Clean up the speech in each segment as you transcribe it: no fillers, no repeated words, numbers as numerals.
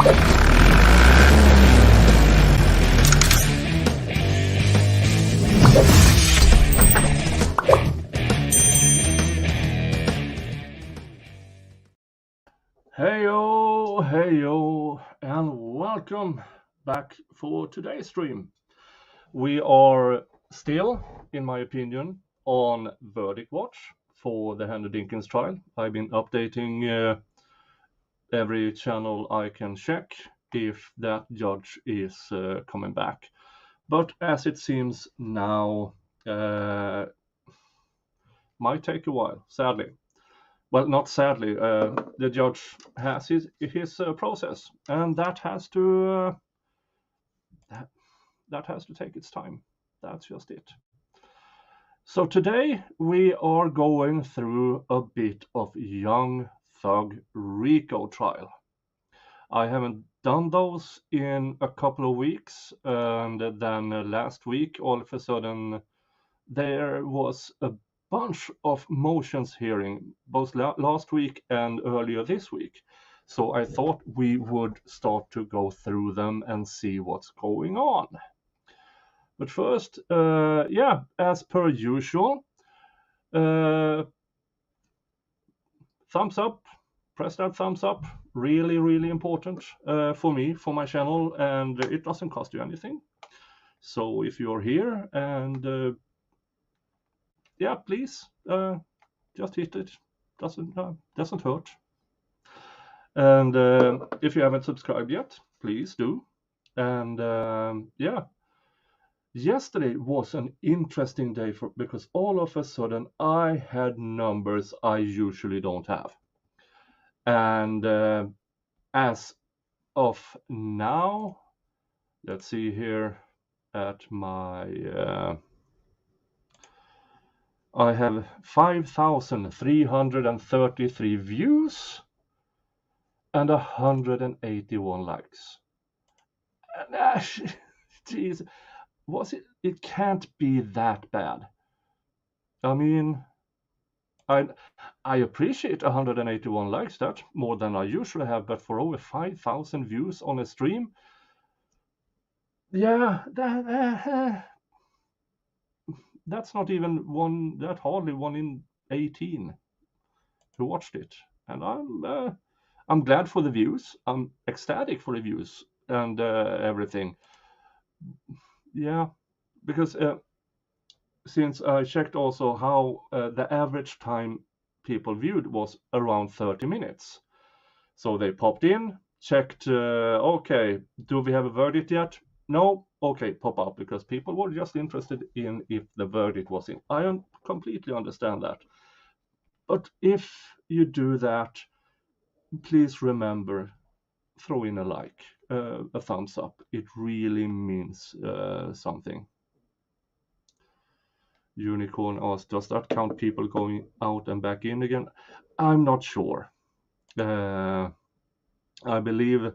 Heyo, and welcome back for today's stream. We are still, in my opinion, on verdict watch for the Henry Dinkins-trial. I've been updating every channel I can check if that judge is coming back. But as it seems now, might take a while, sadly. Well, not sadly, the judge has his process, and that has to take its time. That's just it. So today we are going through a bit of Young Thug RICO-trial. I haven't done those in a couple of weeks, and then last week, all of a sudden, there was a bunch of motions hearing, both last week and earlier this week. So I thought we would start to go through them and see what's going on. But first, as per usual, thumbs up, press that thumbs up. Really, really important for me, for my channel, and it doesn't cost you anything. So if you're here and please just hit it. Doesn't hurt. And if you haven't subscribed yet, please do. And yesterday was an interesting day because all of a sudden I had numbers I usually don't have. And as of now, let's see here at my I have 5,333 views and 181 likes. And geez, it can't be that bad. I mean, I appreciate 181 likes. That's more than I usually have, but for over 5,000 views on a stream, that's not even one. That's hardly 1 in 18 who watched it, and I'm glad for the views. I'm ecstatic for the views and everything. Yeah, because since I checked also how the average time people viewed was around 30 minutes. So they popped in, checked, okay, do we have a verdict yet? No? Okay, pop up, because people were just interested in if the verdict was in. I completely understand that. But if you do that, please remember, throw in a like, a thumbs up. It really means something. Unicorn asked, does that count people going out and back in again? I'm not sure. I believe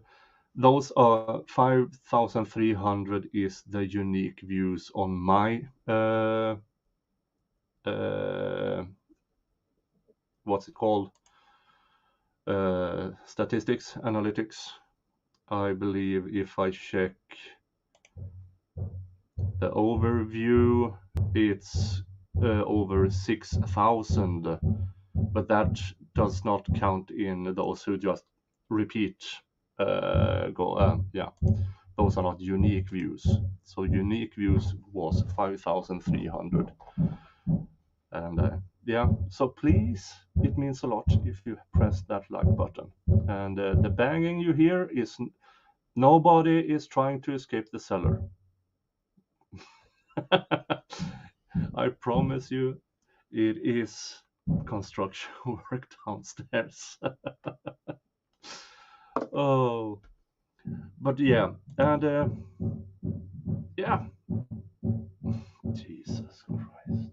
those are 5,300 is the unique views on my what's it called? Statistics, analytics. I believe if I check the overview, it's over 6,000, but that does not count in those who just repeat. Those are not unique views. So unique views was 5,300. And so please, it means a lot if you press that like button. And the banging you hear is nobody is trying to escape the cellar. I promise you, it is construction work downstairs. Oh, but yeah, and Jesus Christ.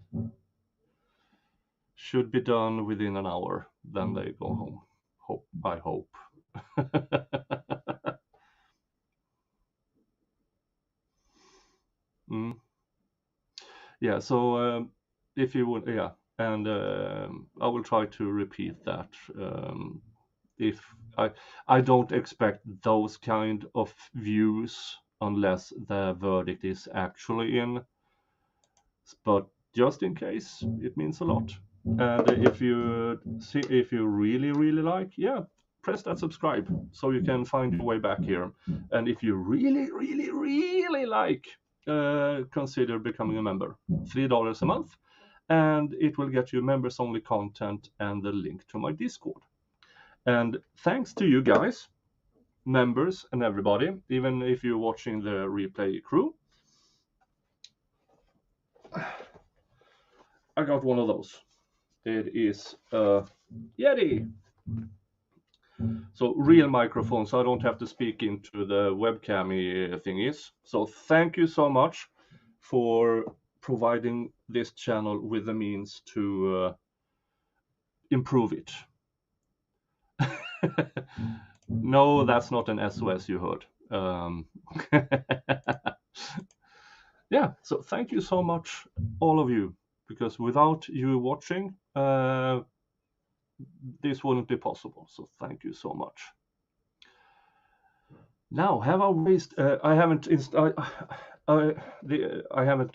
Should be done within an hour, then they go home. I hope. Yeah, so if you would, and I will try to repeat that If I don't expect those kind of views unless the verdict is actually in, but just in case, it means a lot. And if you really like, yeah, press that subscribe so you can find your way back here. And if you really like, consider becoming a member. $3 a month, and it will get you members only content and the link to my Discord. And thanks to you guys, members and everybody, even if you're watching the replay crew, I got one of those. It is a Yeti. So real microphone, so I don't have to speak into the webcam thingies. So thank you so much for providing this channel with the means to improve it. No, that's not an SOS you heard. Yeah, so thank you so much, all of you, because without you watching, this wouldn't be possible. So thank you so much. Now, have I wasted? I haven't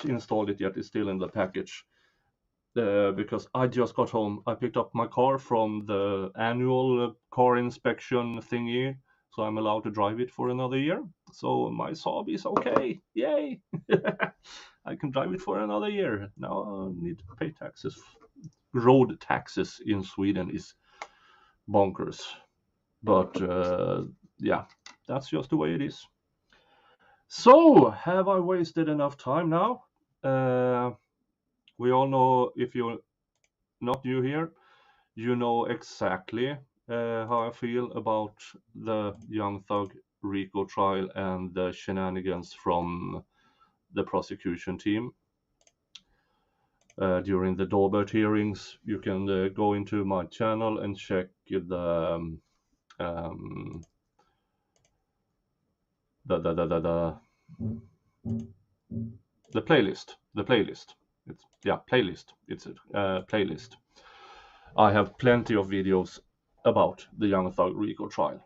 installed it yet. It's still in the package because I just got home. I picked up my car from the annual car inspection thingy, so I'm allowed to drive it for another year. So my Saab is okay. Yay! I can drive it for another year. Now I need to pay taxes. Road taxes in Sweden is bonkers, but yeah, that's just the way it is. So, have I wasted enough time now? We all know, if you're not new here, you know exactly how I feel about the Young Thug RICO trial and the shenanigans from the prosecution team during the Daubert hearings. You can go into my channel and check the playlist. It's playlist. It's a playlist. I have plenty of videos about the Young Thug RICO trial.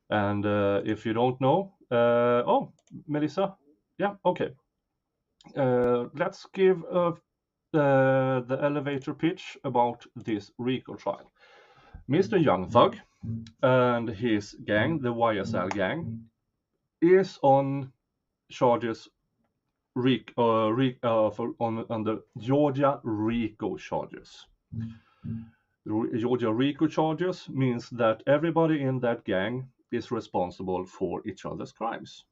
And if you don't know, oh, Melissa, yeah, okay. Let's give the elevator pitch about this RICO trial. Mr. Young Thug and his gang, the YSL gang, is on charges under Georgia RICO charges. Georgia RICO charges means that everybody in that gang is responsible for each other's crimes,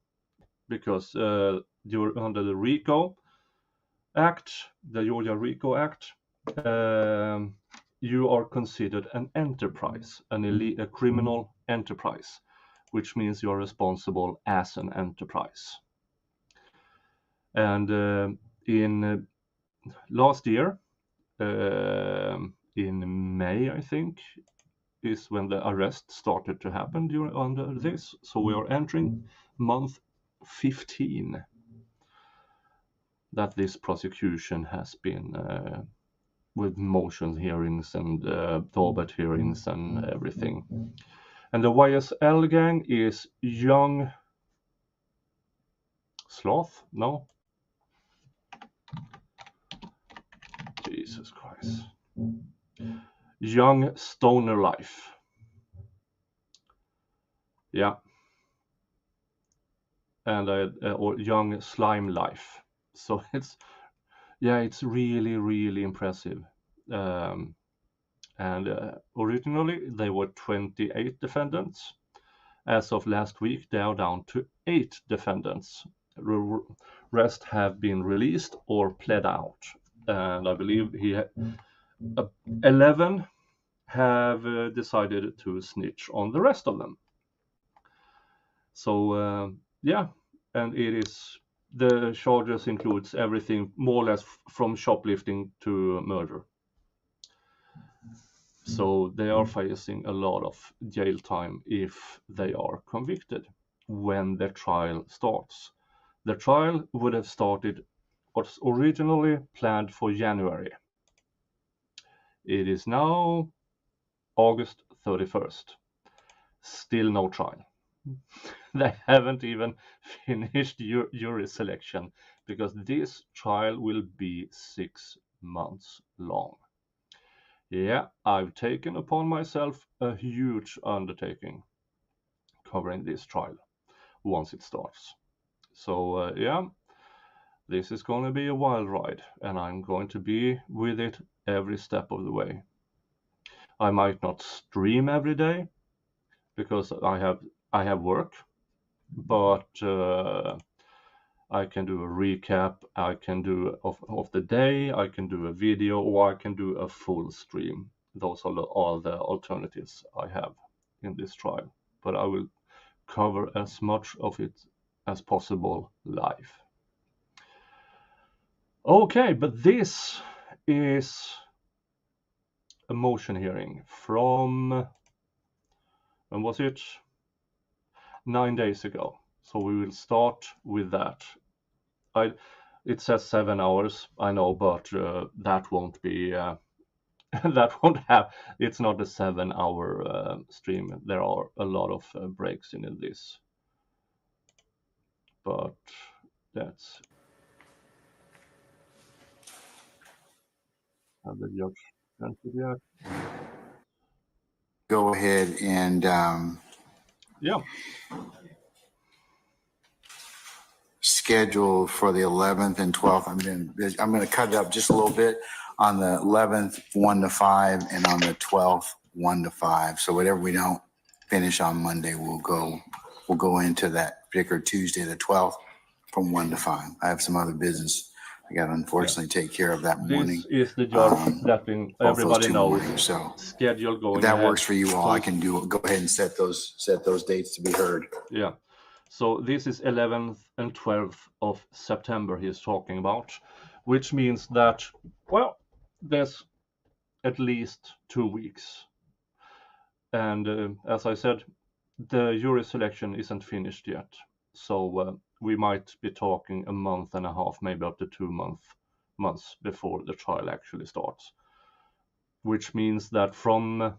because you're under the RICO Act, the Georgia RICO Act, you are considered an enterprise, a criminal enterprise, which means you're responsible as an enterprise. And in last year, in May, I think, is when the arrest started to happen under this. So we are entering month 15 that this prosecution has been with motion hearings and Daubert hearings and everything. And the YSL gang is Young Sloth? No? Jesus Christ. Young Stoner Life. Yeah. And or Young Slime Life. So it's really impressive. And originally they were 28 defendants. As of last week, they are down to 8 defendants. Rest have been released or pled out. And I believe 11 have decided to snitch on the rest of them. So yeah, and the charges includes everything more or less from shoplifting to murder. So they are facing a lot of jail time if they are convicted when the trial starts. The trial would have started, was originally planned for January. It is now August 31st. Still no trial. They haven't even finished jury selection because this trial will be 6 months long. Yeah, I've taken upon myself a huge undertaking covering this trial once it starts. So yeah, this is going to be a wild ride, and I'm going to be with it every step of the way. I might not stream every day because I have work, but I can do a recap, I can do of the day, I can do a video, or I can do a full stream. Those are all the alternatives I have in this trial, but I will cover as much of it as possible live. Okay, but this is a motion hearing from, when was it? 9 days ago. So we will start with that. It says 7 hours, I know, but that won't be, that won't have, it's not a 7-hour stream. There are a lot of breaks in this. But that's the judge. Go ahead and Yeah. schedule for the 11th and 12th. I'm going to cut it up just a little bit. On the 11th, 1 to 5, and on the 12th, 1 to 5. So whatever we don't finish on Monday, we'll go into that particular Tuesday, the 12th, from 1 to 5. I have some other business I got to unfortunately take care of that morning. This is the judge letting everybody know. Mornings, so schedule going if that ahead. works for you all, I can go ahead and set those dates to be heard. Yeah. So this is 11th and 12th of September he's talking about, which means that, well, there's at least 2 weeks. And as I said, the jury selection isn't finished yet. So we might be talking a month and a half, maybe up to 2 months before the trial actually starts. Which means that from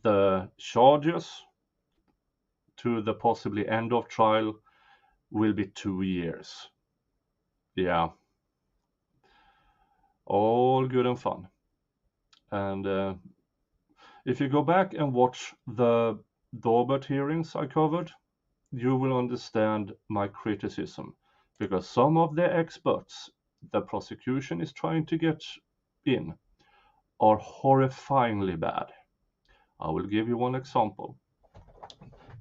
the charges to the possibly end of trial will be 2 years. Yeah. All good and fun. And if you go back and watch the Daubert hearings I covered, you will understand my criticism, because some of the experts the prosecution is trying to get in are horrifyingly bad. I will give you one example.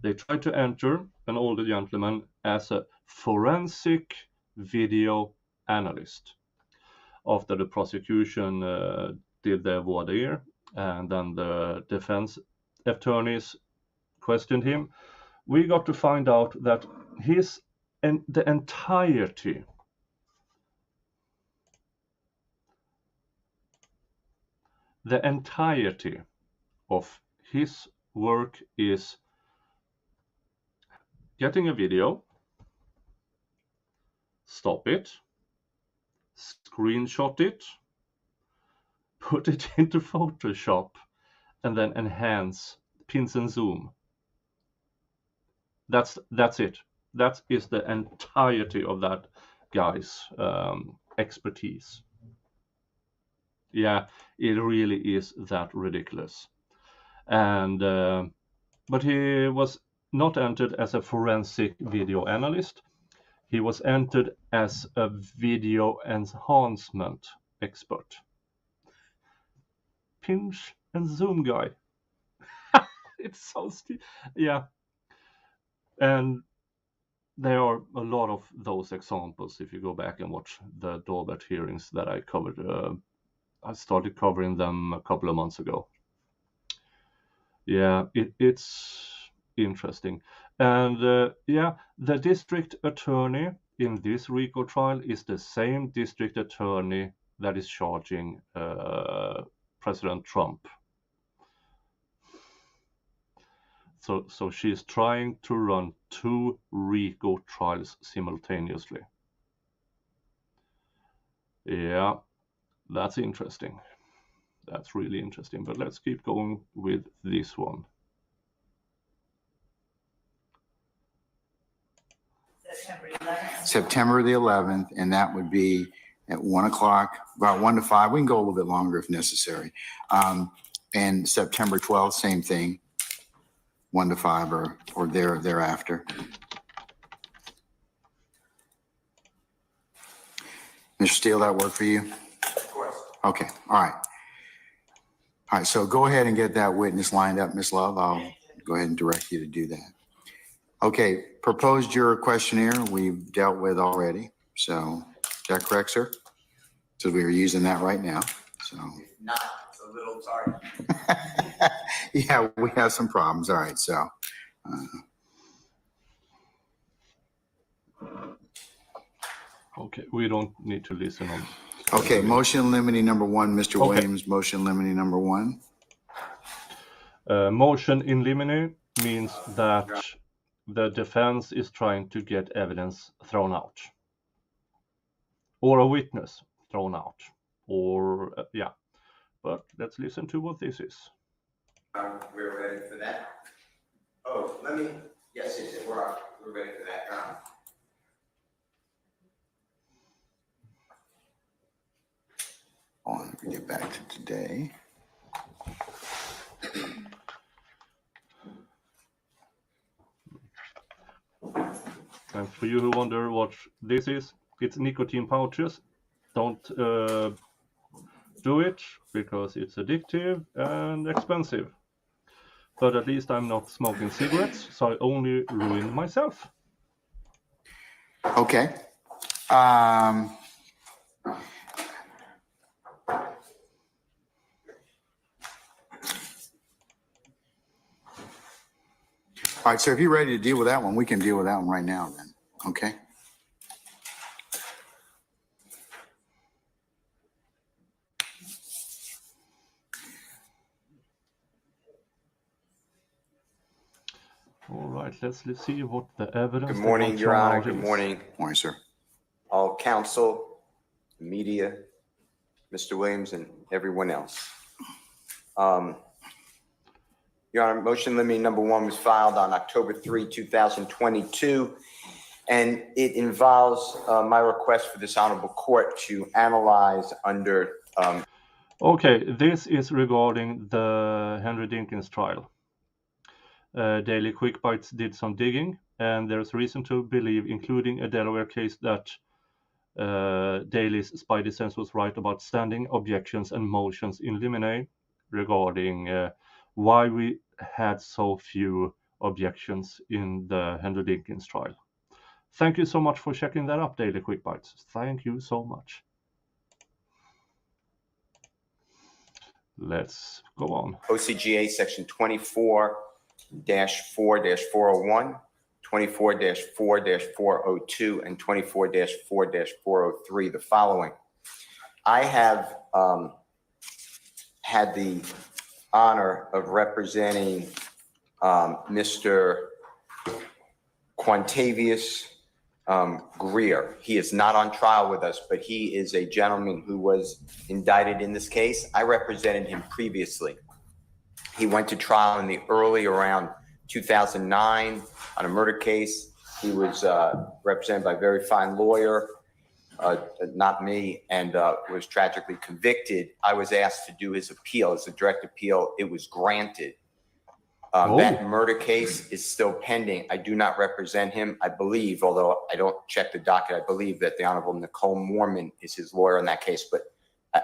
They tried to enter an older gentleman as a forensic video analyst. After the prosecution did their voir dire, and then the defense attorneys questioned him, we got to find out that the entirety of his work is getting a video, stop it, screenshot it, put it into Photoshop, and then enhance, pins and zoom. That's it. That is the entirety of that guy's expertise. Yeah, it really is that ridiculous. And but he was not entered as a forensic video analyst. He was entered as a video enhancement expert. Pinch and zoom guy. It's so stupid. Yeah. And there are a lot of those examples if you go back and watch the Daubert hearings that I covered. I started covering them a couple of months ago. Yeah, it's interesting. And yeah, the district attorney in this RICO trial is the same district attorney that is charging President Trump. So she's trying to run 2 RICO trials simultaneously. Yeah, that's interesting. That's really interesting. But let's keep going with this one. September the 11th, and that would be at 1 o'clock, about 1 to 5. We can go a little bit longer if necessary. And September 12th, same thing, 1 to 5 or thereafter. Mr. Steele, that work for you? Of course. Okay, all right. All right, so go ahead and get that witness lined up, Ms. Love. I'll go ahead and direct you to do that. Okay, proposed juror questionnaire we've dealt with already. So is that correct, sir? So we are using that right now. So Not, it's a little sorry. yeah, we have some problems. All right, so Okay, we don't need to listen on. okay, motion limiting number 1, Mr. Okay. Williams, motion limiting number 1. Motion in limine means that the defense is trying to get evidence thrown out, or a witness thrown out, or yeah. But let's listen to what this is. We're ready for that. Oh, yes, we're ready for that. Let me get back to today. And for you who wonder what this is, it's nicotine pouches. Don't do it because it's addictive and expensive. But at least I'm not smoking cigarettes, so I only ruin myself. Okay. All right, so if you're ready to deal with that one, we can deal with that one right now then, okay? All right, let's see what the evidence. Good morning, Your Honor. Good morning. Morning, sir. All counsel, media, Mr. Williams, and everyone else. Your Honor, motion limiting number 1 was filed on October 3, 2022, and it involves my request for this honorable court to analyze under. Okay, this is regarding the Henry Dinkins-trial. Daily Quick Bites did some digging, and there's reason to believe, including a Delaware case, that Daly's spidey sense was right about standing objections and motions in limine regarding why we had so few objections in the Henry Dinkins trial. Thank you so much for checking that up, Daily Quick Bites. Thank you so much. Let's go on. OCGA section 24-4-401, 24-4-402, and 24-4-403, the following. I have had the honor of representing Mr. Quantavious Greer. He is not on trial with us, but he is a gentleman who was indicted in this case. I represented him previously. He went to trial in the early around 2009 on a murder case. He was represented by a very fine lawyer, not me, and was tragically convicted. I was asked to do his appeal, as a direct appeal. It was granted. That murder case is still pending. I do not represent him. I believe, although I don't check the docket, I believe that the Honorable Nicole Moorman is his lawyer in that case, but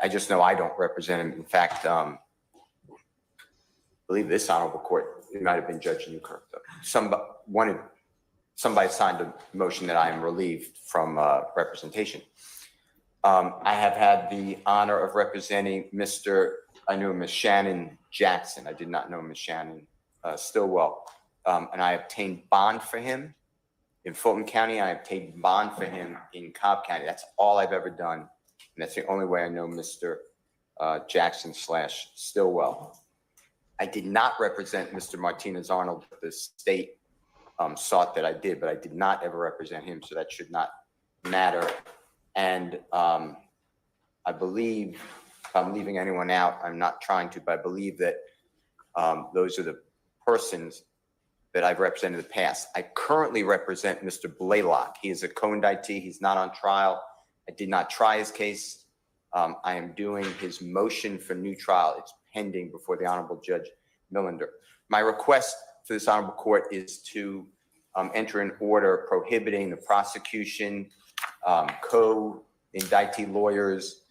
I just know I don't represent him. In fact, I believe this honorable court, it might have been Judge Newkirk, though. Somebody signed a motion that I am relieved from representation. I have had the honor of representing I knew Ms. Shannon Jackson. I did not know Ms. Shannon Stillwell. And I obtained bond for him in Fulton County. I obtained bond for him in Cobb County. That's all I've ever done. And that's the only way I know Mr. Jackson/Stillwell. I did not represent Mr. Martinez-Arnold. The state sought that I did, but I did not ever represent him, so that should not matter. And I believe, if I'm leaving anyone out, I'm not trying to, but I believe that those are the persons that I've represented in the past. I currently represent Mr. Blaylock. He is a co-indictee. He's not on trial. I did not try his case. I am doing his motion for new trial. It's pending before the Honorable Judge Millender. My request for this Honorable Court is to enter an order prohibiting the prosecution, co-indictee lawyers,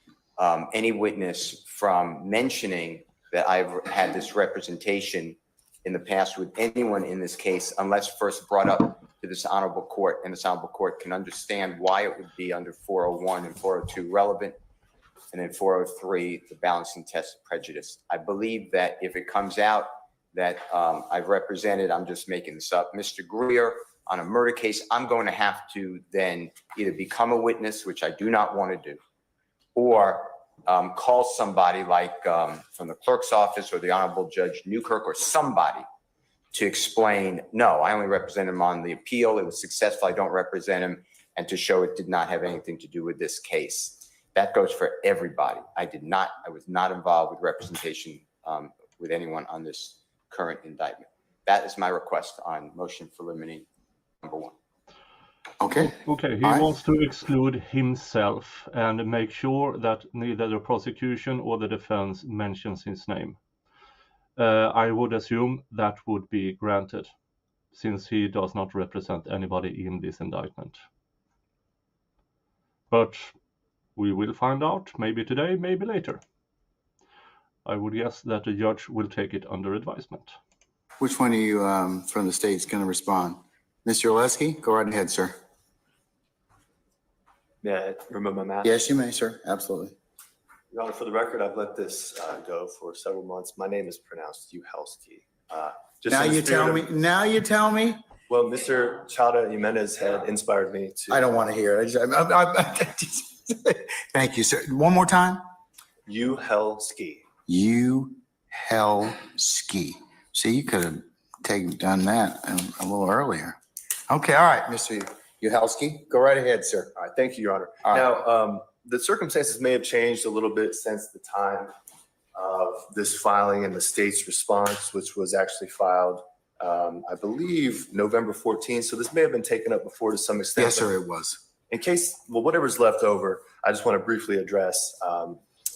any witness from mentioning that I've had this representation in the past with anyone in this case, unless first brought up to this Honorable Court, and this Honorable Court can understand why it would be under 401 and 402 relevant, and then 403, the balancing test of prejudice. I believe that if it comes out that I've represented, I'm just making this up, Mr. Greer on a murder case, I'm going to have to then either become a witness, which I do not want to do, or call somebody like from the clerk's office or the Honorable Judge Newkirk or somebody to explain, no, I only represent him on the appeal. It was successful. I don't represent him, and to show it did not have anything to do with this case. That goes for everybody. I was not involved with representation with anyone on this current indictment. That is my request on motion for limine number 1. Okay. Okay, he wants to exclude himself and make sure that neither the prosecution or the defense mentions his name. I would assume that would be granted, since he does not represent anybody in this indictment. But we will find out, maybe today, maybe later. I would guess that the judge will take it under advisement. Which one of you from the state is going to respond? Mr. Oleski, go right ahead, sir. May I remove my mask? Yes, you may, sir. Absolutely. Your Honor, for the record, I've let this go for several months. My name is pronounced Uhelski. Now you tell me. Now you tell me. Well, Mr. Chada Jimenez had inspired me to. I don't want to hear it. Thank you, sir. One more time. Uhelski. Uhelski. See, you could have done that a little earlier. Okay, all right, Mr. Uhelski, go right ahead, sir. All right, thank you, Your Honor. All right. Now, the circumstances may have changed a little bit since the time of this filing and the state's response, which was actually filed, I believe, November 14th. So this may have been taken up before to some extent. Yes, sir, it was. In case, well, whatever's left over, I just want to briefly address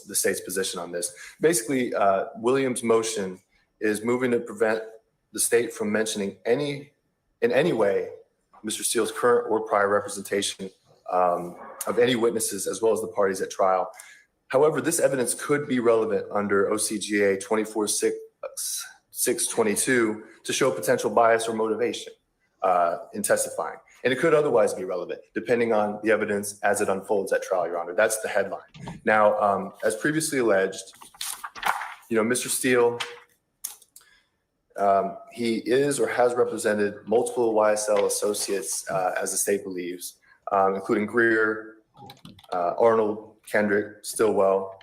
the state's position on this. Basically, Williams' motion is moving to prevent the state from mentioning in any way Mr. Steele's current or prior representation of any witnesses as well as the parties at trial. However, this evidence could be relevant under OCGA 24-622 to show potential bias or motivation in testifying. And it could otherwise be relevant depending on the evidence as it unfolds at trial, Your Honor. That's the headline. Now, as previously alleged, Mr. Steele, he is or has represented multiple YSL associates, as the state believes, including Greer, Arnold, Kendrick, Stillwell.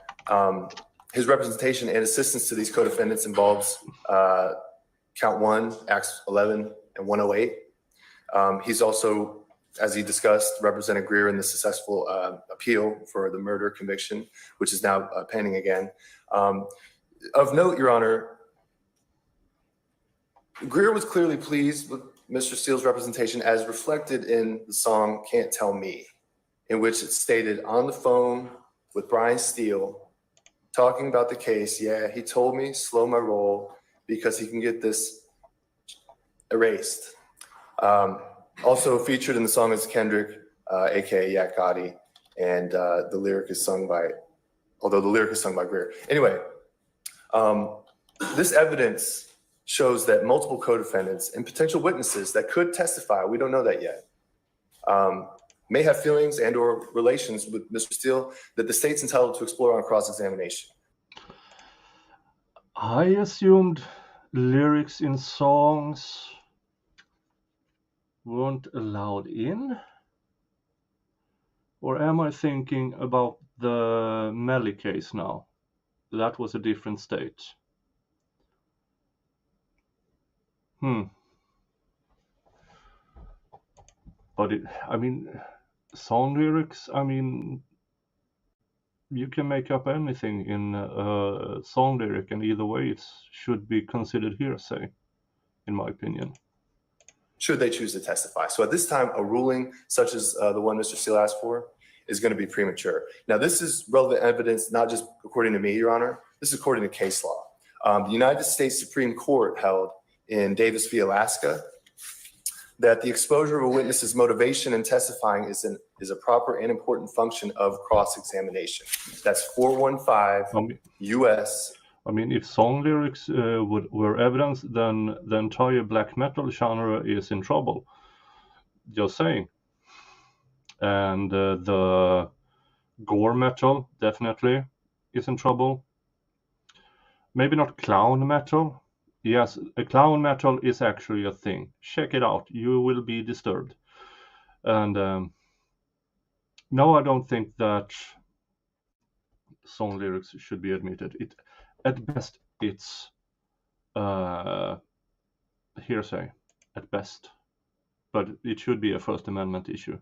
His representation and assistance to these co-defendants involves count 1, Acts 11 and 108. He's also, as he discussed, represented Greer in the successful appeal for the murder conviction, which is now pending again. Of note, Your Honor, Greer was clearly pleased with Mr. Steele's representation as reflected in the song Can't Tell Me, in which it stated on the phone with Brian Steele, talking about the case, yeah, he told me slow my roll because he can get this erased. Also featured in the song is Kendrick, aka Yak Gotti, and the lyric is sung by Greer. Anyway, this evidence shows that multiple co-defendants and potential witnesses that could testify, we don't know that yet, may have feelings and or relations with Mr. Steele that the state's entitled to explore on cross-examination. I assumed lyrics in songs weren't allowed in? Or am I thinking about the Melly case now? That was a different state. But song lyrics, you can make up anything in a song lyric, and either way it should be considered hearsay, in my opinion. should they choose to testify. So at this time, a ruling such as the one Mr. Steele asked for is going to be premature. Now, this is relevant evidence, not just according to me, Your Honor. This is according to case law. The United States Supreme Court held in Davis v. Alaska that the exposure of a witness's motivation in testifying is a proper and important function of cross-examination. That's 415 U.S. I mean, if song lyrics were evidence, then the entire black metal genre is in trouble. Just saying. And the gore metal definitely is in trouble. Maybe not clown metal. Yes, a clown metal is actually a thing. Check it out. You will be disturbed. And no, I don't think that song lyrics should be admitted. At best, it's hearsay. At best. But it should be a First Amendment issue.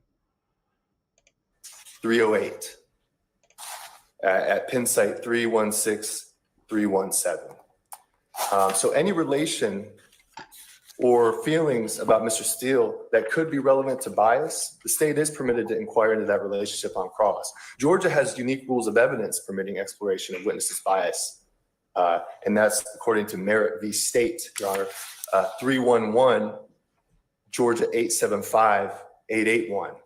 308 at pin site 316317. So any relation or feelings about Mr. Steele that could be relevant to bias, the state is permitted to inquire into that relationship on cross. Georgia has unique rules of evidence permitting exploration of witnesses' bias, and that's according to Merritt v. State, Your Honor, 311 Georgia 875-881.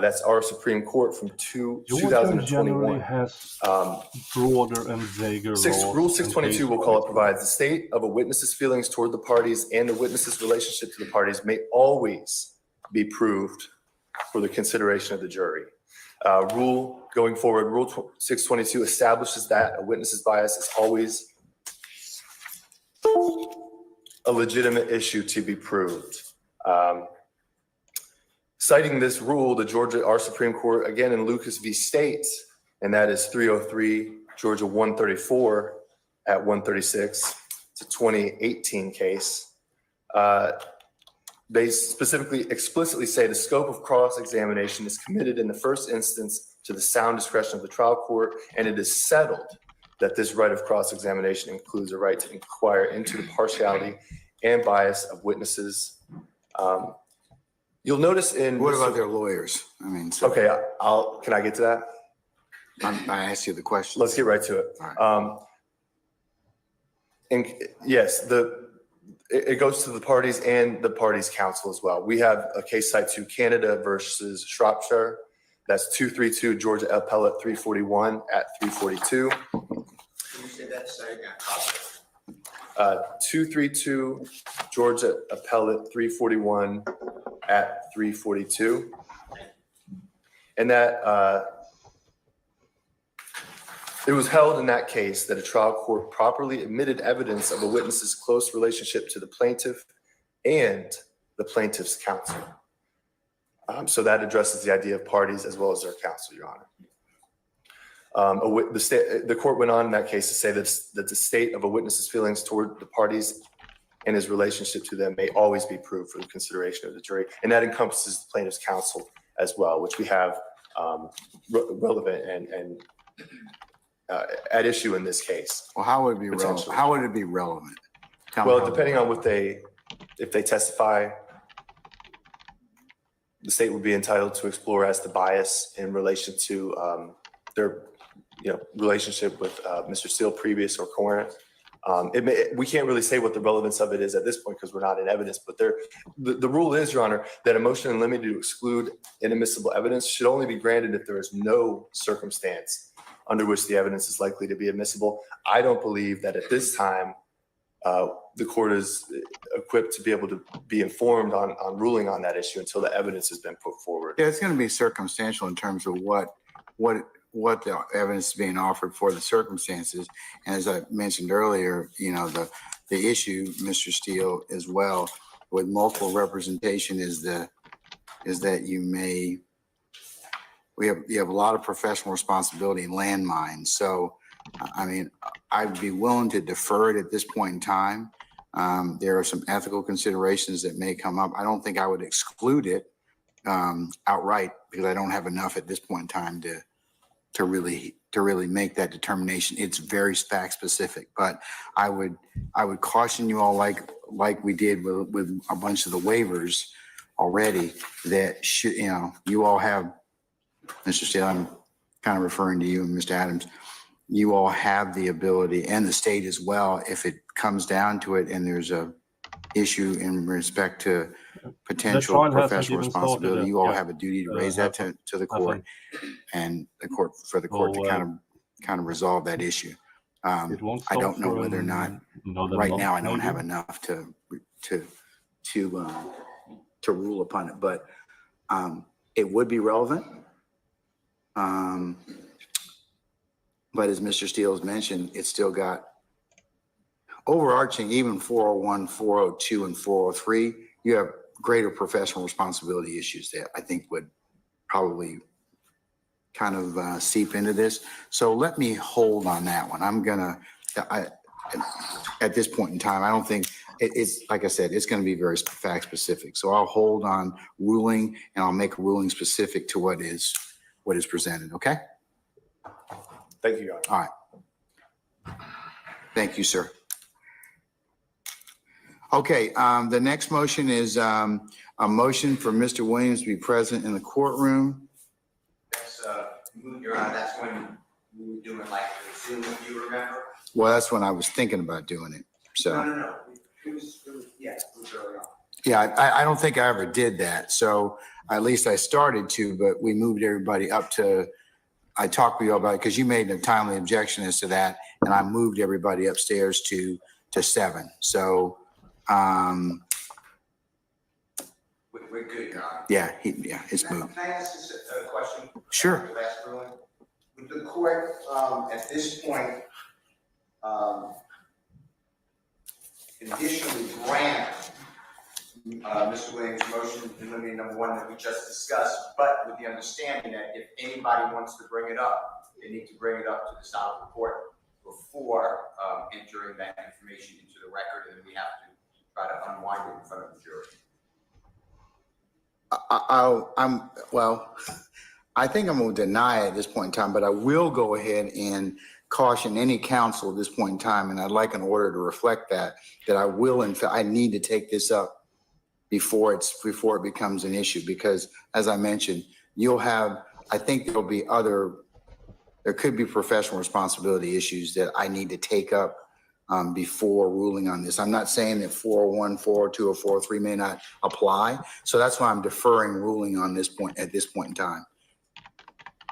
That's our Supreme Court from 2021. Generally has broader and vaguer laws. Rule 622, we'll call it, provides the state of a witness's feelings toward the parties and the witness's relationship to the parties may always be proved for the consideration of the jury. Rule 622 establishes that a witness's bias is always a legitimate issue to be proved. Citing this rule, our Supreme Court, again in Lucas v. State, and that is 303 Georgia 134 at 136. It's a 2018 case. They specifically, explicitly say the scope of cross-examination is committed in the first instance to the sound discretion of the trial court, and it is settled that this right of cross-examination includes a right to inquire into the partiality and bias of witnesses. You'll notice in— What about their lawyers? I mean, Okay, can I get to that? I asked you the question. Let's get right to it. All right. And yes, it goes to the parties and the parties' counsel as well. We have a case cite to Canada versus Shropshire. That's 232 Georgia Appellate 341 at 342. Can you say that? Sorry, I got caught. 232 Georgia Appellate 341 at 342. And that it was held in that case that a trial court properly admitted evidence of a witness's close relationship to the plaintiff and the plaintiff's counsel. So that addresses the idea of parties as well as their counsel, Your Honor. The court went on in that case to say that the state of a witness's feelings toward the parties and his relationship to them may always be proved for the consideration of the jury. And that encompasses the plaintiff's counsel as well, which we have relevant and at issue in this case. Well, how would it be relevant? How would it be relevant? Well, depending on if they testify, the state would be entitled to explore as to bias in relation to their relationship with Mr. Steele, previous or current. We can't really say what the relevance of it is at this point because we're not in evidence, but the rule is, Your Honor, that a motion in limine to exclude inadmissible evidence should only be granted if there is no circumstance under which the evidence is likely to be admissible. I don't believe that at this time the court is equipped to be able to be informed on ruling on that issue until the evidence has been put forward. Yeah, it's going to be circumstantial in terms of what the evidence is being offered for the circumstances. And as I mentioned earlier, the issue, Mr. Steele, as well, with multiple representation is that you have a lot of professional responsibility in landmines. So, I mean, I'd be willing to defer it at this point in time. There are some ethical considerations that may come up. I don't think I would exclude it outright because I don't have enough at this point in time to really make that determination. It's very fact specific, but I would caution you all, like we did with a bunch of the waivers already, that should, you all have, Mr. Steele, I'm kind of referring to you and Mr. Adams, you all have the ability, and the state as well, if it comes down to it and there's a issue in respect to potential trial hasn't professional even started responsibility, yet. you all Yeah. have a duty to raise that to the court, and the court to kind of resolve that issue. It won't I start don't know for whether or not another right month, now I don't maybe. have enough to rule upon it, but it would be relevant. But as Mr. Steele has mentioned, it's still got overarching, even 401, 402, and 403, you have greater professional responsibility issues that I think would probably kind of seep into this. So let me hold on that one. At this point in time, I don't think it's, like I said, it's going to be very fact specific. So I'll hold on ruling, and I'll make a ruling specific to what is presented. Okay. Thank you, Your Honor. All right. Thank you, sir. Okay, the next motion is a motion for Mr. Williams to be present in the courtroom. That's, Your Honor, that's when we were doing like the Zoom, if you remember. Well, that's when I was thinking about doing it. So No. It was early on. yeah, I don't think I ever did that. So at least I started to, but we moved everybody up to, I talked with you about it because you made a timely objection as to that, and I moved everybody upstairs to 7. So We're good, Your Honor. yeah, it's moved. Can I ask this a question? Sure. The last ruling? Would the court, at this point, additionally grant Mr. Williams' motion in limine number 1 that we just discussed, but with the understanding that if anybody wants to bring it up, they need to bring it up to the South Court before entering that information into the record, and then we have to try to unwind it in front of the jury. I think I'm going to deny it at this point in time, but I will go ahead and caution any counsel at this point in time, and I'd like an order to reflect that I will, in fact, I need to take this up before it becomes an issue, because as I mentioned, I think there could be professional responsibility issues that I need to take up before ruling on this. I'm not saying that 401, 402, or 403 may not apply. So that's why I'm deferring ruling on this point at this point in time.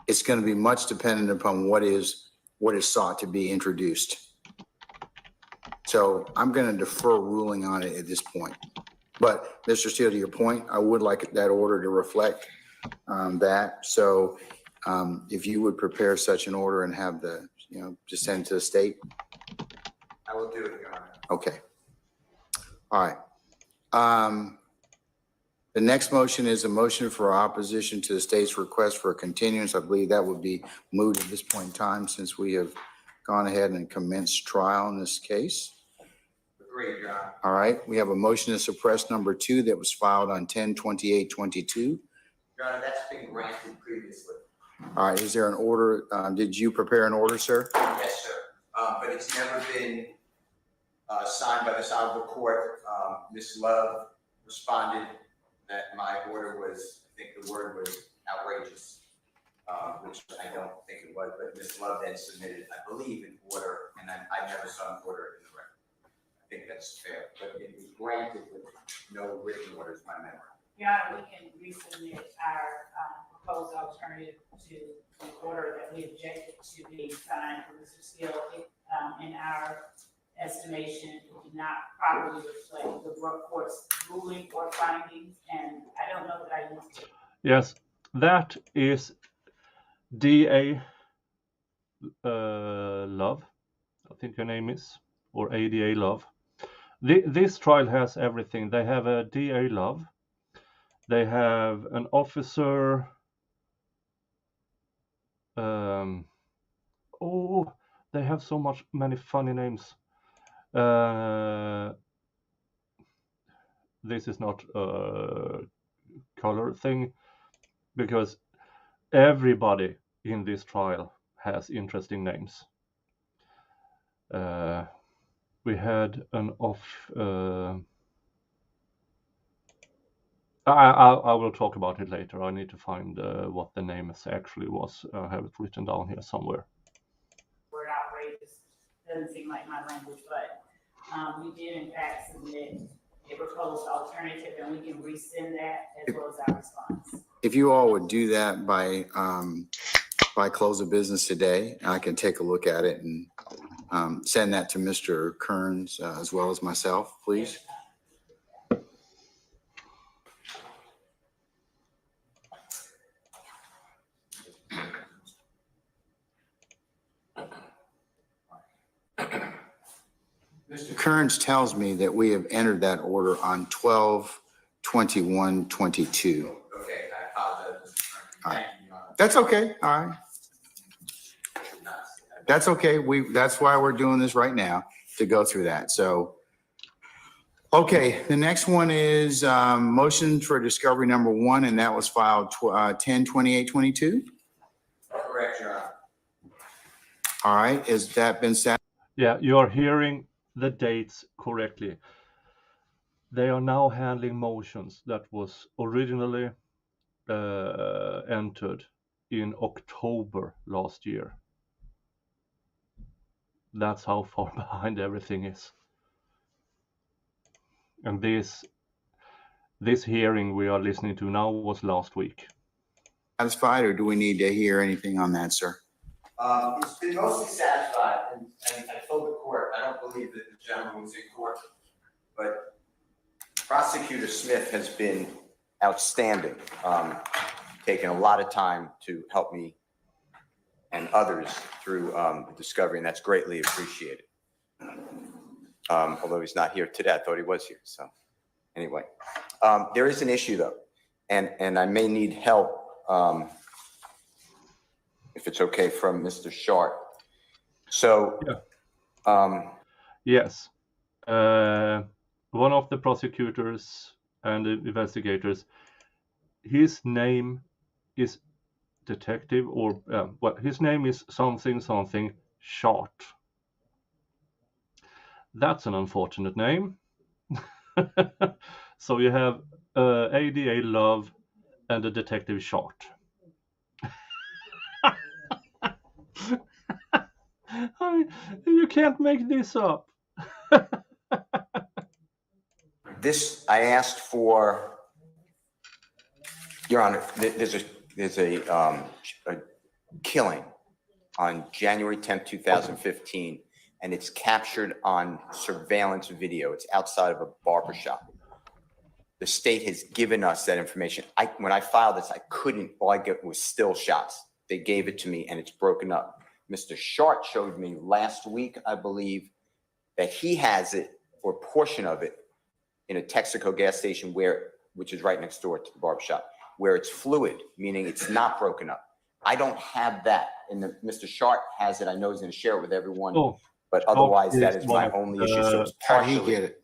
It's going to be much dependent upon what is sought to be introduced. So I'm going to defer ruling on it at this point. But Mr. Steele, to your point, I would like that order to reflect that. So if you would prepare such an order and have just send it to the state. I will do it, Your Honor. Okay. All right. The next motion is a motion for opposition to the state's request for a continuance. I believe that would be moved at this point in time, since we have gone ahead and commenced trial in this case. Agreed, Your Honor. All right. We have a motion to suppress number 2 that was filed on 10/28/22. Your Honor, that's been granted previously. All right. Is there an order? Did you prepare an order, sir? Yes, sir. But it's never been signed by this honorable court. Ms. Love responded that my order was, I think the word was outrageous, which I don't think it was, but Ms. Love then submitted, I believe, an order, and I never saw an order in the record. I think that's fair, but it was granted with no written orders, my memory. Your Honor, we can resubmit our proposed alternative to the order that we objected to being signed for Mr. Steele. In our estimation, it did not properly reflect the court's ruling or findings, and I don't know that I used it. Yes, that is DA Love, I think her name is, or ADA Love. This trial has everything. They have a DA Love. They have an officer. They have so many funny names. This is not a color thing, because everybody in this trial has interesting names. We had an I will talk about it later. I need to find what the name actually was. I have it written down here somewhere. Word outrageous doesn't seem like my language, but we did in fact submit a proposed alternative, and we can resend that as well as our response. If you all would do that by close of business today, I can take a look at it and send that to Mr. Kearns as well as myself, please. Mr. Kearns tells me that we have entered that order on 12/21/22. Okay, I apologize. All right. That's okay. All right. That's okay. That's why we're doing this right now, to go through that. So, okay, the next one is motion for discovery number 1, and that was filed 10/28/22. Correct, Your Honor. All right, has that been set? Yeah, you're hearing the dates correctly. They are now handling motions that was originally entered in October last year. That's how far behind everything is. And this hearing we are listening to now was last week. Satisfied, or do we need to hear anything on that, sir? It's been mostly satisfied, and I told the court, I don't believe that the gentleman was in court, but Prosecutor Smith has been outstanding, taking a lot of time to help me and others through the discovery, and that's greatly appreciated. Although he's not here today, I thought he was here, so anyway. There is an issue though, and I may need help, if it's okay, from Mr. Short. So, yeah. Yes. One of the prosecutors and the investigators, his name is detective, or well, his name is something Short. That's an unfortunate name. So you have ADA Love and a detective Short. I mean, you can't make this up. this, I asked for, Your Honor, there's a killing on January 10th, 2015, and it's captured on surveillance video. It's outside of a barbershop. The state has given us that information. When I filed this, I couldn't, all I get was still shots. They gave it to me and it's broken up. Mr. Short showed me last week, I believe, that he has it, or a portion of it, in a Texaco gas station which is right next door to the barbershop, where it's fluid, meaning it's not broken up. I don't have that, and Mr. Short has it. I know he's going to share it with everyone, but otherwise that is my only issue. So it's partially. How did he get it?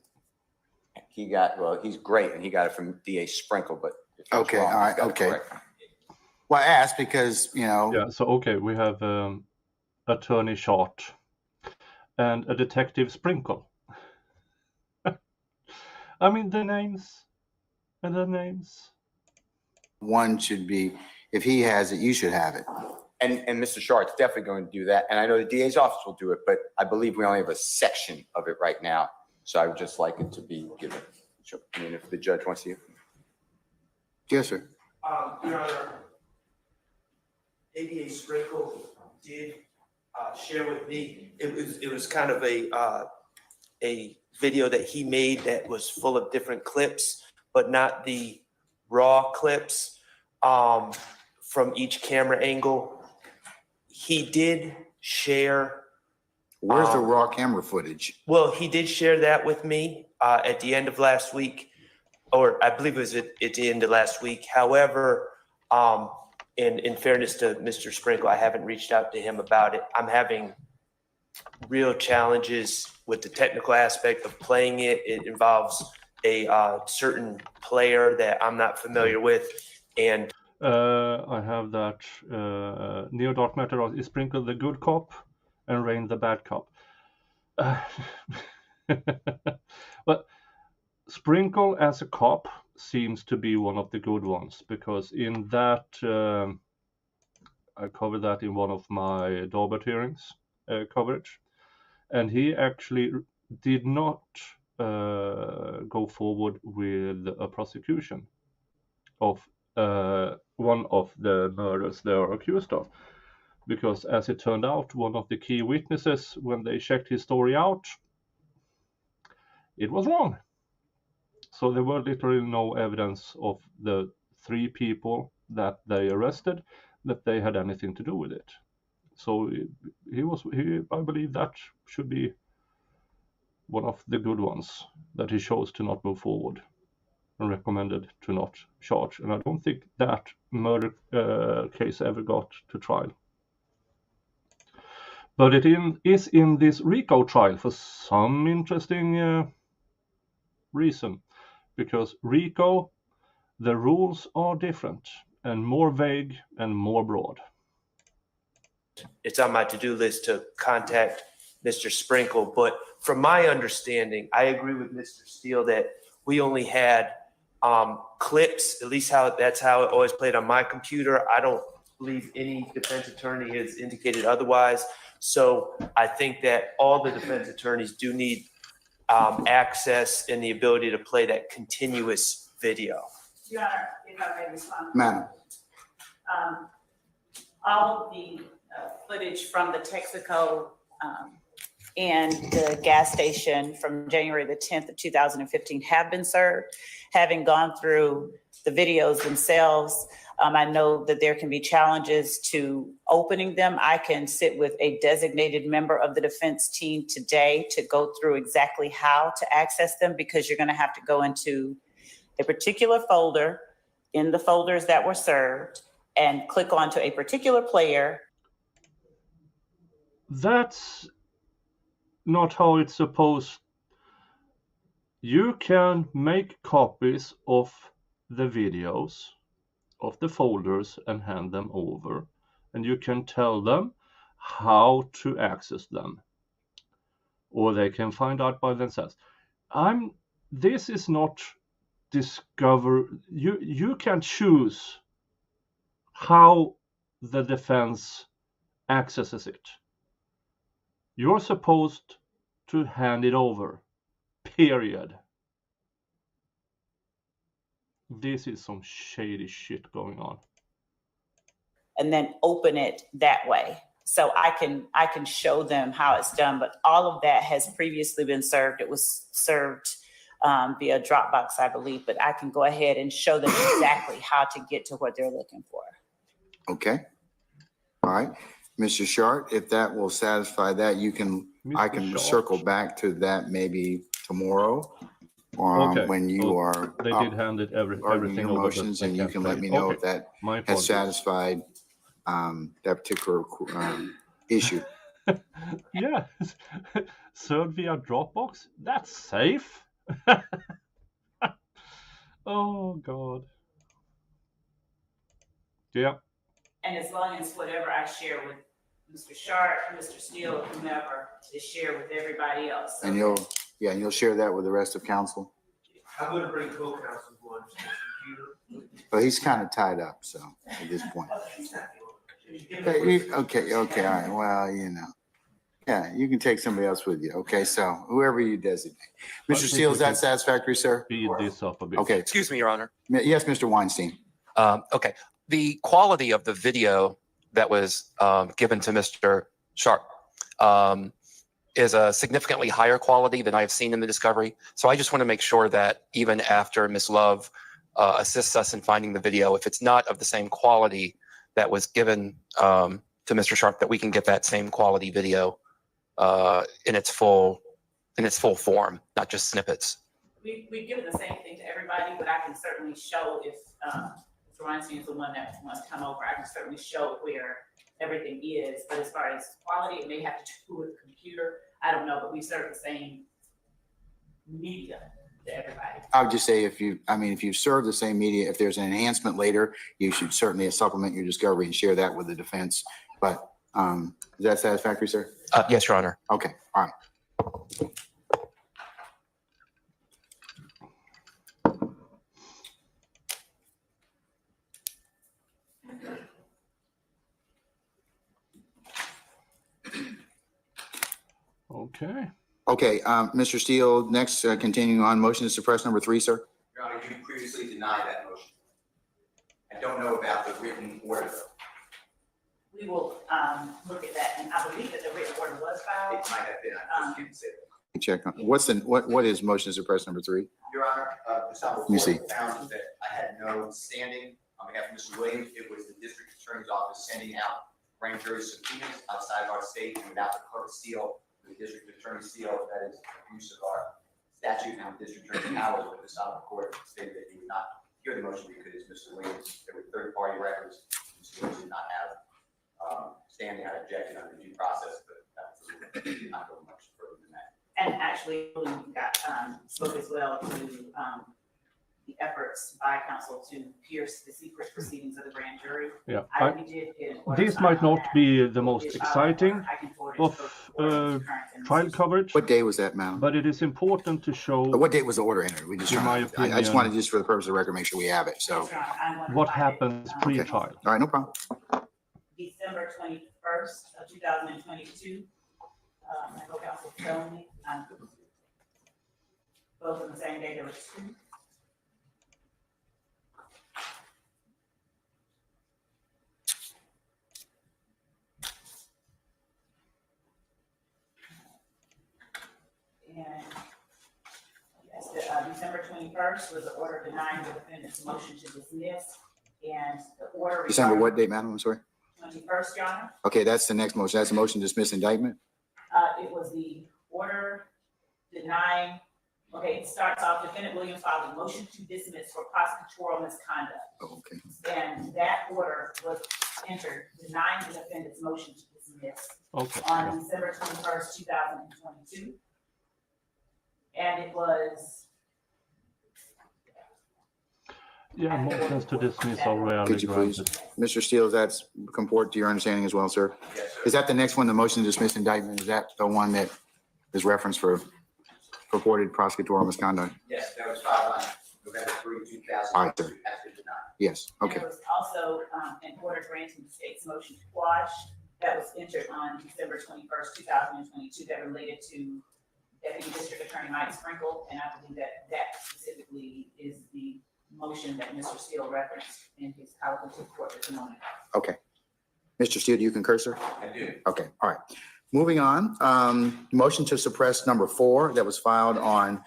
He got, well, he's great, and he got it from DA Sprinkle, but okay, wrong, all right, okay. Well, I asked because, you know. Yeah, so okay, we have Attorney Short and a Detective Sprinkle. I mean, the names. One should be, if he has it, you should have it. And Mr. Short's definitely going to do that. And I know the DA's office will do it, but I believe we only have a section of it right now. So I would just like it to be given. Sure. I mean, if the judge wants to. Yes, sir. Your Honor, ADA Sprinkle did share with me. It was kind of a video that he made that was full of different clips, but not the raw clips from each camera angle. He did share. Where's the raw camera footage? Well, he did share that with me at the end of last week, or I believe it was at the end of last week. However, in fairness to Mr. Sprinkle, I haven't reached out to him about it. I'm having real challenges with the technical aspect of playing it. It involves a certain player that I'm not familiar with. And I have that Neo Dark Matter is Sprinkle the good cop and Rain the bad cop. But Sprinkle as a cop seems to be one of the good ones, because in that I covered that in one of my Daubert hearings coverage, and he actually did not go forward with a prosecution of one of the murders they are accused of, because as it turned out, one of the key witnesses, when they checked his story out, it was wrong. So there were literally no evidence of the 3 people that they arrested that they had anything to do with it. So I believe that should be one of the good ones that he chose to not move forward and recommended to not charge. And I don't think that murder case ever got to trial. But it is in this RICO trial for some interesting reason, because RICO, the rules are different and more vague and more broad. It's on my to-do list to contact Mr. Sprinkle, but from my understanding, I agree with Mr. Steele that we only had clips, at least that's how it always played on my computer. I don't believe any defense attorney has indicated otherwise. So I think that all the defense attorneys do need access and the ability to play that continuous video. Your Honor, if I may respond. Madam. All of the footage from the Texaco and the gas station from January the 10th of 2015 have been served. Having gone through the videos themselves, I know that there can be challenges to opening them. I can sit with a designated member of the defense team today to go through exactly how to access them, because you're going to have to go into a particular folder in the folders that were served and click onto a particular player. That's not how it's supposed. You can make copies of the videos of the folders and hand them over, and you can tell them how to access them, or they can find out by themselves. This is not discover. You can choose how the defense accesses it. You're supposed to hand it over, period. This is some shady shit going on. And then open it that way. So I can show them how it's done, but all of that has previously been served. It was served via Dropbox, I believe, but I can go ahead and show them exactly how to get to what they're looking for. Okay. All right. Mr. Sharp, if that will satisfy that, I can Sharp. circle back to that maybe tomorrow. Okay. When you are They did hand it everything your over, motions, but I and you can't can play let it. me know Okay. if that My has apologies. satisfied that particular issue. Yeah, served via Dropbox. That's safe. Oh God. Yeah. And as long as whatever I share with Mr. Sharp, Mr. Steele, whomever, is shared with everybody else. So And you'll share that with the rest of council. I'm going to bring co-counsel who understands computer. But he's kind of tied up, so at this point. Okay, all right. Well, yeah, you can take somebody else with you. Okay, so whoever you designate. Mr. Steele, is that satisfactory, sir? Speed this up a bit. Okay. Excuse me, Your Honor. Yes, Mr. Weinstein. Okay. The quality of the video that was given to Mr. Sharp is a significantly higher quality than I've seen in the discovery. So I just want to make sure that even after Ms. Love assists us in finding the video, if it's not of the same quality that was given to Mr. Sharp, that we can get that same quality video in its full form, not just snippets. we've given the same thing to everybody, but I can certainly show if Mr. Weinstein is the one that wants to come over, I can certainly show where everything is. But as far as quality, it may have to do with the computer. I don't know, but we serve the same media. to everybody. I would just say if you serve the same media, if there's an enhancement later, you should certainly supplement your discovery and share that with the defense. But is that satisfactory, sir? Yes, Your Honor. Okay, all right. Okay. Okay, Mr. Steele, next, continuing on, motion to suppress number 3, sir. Your Honor, you previously denied that motion. I don't know about the written order. We will look at that, and I believe that the written order was filed. It might have been, I just can't say that. Check on, what is motion to suppress number 3? Your Honor, the South Let me see. Court found that I had no standing on behalf of Mr. Williams. It was the district attorney's office sending out grand jury subpoenas outside of our state and without the clerk seal, the district attorney's seal. That is abuse of our statute and district attorney's powers. But the South Court stated that he would not hear the motion because Mr. Williams, there were third-party records. Mr. Williams did not have standing. I objected under due process, but that did not go much further than that. And actually, we got, spoke as well to the efforts by counsel to pierce the secret proceedings of the grand jury. Yeah. We did get an order This signed might on not that. be the We most did file an order. exciting I can forward it to of both boards, current and trial recent. coverage, What day was that, madam? but it is important to show What date was the order entered? We just In my I just opinion- wanted, just for the purpose of the record, make sure we have it, so. Yes, Your Honor, I'm going to what find it, happens pre-trial. All right, no problem. December 21st of 2022. I hope counsel tell me, both on the same day, there were 2. And yes, December 21st was the order denying the defendant's motion to dismiss, and the order. December what date, madam? I'm sorry. 21st, Your Honor. Okay, that's the next motion. That's the motion to dismiss indictment. It was the order denying, okay, it starts off, defendant Williams filed a motion to dismiss for prosecutorial misconduct. Oh, okay. And that order was entered denying the defendant's motion to dismiss Okay. on December 21st, 2022. And it was. Yeah, motions to dismiss are rarely Could you please, granted. Mr. Steele, that's comport to your understanding as well, sir? Yes, sir. Is that the next one, the motion to dismiss indictment? Is that the one that is referenced for purported prosecutorial misconduct? Yes, that was filed on November 3, 2000. All right, sir. Has been denied. Yes, okay. There was also an order granting the state's motion to quash that was entered on December 21st, 2022, that related to Deputy District Attorney Mike Sprinkle, and I believe that that specifically is the motion that Mr. Steele referenced in his colloquy to the court at the moment. Okay. Mr. Steele, do you concur, sir? I do. Okay, all right. Moving on, motion to suppress number 4 that was filed on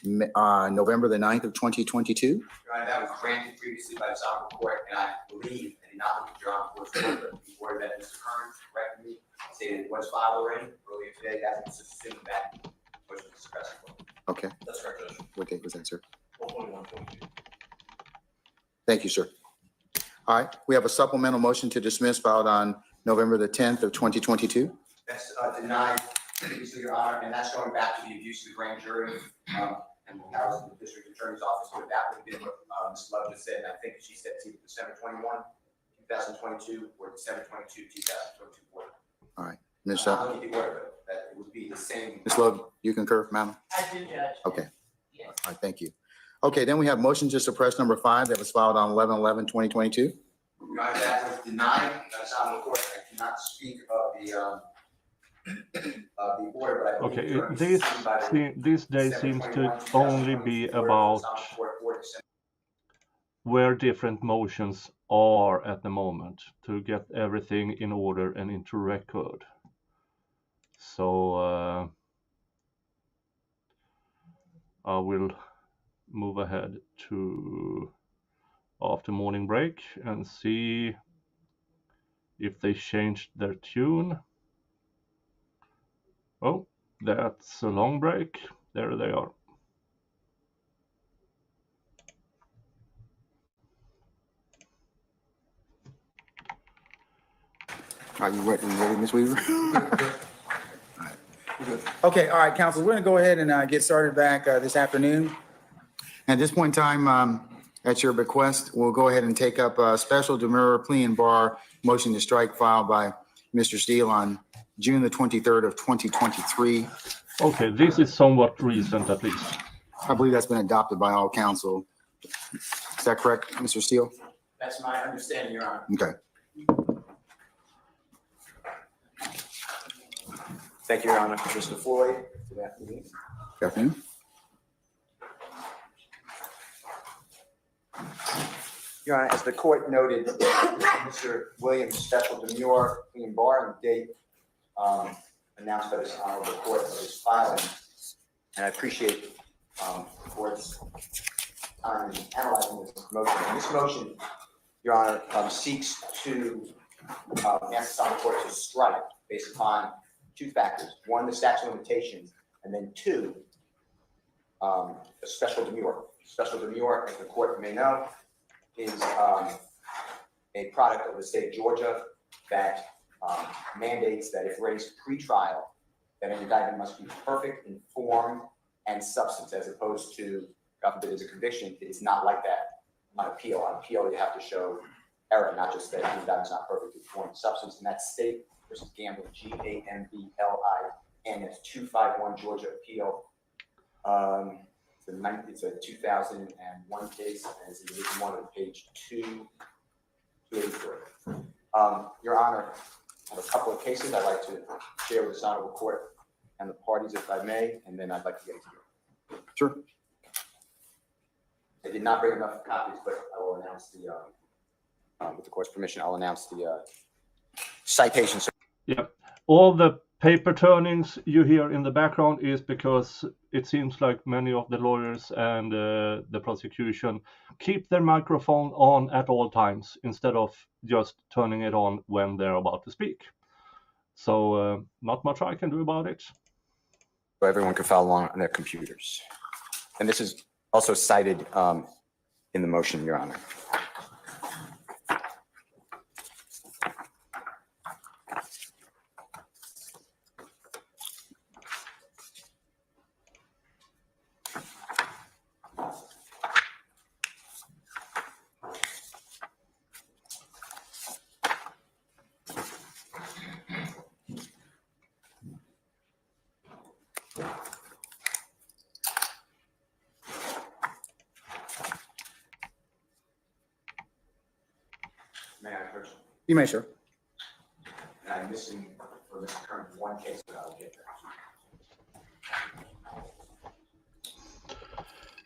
November the 9th of 2022. Your Honor, that was granted previously by the South Court, and I believe, I did not look at Your Honor Court's order, but the order that Mr. Kearns corrected me, stated it was filed already earlier today. That's assumed that motion to suppress. Okay, That's correct, Judge. what date was that, sir? 121-22. Thank you, sir. All right, we have a supplemental motion to dismiss filed on November the 10th of 2022. That's denied previously, Your Honor, and that's going back to the abuse of the grand jury and the powers of the district attorney's office. But that would have been what Ms. Love just said, and I think she said it's either December 21, 2022 or December 22, 2022 order. All right, Ms. I'll look at the order, but that it would be the same. Ms. Love, you concur, madam? I do, Judge. Okay. Yes. All right, thank you. Okay, then we have motion to suppress number 5 that was filed on 11/11/2022. Your Honor, that was denied. That's on the court. I cannot speak of the order, but I believe. Okay, terms this seen by the this day December seems 21, to only be 2022 order about was on the court for December. where different motions are at the moment to get everything in order and into record. So I will move ahead to after morning break and see if they changed their tune. Oh, that's a long break. There they are. Are you ready, Ms. Weaver? All right. Okay, all right, council, we're gonna go ahead and get started back this afternoon. At this point in time, at your bequest, we'll go ahead and take up a special demurrer plea and bar motion to strike filed by Mr. Steele on June the 23rd of 2023. Okay, this is somewhat recent at least. I believe that's been adopted by all council. Is that correct, Mr. Steele? That's my understanding, Your Honor. Okay. Thank you, Your Honor. Mr. Floyd, good afternoon. Good afternoon. Your Honor, as the court noted, Mr. Williams' special demurrer plea and bar and date announced by this honorable court of his filing. And I appreciate the court's time in analyzing this motion. And this motion, Your Honor, seeks to ask the honorable court to strike based upon two factors. One, the statute of limitations, and then two, a special demurrer. Special demurrer, as the court may know, is a product of the state of Georgia that mandates that if raised pre-trial, that an indictment must be perfect in form and substance, as opposed to, God forbid, there's a conviction. It is not like that on appeal. On appeal, you have to show error, not just that the indictment's not perfect in form and substance. And that's State versus Gamble, GAMBLIN. It's 251 Georgia Appeal. It's a 2001 case, and it's in one on page 283. Your Honor, I have a couple of cases I'd like to share with this honorable court and the parties, if I may, and then I'd like to get into it. Sure. I did not bring enough copies, but I will announce the, with the court's permission, I'll announce the citations. Yeah, all the paper turnings you hear in the background is because it seems like many of the lawyers and the prosecution keep their microphone on at all times instead of just turning it on when they're about to speak. So not much I can do about it. So everyone can follow along on their computers. And this is also cited in the motion, Your Honor. May I first? You may, sir. And I'm missing for Mr. Kern one case, but I'll get there.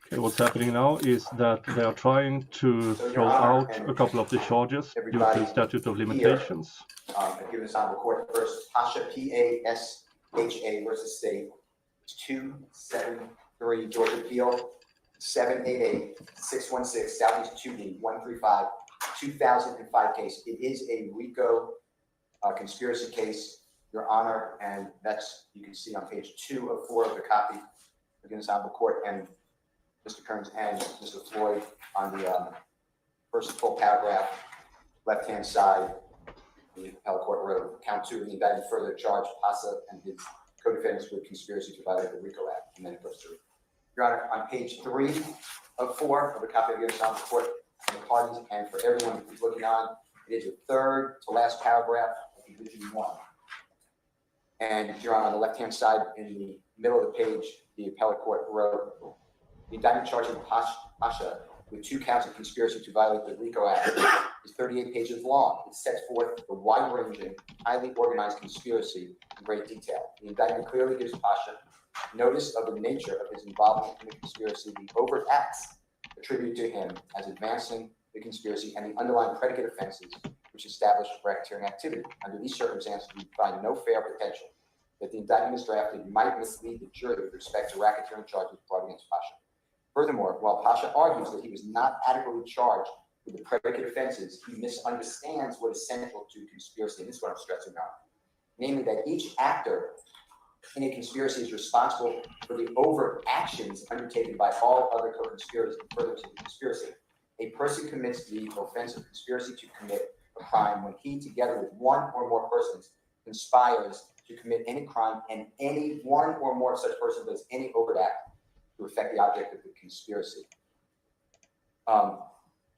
Okay, what's happening now is that they are trying to throw out a couple of the charges due to statute of limitations. I give this on the court first. Pasha, P-A-S-H-A versus State. It's 273 Georgia Appeal, 788-616 Southeast 2D 135, 2005 case. It is a RICO conspiracy case, Your Honor, and that's, you can see on page 2 of 4 of the copy. Again, this honorable court and Mr. Kearns and Mr. Floyd on the first full paragraph, left-hand side, the appellate court wrote, count 2 of the indictment further charged Pasha and his co-defendants with conspiracy to violate the RICO Act, and then it goes through. Your Honor, on page 3 of 4 of the copy of the honorable court and the parties, and for everyone who's looking on, it is the third to last paragraph of Division 1. And Your Honor, on the left-hand side, in the middle of the page, the appellate court wrote, the indictment charging Pasha with 2 counts of conspiracy to violate the RICO Act is 38 pages long. It sets forth the wide-ranging, highly organized conspiracy in great detail. The indictment clearly gives Pasha notice of the nature of his involvement in the conspiracy, the overt acts attributed to him as advancing the conspiracy, and the underlying predicate offenses which establish racketeering activity. Under these circumstances, we find no fair potential that the indictment as drafted might mislead the jury with respect to racketeering charges brought against Pasha. Furthermore, while Pasha argues that he was not adequately charged with the predicate offenses, he misunderstands what is central to conspiracy, and this is what I'm stressing on. Namely, that each actor in a conspiracy is responsible for the overt actions undertaken by all other co-conspirators further to the conspiracy. A person commits the offense of conspiracy to commit a crime when he, together with one or more persons, conspires to commit any crime, and any one or more of such persons does any overt act to affect the object of the conspiracy.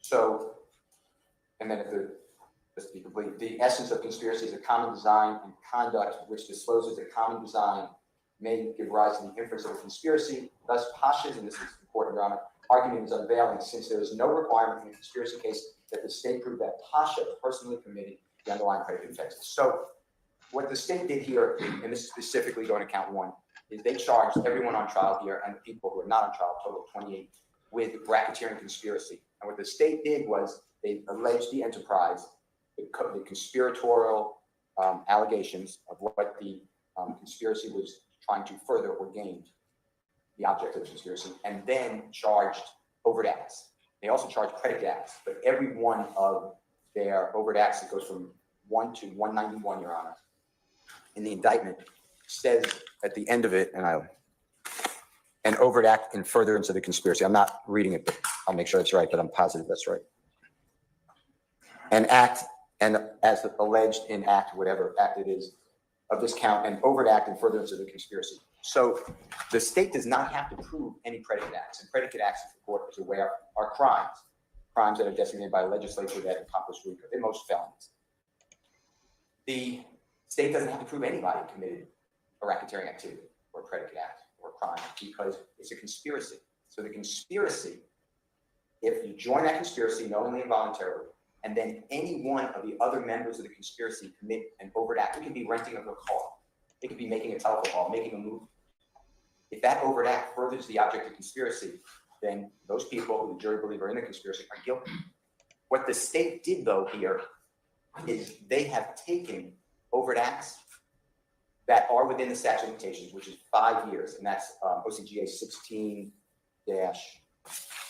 So, and then just to be complete, the essence of conspiracy is a common design and conduct which discloses a common design may give rise to the inference of a conspiracy. Thus, Pasha's, and this is important, Your Honor, argument is unveiling since there is no requirement in a conspiracy case that the state prove that Pasha personally committed the underlying predicate offenses. So what the state did here, and this is specifically going to count one, is they charged everyone on trial here and the people who are not on trial, total of 28, with racketeering conspiracy. And what the state did was they alleged the enterprise, the conspiratorial allegations of what the conspiracy was trying to further or gain the object of the conspiracy, and then charged overt acts. They also charged predicate acts, but every one of their overt acts, it goes from 1 to 191, Your Honor, in the indictment, says at the end of it, an overt act in furtherance of the conspiracy. I'm not reading it, but I'll make sure that's right, but I'm positive that's right. An act, and as alleged in act, whatever act it is, of this count, an overt act in furtherance of the conspiracy. So the state does not have to prove any predicate acts, and predicate acts, if the court is aware, are crimes that are designated by a legislature that accomplish RICO, in most felonies. The state doesn't have to prove anybody committed a racketeering activity or a predicate act or a crime because it's a conspiracy. So the conspiracy, if you join that conspiracy knowingly and voluntarily, and then any one of the other members of the conspiracy commit an overt act, it could be renting of a car, it could be making a telephone call, making a move. If that overt act furthers the object of conspiracy, then those people who the jury believe are in the conspiracy are guilty. What the state did, though, here is they have taken overt acts that are within the statute of limitations, which is 5 years, and that's OCGA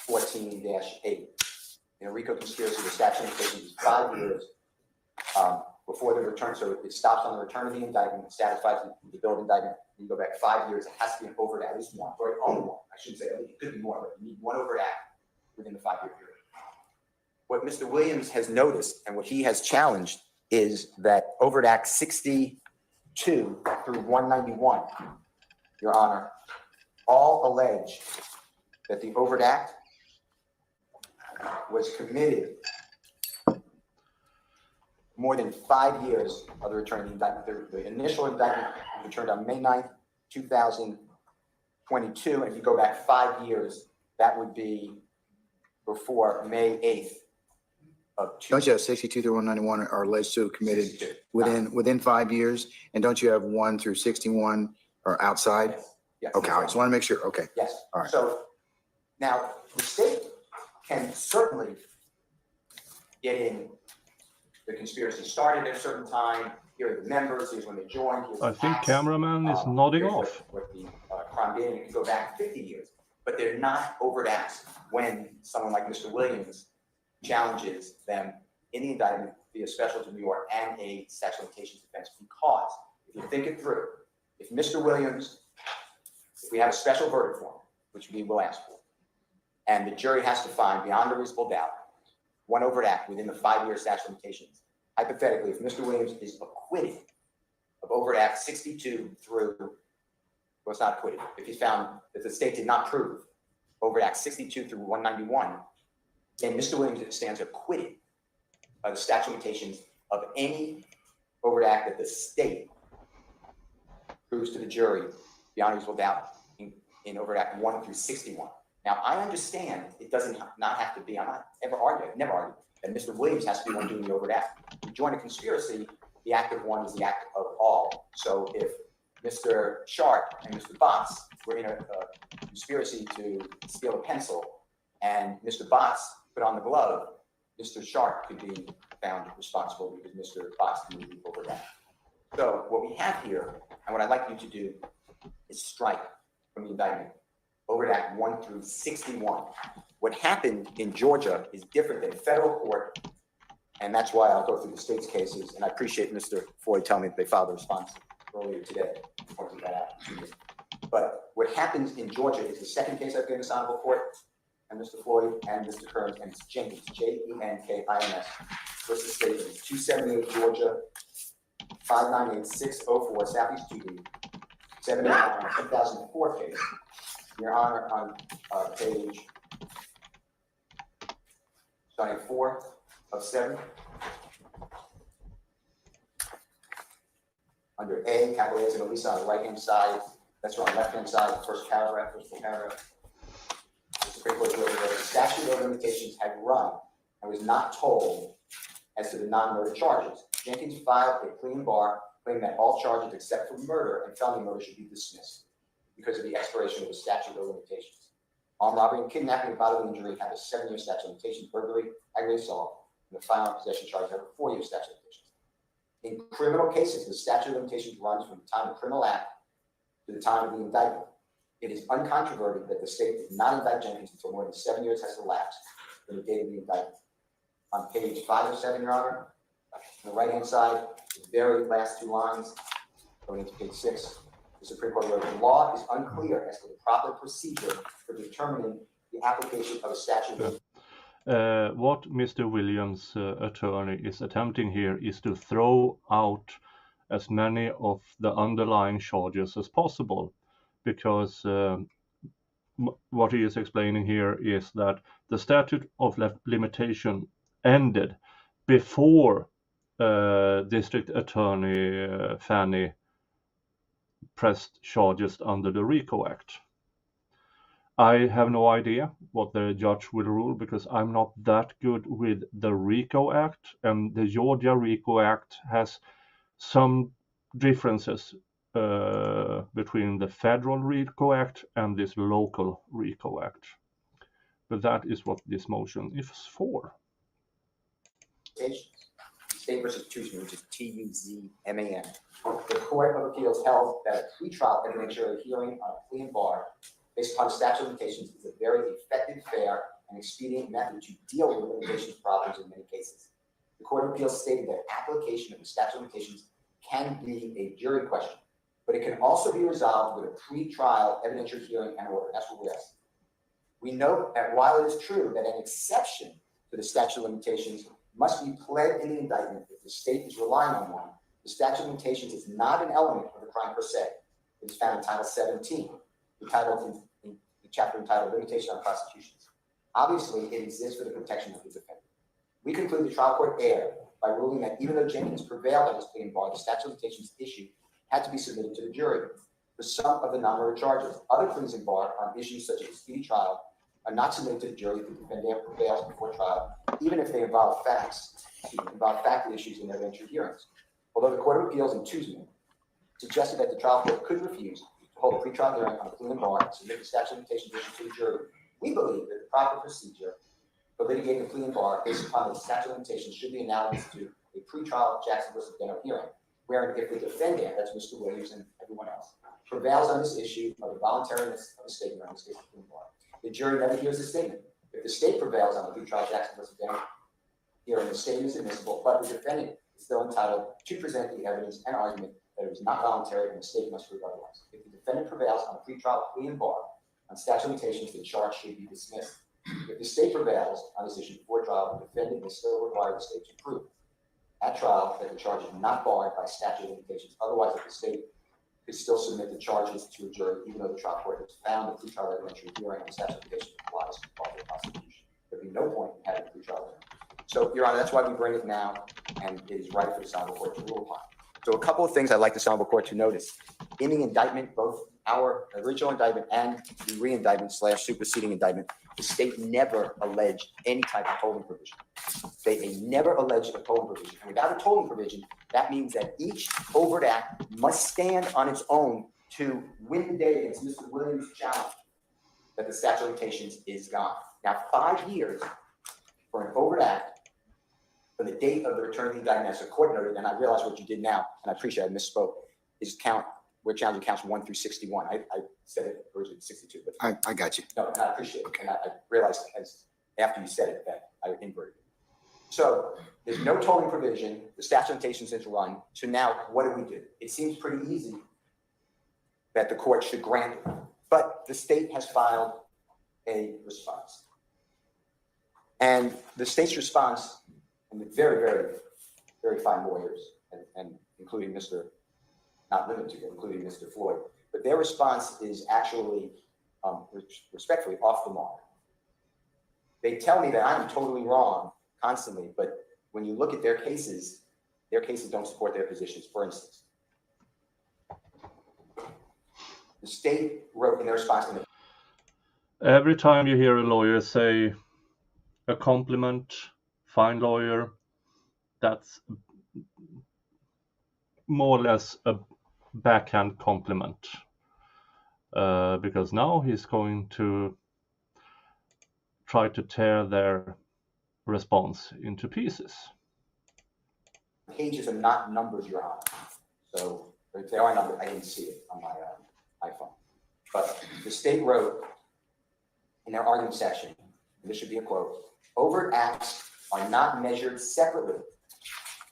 16-14-8. In a RICO conspiracy, the statute of limitations is 5 years before the return. So it stops on the return of the indictment, it satisfies the bill of indictment. You go back 5 years, it has to be an overt act, at least one, or only one. I shouldn't say it could be more, but you need one overt act within the 5-year period. What Mr. Williams has noticed and what he has challenged is that overt act 62 through 191, Your Honor, all allege that the overt act was committed more than 5 years of the return of the indictment. The initial indictment was returned on May 9th, 2022. And if you go back 5 years, that would be before May 8th of Don't you have 62 through 191 are alleged to have committed 62. within 5 years? And don't you have 1 through 61 are outside? Yes. Okay, I just want to make sure. Okay. Yes. All right. So now the state can certainly get in. The conspiracy started at a certain time. Here are the members. Here's when they joined. Here's I the think acts. cameraman is nodding Here's off. what the crime did, and it can go back 50 years. But they're not overt acts when someone like Mr. Williams challenges them in the indictment via special to New York and a statute of limitations defense. Because if you think it through, if Mr. Williams, if we have a special verdict form, which we will ask for, and the jury has to find beyond a reasonable doubt one overt act within the 5-year statute of limitations. Hypothetically, if Mr. Williams is acquitted of overt act 62 through, well, it's not acquitted. If he's found that the state did not prove overt act 62 through 191, then Mr. Williams stands acquitted by the statute of limitations of any overt act that the state proves to the jury beyond a reasonable doubt in overt act 1 through 61. Now, I understand it doesn't not have to be, I'm not ever arguing, I've never argued that Mr. Williams has to be one doing the overt act. To join a conspiracy, the act of one is the act of all. So if Mr. Sharp and Mr. Botts were in a conspiracy to steal a pencil and Mr. Botts put on the glove, Mr. Sharp could be found responsible because Mr. Botts committed the overt act. So what we have here, and what I'd like you to do, is strike from the indictment overt act 1 through 61. What happened in Georgia is different than federal court, and that's why I'll go through the state's cases. And I appreciate Mr. Floyd telling me that they filed a response earlier today. Pointing that out. But what happens in Georgia is the second case I've given this honorable court, and Mr. Floyd and Mr. Kearns, and it's Jenkins, Jenkins versus state of 278 Georgia, 598604 Southeast 2D, 789 2004 case. Your Honor, on page starting 4 of 7. Under A, capital A is going to Lisa on the right-hand side. That's on the left-hand side, the first paragraph, first full paragraph. The Supreme Court wrote that the statute of limitations had run and was not told as to the non-murder charges. Jenkins filed a plea and bar claiming that all charges except for murder and felony murder should be dismissed because of the expiration of the statute of limitations. Armed robbery and kidnapping of bodily injury have a 7-year statute of limitations. Burglary, aggravated assault, and the firearm possession charge have a 4-year statute of limitations. In criminal cases, the statute of limitations runs from the time of the criminal act to the time of the indictment. It is uncontroverted that the state did not indict Jenkins until more than 7 years has elapsed from the date of the indictment. On page 5 of 7, Your Honor, on the right-hand side, the very last 2 lines, going into page 6, the Supreme Court wrote, the law is unclear as to the proper procedure for determining the application of a statute of What Mr. Williams' attorney is attempting here is to throw out as many of the underlying charges as possible, because what he is explaining here is that the statute of limitation ended before District Attorney Fanny pressed charges under the RICO Act. I have no idea what the judge will rule because I'm not that good with the RICO Act, and the Georgia RICO Act has some differences between the federal RICO Act and this local RICO Act. But that is what this motion is for. State versus Tuzman, which is T-U-Z-M-A-N. The Court of Appeals held that a pretrial evidentiary hearing on a plea and bar based upon statute of limitations is a very effective, fair, and expedient method to deal with limitations problems in many cases. The Court of Appeals stated that application of the statute of limitations can be a jury question, but it can also be resolved with a pretrial evidentiary hearing and order. That's what we asked. We note that while it is true that an exception to the statute of limitations must be pled in the indictment if the state is relying on one, the statute of limitations is not an element of the crime per se. It is found in Title 17, entitled in the chapter entitled Limitation on Prosecutions. Obviously, it exists for the protection of the defendant. We conclude the trial court erred by ruling that even though Jenkins prevailed on his plea and bar, the statute of limitations issue had to be submitted to the jury for some of the non-murder charges. Other pleas and bar on issues such as a speedy trial are not submitted to the jury if the defendant prevails before trial, even if they involve fact issues in evidentiary hearings. Although the Court of Appeals in Tuzman suggested that the trial court could refuse to hold a pretrial hearing on a plea and bar and submit the statute of limitations issue to the jury, we believe that the proper procedure for litigating a plea and bar based upon the statute of limitations should be analogous to a pretrial Jackson versus Denham hearing, wherein if the defendant, that's Mr. Williams and everyone else, prevails on this issue of the voluntariness of a statement on this case of plea and bar, the jury never hears the statement. If the state prevails on the pretrial Jackson versus Denham hearing, the statement is admissible, but the defendant is still entitled to present the evidence and argument that it was not voluntary and the state must prove otherwise. If the defendant prevails on a pretrial plea and bar on statute of limitations, the charge should be dismissed. If the state prevails on this issue before trial, the defendant may still require the state to prove at trial that the charge is not barred by statute of limitations. Otherwise, if the state could still submit the charges to a jury, even though the trial court has found the pretrial evidentiary hearing on statute of limitations applies to the prosecution. There'd be no point in having a pretrial hearing. So, Your Honor, that's why we bring it now, and it is right for the Honorable Court to rule upon. So a couple of things I'd like the Honorable Court to notice. In the indictment, both our original indictment and the re-indictment / superseding indictment, the state never alleged any type of tolling provision. They never alleged a tolling provision. And without a tolling provision, that means that each overt act must stand on its own to win the day against Mr. Williams' challenge that the statute of limitations is gone. Now, 5 years for an overt act from the date of the return of the indictment, as the court noted, and I realize what you did now, and I appreciate I misspoke, is we're challenging counts 1 through 61. I said it originally 62, but I got you. no, I appreciate it. And I realized after you said it that I inverted it. So there's no tolling provision. The statute of limitations is run. So now what do? It seems pretty easy that the court should grant it. But the state has filed a response. And the state's response, and the very, very, very fine lawyers, and including not limited to, including Mr. Floyd, but their response is actually respectfully off the mark. They tell me that I'm totally wrong constantly, but when you look at their cases don't support their positions. For instance, the state wrote in their response to me, Every time you hear a lawyer say a compliment, fine lawyer, that's more or less a backhand compliment. Because now he's going to try to tear their response into pieces. pages are not numbered, Your Honor. So if they are numbered, I didn't see it on my iPhone. But the state wrote in their argument section, and this should be a quote, overt acts are not measured separately.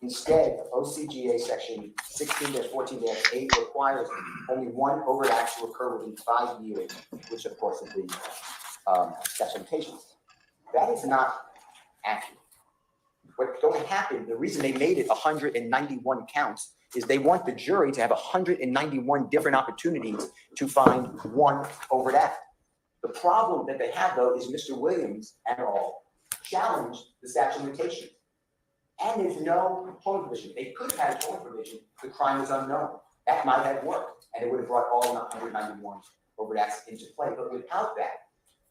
Instead, OCGA section 16-14-8 requires only one overt act to occur within 5 years, which of course is the statute of limitations. That is not accurate. What's going to happen, the reason they made it 191 counts is they want the jury to have 191 different opportunities to find one overt act. The problem that they have, though, is Mr. Williams and all challenged the statute of limitations. And there's no tolling provision. They could have had a tolling provision. The crime was unknown. That might have worked, and it would have brought all 191 overt acts into play. But without that,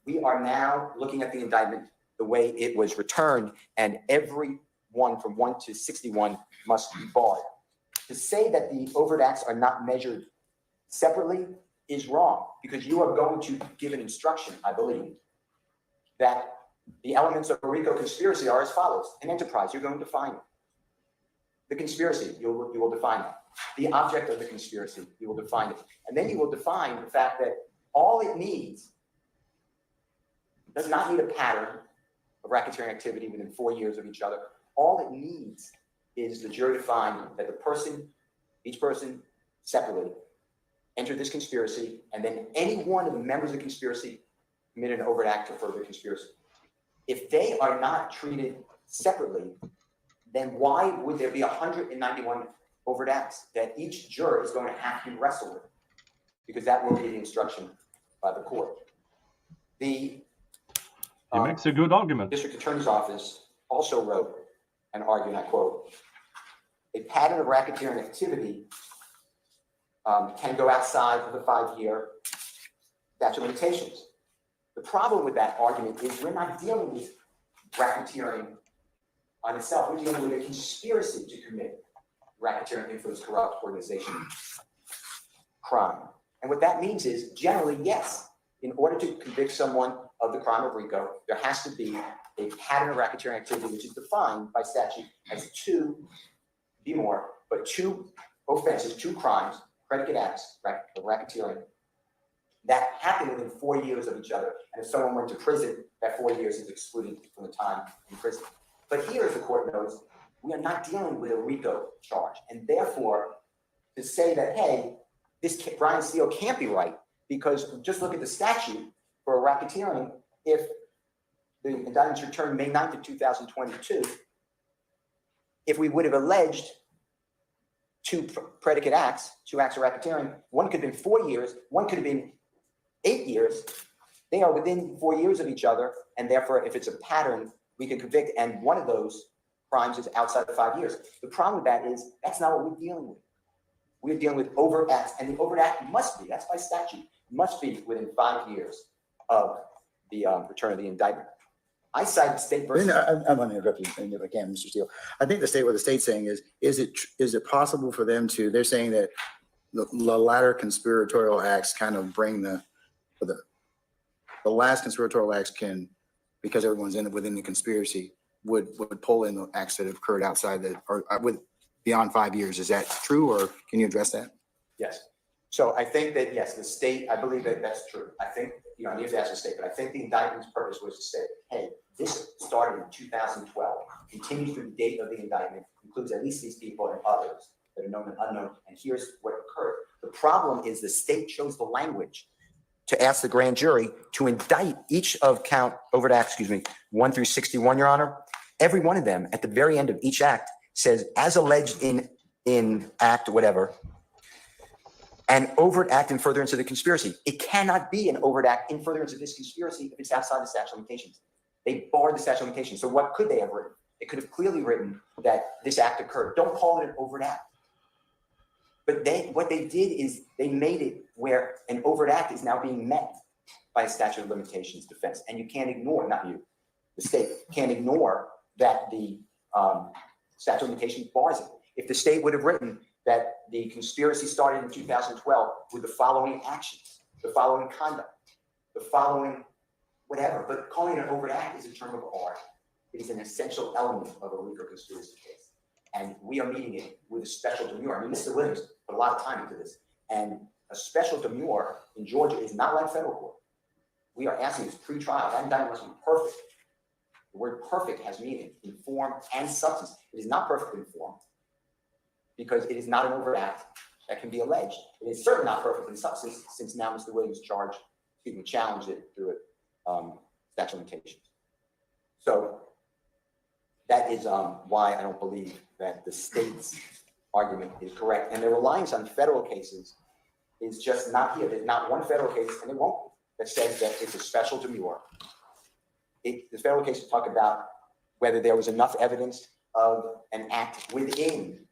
we are now looking at the indictment the way it was returned, and every one from 1 to 61 must be barred. To say that the overt acts are not measured separately is wrong, because you are going to give an instruction, I believe, that the elements of a RICO conspiracy are as follows. An enterprise, you're going to define it. The conspiracy, you will define it. The object of the conspiracy, you will define it. And then you will define the fact that all it needs does not need a pattern of racketeering activity within 4 years of each other. All it needs is the jury to find that the person, each person separately, entered this conspiracy, and then any one of the members of the conspiracy committed an overt act to further the conspiracy. If they are not treated separately, then why would there be 191 overt acts that each juror is going to have to wrestle with? Because that will be the instruction by the court. He makes a good argument. District Attorney's Office also wrote and argued, and I quote, a pattern of racketeering activity can go outside of the 5-year statute of limitations. The problem with that argument is we're not dealing with racketeering on itself. We're dealing with a conspiracy to commit racketeering, influence, corrupt organization crime. And what that means is generally, yes, in order to convict someone of the crime of RICO, there has to be a pattern of racketeering activity, which is defined by statute as two offenses, 2 crimes, predicate acts of racketeering that happen within 4 years of each other. And if someone went to prison, that 4 years is excluded from the time in prison. But here, as the court knows, we are not dealing with a RICO charge. And therefore, to say that, hey, this Brian Steele can't be right, because just look at the statute for racketeering. If the indictment's returned May 9th of 2022, if we would have alleged 2 predicate acts, 2 acts of racketeering, one could have been 4 years, one could have been 8 years. They are within 4 years of each other, and therefore, if it's a pattern, we can convict, and one of those crimes is outside of 5 years. The problem with that is that's not what we're dealing with. We're dealing with overt acts, and the overt act must be, that's by statute, must be within 5 years of the return of the indictment. I cite state versus. I'm going to interrupt you if I can, Mr. Steele. I think what the state's saying is it possible for them to, they're saying that the latter conspiratorial acts kind of bring the last conspiratorial acts can, because everyone's within the conspiracy, would pull in the acts that have occurred outside or with beyond 5 years. Is that true, or can you address that? Yes. So I think that, yes, the state, I believe that that's true. I think, you have to ask the state, but I think the indictment's purpose was to say, hey, this started in 2012, continues through the date of the indictment, includes at least these people and others that are known and unknown, and here's what occurred. The problem is the state chose the language to ask the grand jury to indict each of overt acts, 1 through 61, Your Honor. Every one of them at the very end of each act says, as alleged in act whatever, an overt act in furtherance of the conspiracy. It cannot be an overt act in furtherance of this conspiracy if it's outside the statute of limitations. They barred the statute of limitations. So what could they have written? They could have clearly written that this act occurred. Don't call it an overt act. But what they did is they made it where an overt act is now being met by a statute of limitations defense. And you can't ignore, not you, the state can't ignore that the statute of limitations bars it. If the state would have written that the conspiracy started in 2012 with the following actions, the following conduct, the following whatever, but calling it an overt act is a term of art. It is an essential element of a RICO conspiracy case. And we are meeting it with a special demurrer. I mean, Mr. Williams put a lot of time into this. And a special demurrer in Georgia is not like federal court. We are asking this pre-trial. That indictment must be perfect. The word perfect has meaning in form and substance. It is not perfect in form because it is not an overt act that can be alleged. It is certainly not perfect in substance since now Mr. Williams challenged it through a statute of limitations. So that is why I don't believe that the state's argument is correct. And their reliance on federal cases is just not here. There's not one federal case, and there won't be, that says that it's a special demurrer. The federal case will talk about whether there was enough evidence of an act within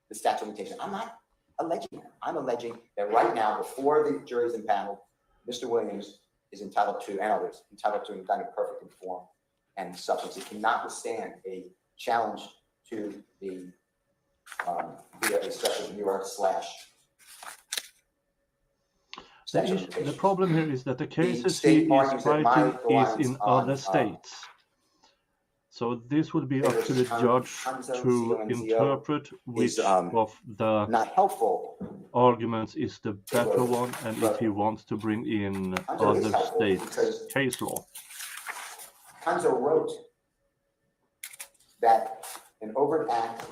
the statute of limitations. I'm not alleging that. I'm alleging that right now, before the jury's impaneled, Mr. Williams is entitled to, and others, entitled to an indictment perfect in form and substance. It cannot withstand a challenge to the via a special demurrer / The problem here is that the cases state he is argues that my fighting is reliance in on, other states. So this will be up to the judge to interpret which of the not helpful. arguments is the better one, and if he wants to bring in other states' case law. Hanzo wrote that an overt act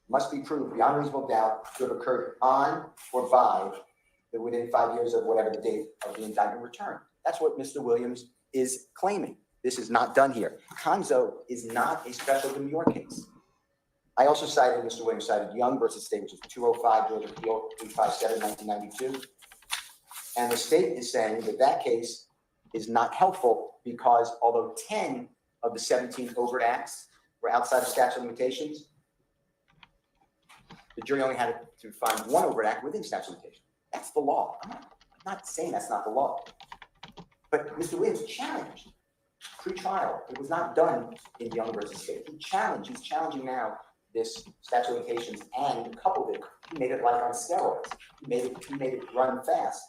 must be proved beyond reasonable doubt to have occurred on or by the within 5 years of whatever the date of the indictment returned. That's what Mr. Williams is claiming. This is not done here. Hanzo is not a special demurrer case. I also cited, Mr. Williams cited Young versus State, which is 205 Georgia Appeal 357, 1992. And the state is saying that that case is not helpful because although 10 of the 17 overt acts were outside the statute of limitations, the jury only had to find one overt act within statute of limitations. That's the law. I'm not saying that's not the law. But Mr. Williams challenged pre-trial. It was not done in Young versus State. He's challenging now this statute of limitations and coupled it. He made it like on steroids. He made it run fast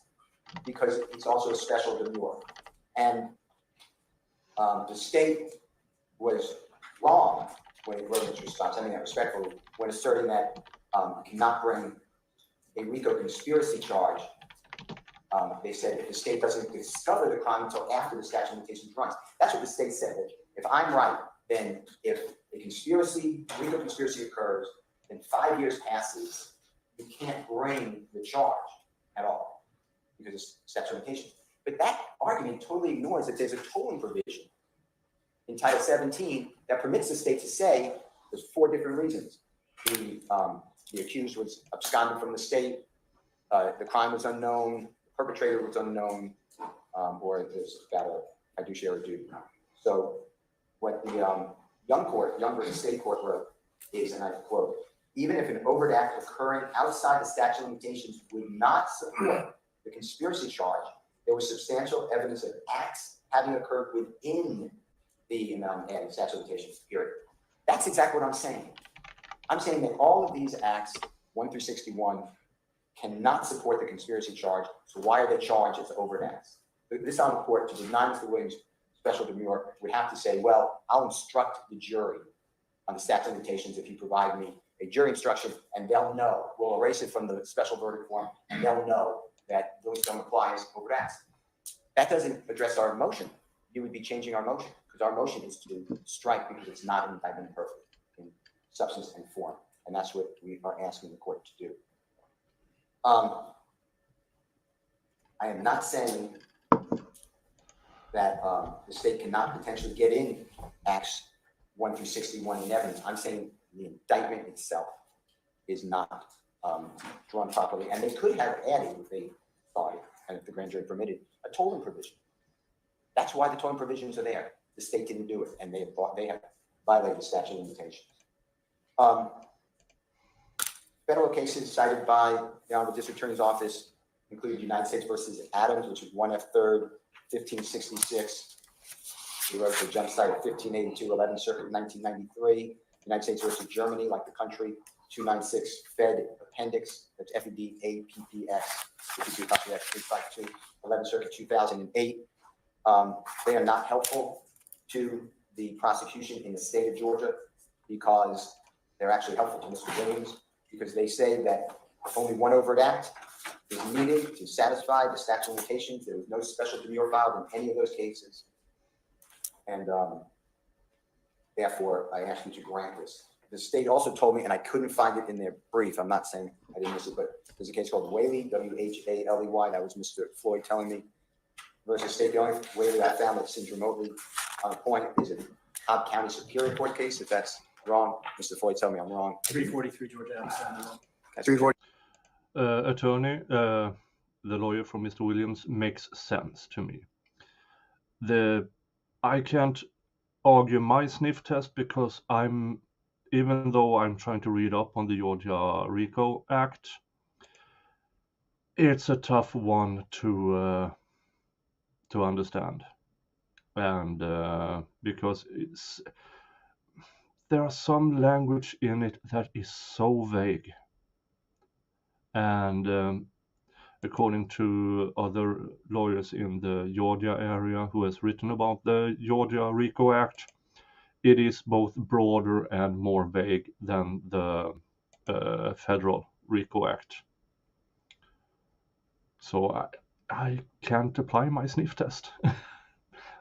because it's also a special demurrer. And the state was wrong when it wrote its response. I mean that respectfully, when asserting that you cannot bring a RICO conspiracy charge. They said if the state doesn't discover the crime until after the statute of limitations runs. That's what the state said. If I'm right, then if a RICO conspiracy occurs, then 5 years passes, you can't bring the charge at all because it's statute of limitations. But that argument totally ignores that there's a tolling provision in Title 17 that permits the state to say there's 4 different reasons. The accused was absconded from the state, the crime was unknown, the perpetrator was unknown, or there's got a fiduciary duty. So what the Young versus State court wrote is, and I quote, even if an overt act occurring outside the statute of limitations would not support the conspiracy charge, there was substantial evidence of acts having occurred within the statute of limitations period. That's exactly what I'm saying. I'm saying that all of these acts, 1 through 61, cannot support the conspiracy charge. So why are they charged as overt acts? This on the court to deny Mr. Williams' special demurrer would have to say, well, I'll instruct the jury on the statute of limitations if you provide me a jury instruction, and they'll know. We'll erase it from the special verdict form, and they'll know that those don't apply as overt acts. That doesn't address our motion. You would be changing our motion because our motion is to strike because it's not an indictment perfect in substance and form, and that's what we are asking the court to do. I am not saying that the state cannot potentially get in acts 1 through 61 in evidence. I'm saying the indictment itself is not drawn properly, and they could have added, if they thought it, and if the grand jury permitted, a tolling provision. That's why the tolling provisions are there. The state didn't do it, and they have violated the statute of limitations. Federal cases cited by the Honorable District Attorney's Office include United States versus Adams, which is 1F3rd 1566. He wrote the jump site at 1582, 11th Circuit, 1993. United States versus Germany, like the country, 296 Fed Appendix, that's FEDAPPX, 352, 11th Circuit, 2008. They are not helpful to the prosecution in the state of Georgia because they're actually helpful to Mr. Williams, because they say that only one overt act is needed to satisfy the statute of limitations. There was no special demurrer filed in any of those cases. And therefore, I ask you to grant this. The state also told me, and I couldn't find it in their brief, I'm not saying I didn't miss it, but there's a case called Whaley, W-H-A-L-E-Y, that was Mr. Floyd telling me, versus state. The only Whaley I found that seems remotely on point is a Cobb County Superior Court case. If that's wrong, Mr. Floyd, tell me I'm wrong. 343 Georgia Avenue. That's 340. Attorney, the lawyer from Mr. Williams, makes sense to me. I can't argue my sniff test because even though I'm trying to read up on the Georgia RICO Act, it's a tough one to understand, and because there are some language in it that is so vague, and according to other lawyers in the Georgia area who has written about the Georgia RICO Act, it is both broader and more vague than the federal RICO Act. So I can't apply my sniff test.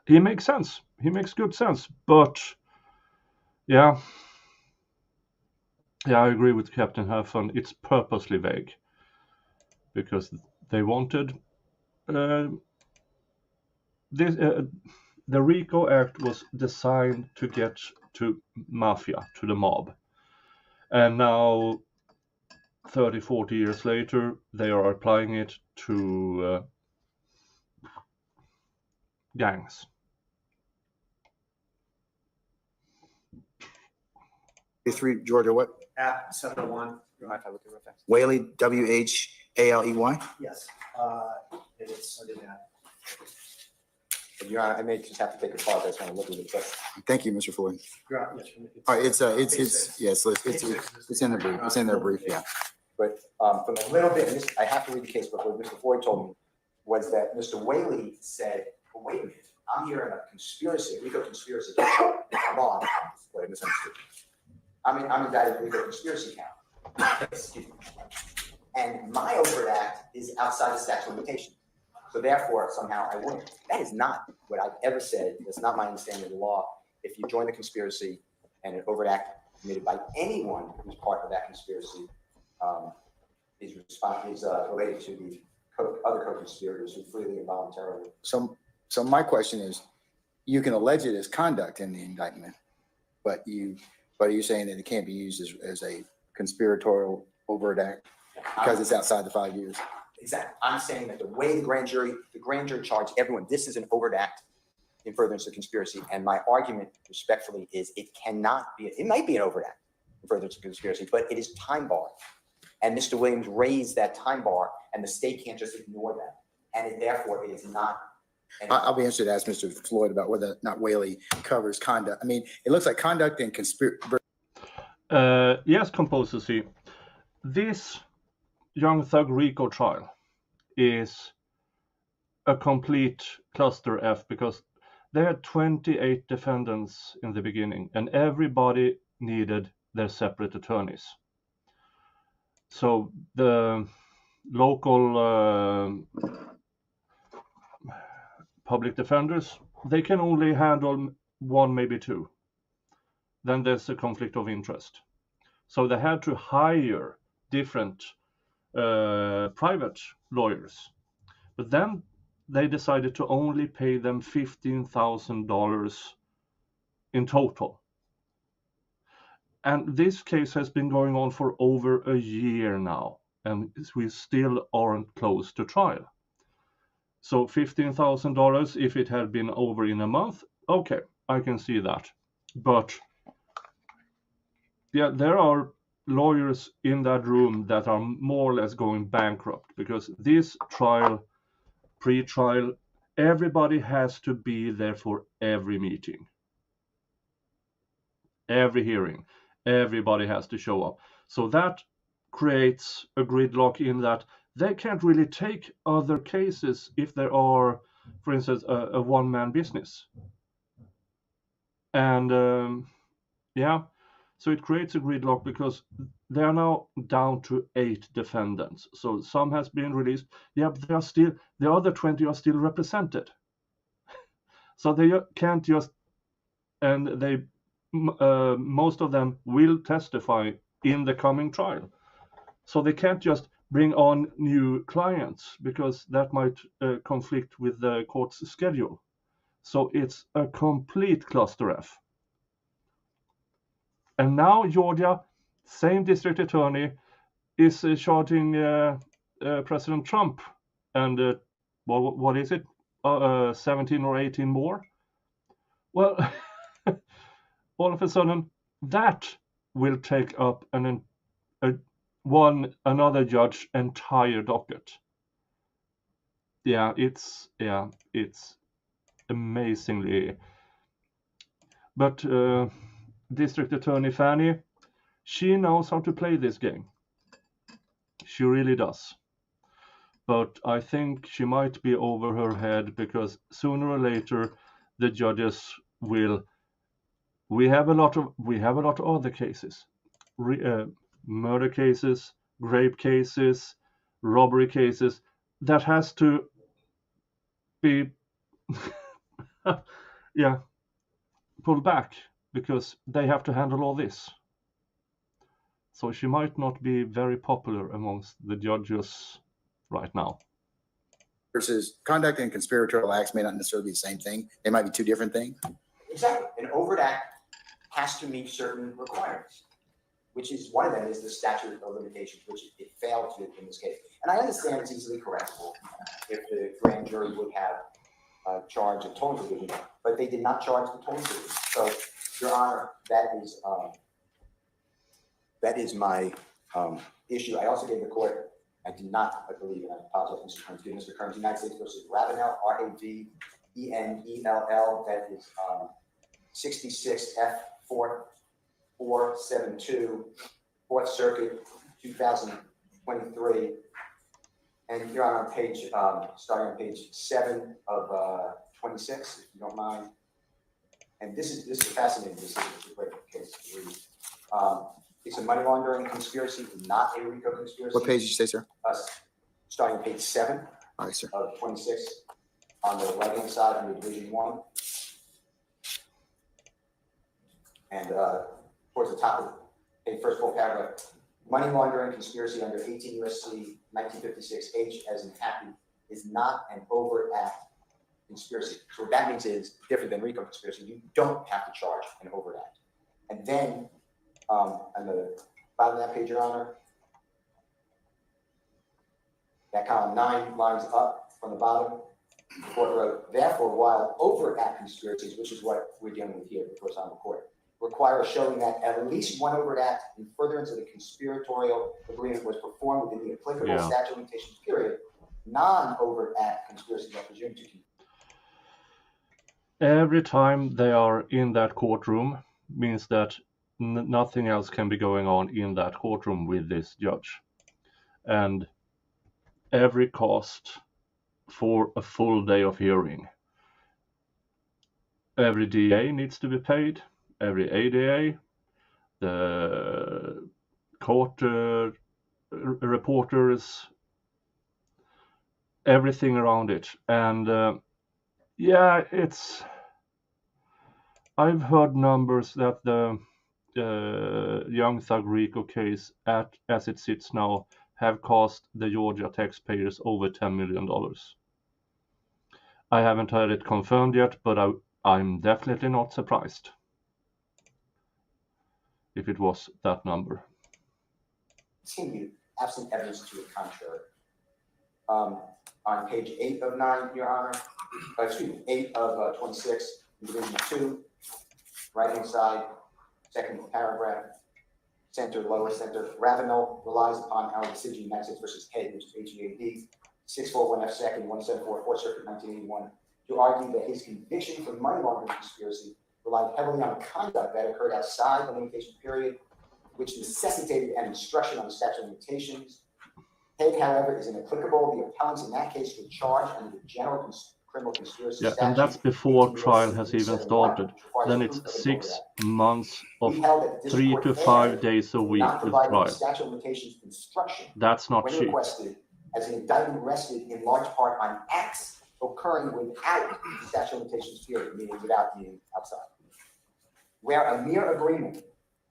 He makes sense. He makes good sense. But yeah, I agree with Captain Haffan. It's purposely vague because they wanted this. The RICO Act was designed to get to mafia, to the mob. And now, 30, 40 years later, they are applying it to gangs. Three Georgia, what? At 701. Whaley, W-H-A-L-E-Y? Yes. It's under that. Your Honor, I may just have to take a pause. I just want to look at it. But Thank you, Mr. Floyd. Yes. All right, it's in the brief. It's in their brief, yeah. But from a little bit, and this, I have to read the case, but what Mr. Floyd told me was that Mr. Whaley said, oh, wait a minute, I'm here in a conspiracy, a RICO conspiracy. Come on. What I misunderstood. I'm indicted in a RICO conspiracy count. Excuse me. And my overt act is outside the statute of limitations. So therefore, somehow I win. That is not what I've ever said. That's not my understanding of the law. If you join the conspiracy and an overt act committed by anyone who's part of that conspiracy is related to the other co-conspirators who freely and voluntarily. So my question is, you can allege it as conduct in the indictment, but you're saying that it can't be used as a conspiratorial overt act because it's outside the 5 years. Exactly. I'm saying that the way the grand jury charged everyone, this is an overt act in furtherance of conspiracy. And my argument, respectfully, is it cannot be. It might be an overt act in furtherance of conspiracy, but it is time barred. And Mr. Williams raised that time bar, and the state can't just ignore that. And therefore, it is not. I'll be interested to ask Mr. Floyd about whether or not Whaley covers conduct. I mean, it looks like conduct and conspiracy. Yes, Composer C. This Young Thug RICO-trial is a complete cluster F because they had 28 defendants in the beginning and everybody needed their separate attorneys. So the local public defenders, they can only handle one, maybe two. Then there's a conflict of interest. So they had to hire different private lawyers. But then they decided to only pay them $15,000 in total. And this case has been going on for over a year now, and we still aren't close to trial. So $15,000, if it had been over in a month, okay, I can see that. But yeah, there are lawyers in that room that are more or less going bankrupt because this trial, pre-trial, everybody has to be there for every meeting, every hearing. Everybody has to show up. So that creates a gridlock in that they can't really take other cases if there are, for instance, a one-man business. And yeah, so it creates a gridlock because they are now down to 8 defendants. So some has been released. Yeah, but they are still, the other 20 are still represented. So they can't just, and they, most of them will testify in the coming trial. So they can't just bring on new clients because that might conflict with the court's schedule. So it's a complete cluster F. And now Georgia, same district attorney, is charging President Trump and what is it, 17 or 18 more? Well, all of a sudden that will take up another judge entire docket. Yeah, it's amazingly. But District Attorney Fanny, she knows how to play this game. She really does. But I think she might be over her head because sooner or later the judges will. We have a lot of other cases, murder cases, rape cases, robbery cases that has to be yeah, pulled back because they have to handle all this. So she might not be very popular amongst the judges right now. Versus conduct and conspiratorial acts may not necessarily be the same thing. They might be two different things. Exactly. An overt act has to meet certain requirements, which is one of them is the statute of limitations, which it failed to in this case. And I understand it's easily correctable if the grand jury would have charged a tolling provision, but they did not charge the tolling provision. So, Your Honor, that is my issue. I also gave the court, I did not, I believe, and I apologize, Mr. Kearns, Mr. Kearns, United States versus Ravenel, Ravenell, that is 66 F 472, 4th Circuit, 2023. And you're on page, starting on page 7 of 26, if you don't mind. And this is a fascinating decision. It's a great case to read. It's a money laundering conspiracy, not a RICO conspiracy. What page did you say, sir? Starting on page 7 All right, sir. of 26, on the right-hand side under Division 1. And towards the top of the first full paragraph, money laundering conspiracy under 18 U.S.C. 1956 H as in happy is not an overt act conspiracy. So what that means is different than RICO conspiracy. You don't have to charge an overt act. And then on the bottom of that page, Your Honor, that column 9 lines up from the bottom, the court wrote, therefore, while overt act conspiracies, which is what we're dealing with here, of course, on the court, require showing that at least one overt act in furtherance of the conspiratorial agreement was performed within the applicable statute of limitations period, non-overt act conspiracies are presumed to be. Every time they are in that courtroom means that nothing else can be going on in that courtroom with this judge. And every cost for a full day of hearing. Every DA needs to be paid, every ADA, the court reporters, everything around it. And yeah, I've heard numbers that the Young Thug RICO-case, as it sits now, have cost the Georgia taxpayers over $10 million. I haven't heard it confirmed yet, but I'm definitely not surprised if it was that number. Continued, absent evidence to the contrary. On page 8 of 9, Your Honor, 8 of 26, Division 2, right-hand side, second paragraph, center, lower center. Ravenel relies upon our decision in United States versus Head, which is HEAD, 641 F second, 174, 4th Circuit, 1981, to argue that his conviction for money laundering conspiracy relied heavily on conduct that occurred outside the limitation period, which necessitated an instruction on the statute of limitations. Hague, however, is inapplicable. The appellants in that case were charged under the general criminal conspiracy Yeah, statute. and that's before 18 trial USC has even 371, started. which requires Then proof it's of an 6 overact. months of We held that the 3 district to court 5 erred days a in week not with providing the trial. statute of limitations instruction That's not when cheap. requested, as an indictment rested in large part on acts occurring without the statute of limitations period, meaning without being outside. Where a mere agreement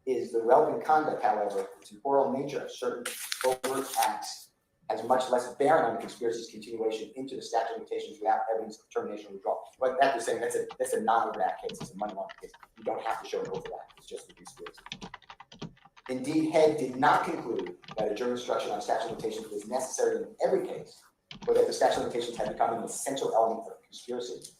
is the relevant conduct, however, the temporal nature of certain overt acts has much less bearing on the conspiracy's continuation into the statute of limitations without evidence of termination or withdrawal. But that is saying that's a non-overact case, it's a money laundering case. You don't have to show an overact, it's just a conspiracy. Indeed, Head did not conclude that a jury instruction on statute of limitations was necessary in every case, or that the statute of limitations had become an essential element of conspiracy.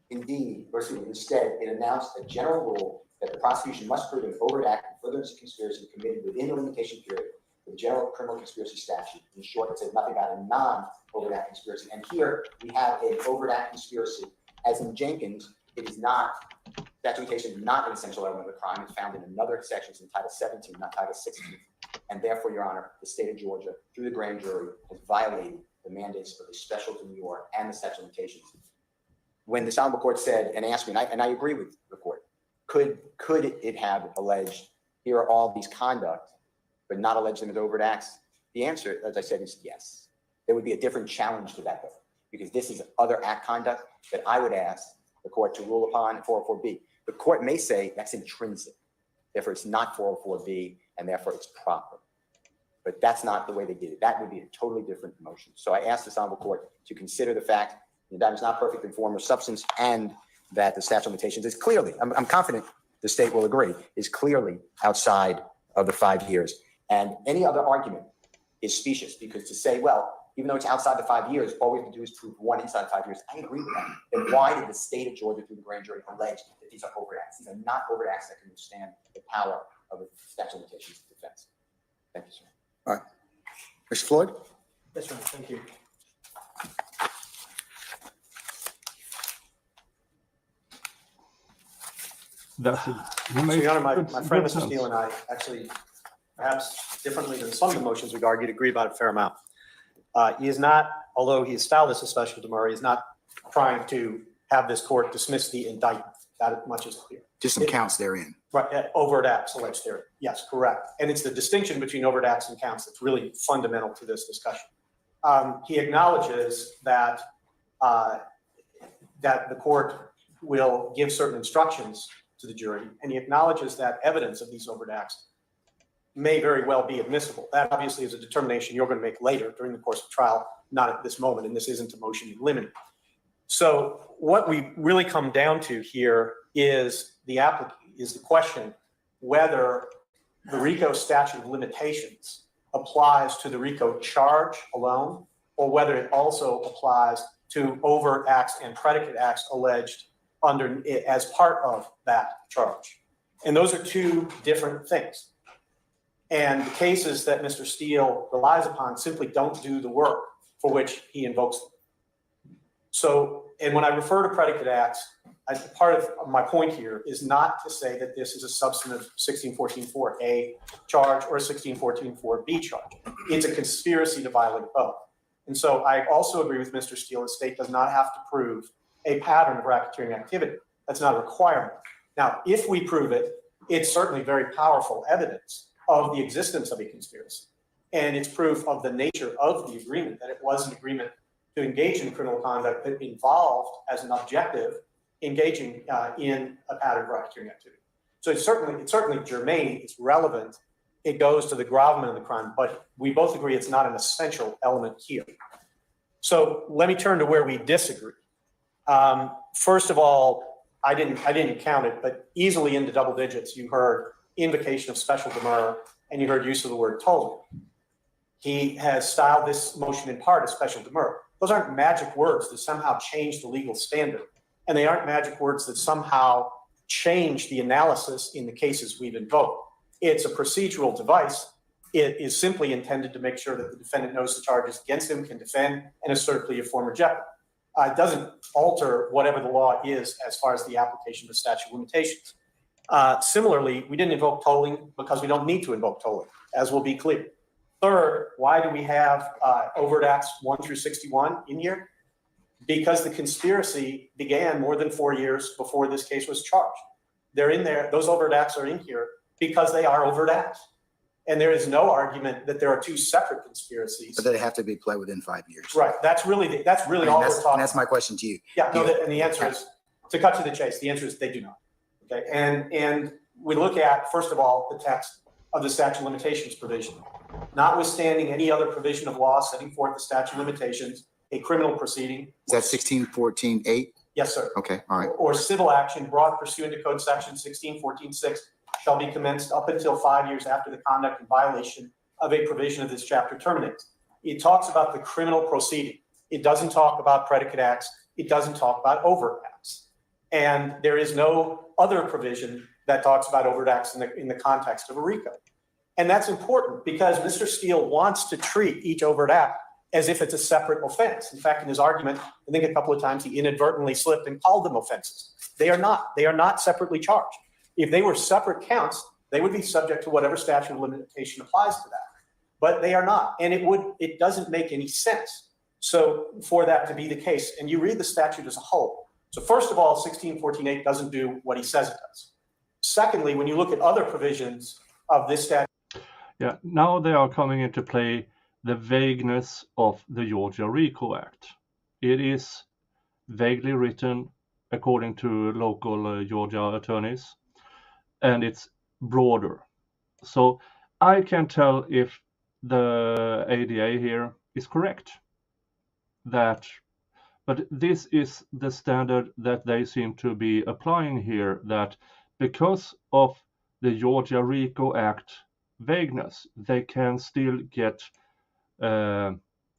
Indeed, instead, it announced a general rule that the prosecution must prove an overt act in furtherance of conspiracy committed within the limitation period of the general criminal conspiracy statute. In short, it said nothing about a non-overt act conspiracy. And here we have an overt act conspiracy. As in Jenkins, it is not, statute of limitation is not an essential element of the crime. It's found in another section in Title 17, not Title 16. And therefore, Your Honor, the state of Georgia, through the grand jury, has violated the mandates of the special to New York and the statute of limitations. When the Honorable Court said and asked me, and I agree with the court, could it have alleged here are all these conduct, but not alleged them as overt acts? The answer, as I said, is yes. There would be a different challenge to that, though, because this is other act conduct that I would ask the court to rule upon 404B. The court may say that's intrinsic, therefore it's not 404B, and therefore it's proper. But that's not the way they did it. That would be a totally different motion. So I asked this Honorable Court to consider the fact that the indictment is not perfect in form or substance, and that the statute of limitations is clearly, I'm confident the state will agree, is clearly outside of the 5 years. And any other argument is specious, because to say, well, even though it's outside the 5 years, all we have to do is prove one inside 5 years. I agree with that. Then why did the state of Georgia, through the grand jury, allege that these are overt acts? These are not overt acts that can withstand the power of the statute of limitations defense. Thank you, sir. All right. Mr. Floyd? Yes, Your Honor, thank you. That's it. So, Your Honor, my friend, Mr. Steele, and I actually, perhaps differently than some of the motions we've argued, agree about a fair amount. He is not, although he has styled this as special demur, he is not trying to have this court dismiss the indictment. That much is clear. Just some counts therein. Right, overt acts alleged there. Yes, correct. And it's the distinction between overt acts and counts that's really fundamental to this discussion. He acknowledges that that the court will give certain instructions to the jury, and he acknowledges that evidence of these overt acts may very well be admissible. That obviously is a determination you're going to make later during the course of trial, not at this moment, and this isn't a motion in limine. So what we really come down to here is the question whether the RICO statute of limitations applies to the RICO charge alone, or whether it also applies to overt acts and predicate acts alleged under as part of that charge. And those are two different things. And the cases that Mr. Steele relies upon simply don't do the work for which he invokes them. So, and when I refer to predicate acts, part of my point here is not to say that this is a substantive 1614-4A charge or a 1614-4B charge. It's a conspiracy to violate both. And so I also agree with Mr. Steele, the state does not have to prove a pattern of racketeering activity. That's not a requirement. Now, if we prove it, it's certainly very powerful evidence of the existence of a conspiracy. And it's proof of the nature of the agreement, that it was an agreement to engage in criminal conduct that involved as an objective engaging in a pattern of racketeering activity. So it's certainly germane, it's relevant, it goes to the gravamen of the crime, but we both agree it's not an essential element here. So let me turn to where we disagree. First of all, I didn't count it, but easily into double digits, you heard invocation of special demur, and you heard use of the word told. He has styled this motion in part as special demur. Those aren't magic words that somehow change the legal standard. And they aren't magic words that somehow change the analysis in the cases we've invoked. It's a procedural device. It is simply intended to make sure that the defendant knows the charges against him, can defend, and assert a plea of former jeopardy. It doesn't alter whatever the law is as far as the application of the statute of limitations. Similarly, we didn't invoke tolling because we don't need to invoke tolling, as will be clear. Third, why do we have overt acts 1 through 61 in here? Because the conspiracy began more than 4 years before this case was charged. They're in there, those overt acts are in here because they are overt acts. And there is no argument that there are two separate conspiracies. But they have to be played within 5 years. Right, that's really all we're talking. And that's my question to you. Yeah, no, and the answer is, to cut to the chase, the answer is they do not. Okay, and we look at, first of all, the text of the statute of limitations provision. Notwithstanding any other provision of law setting forth the statute of limitations, a criminal proceeding. Is that 1614.8? Yes, sir. Okay, all right. Or civil action brought pursuant to Code Section 1614.6 shall be commenced up until 5 years after the conduct and violation of a provision of this chapter terminates. It talks about the criminal proceeding. It doesn't talk about predicate acts. It doesn't talk about overt acts. And there is no other provision that talks about overt acts in the context of a RICO. And that's important because Mr. Steele wants to treat each overt act as if it's a separate offense. In fact, in his argument, I think a couple of times he inadvertently slipped and called them offenses. They are not. They are not separately charged. If they were separate counts, they would be subject to whatever statute of limitation applies to that. But they are not. And it doesn't make any sense. So for that to be the case, and you read the statute as a whole. So first of all, 1614.8 doesn't do what he says it does. Secondly, when you look at other provisions of this statute. Yeah, now they are coming into play the vagueness of the Georgia RICO Act. It is vaguely written according to local Georgia attorneys, and it's broader. So I can tell if the ADA here is correct. But this is the standard that they seem to be applying here, that because of the Georgia RICO Act vagueness, they can still get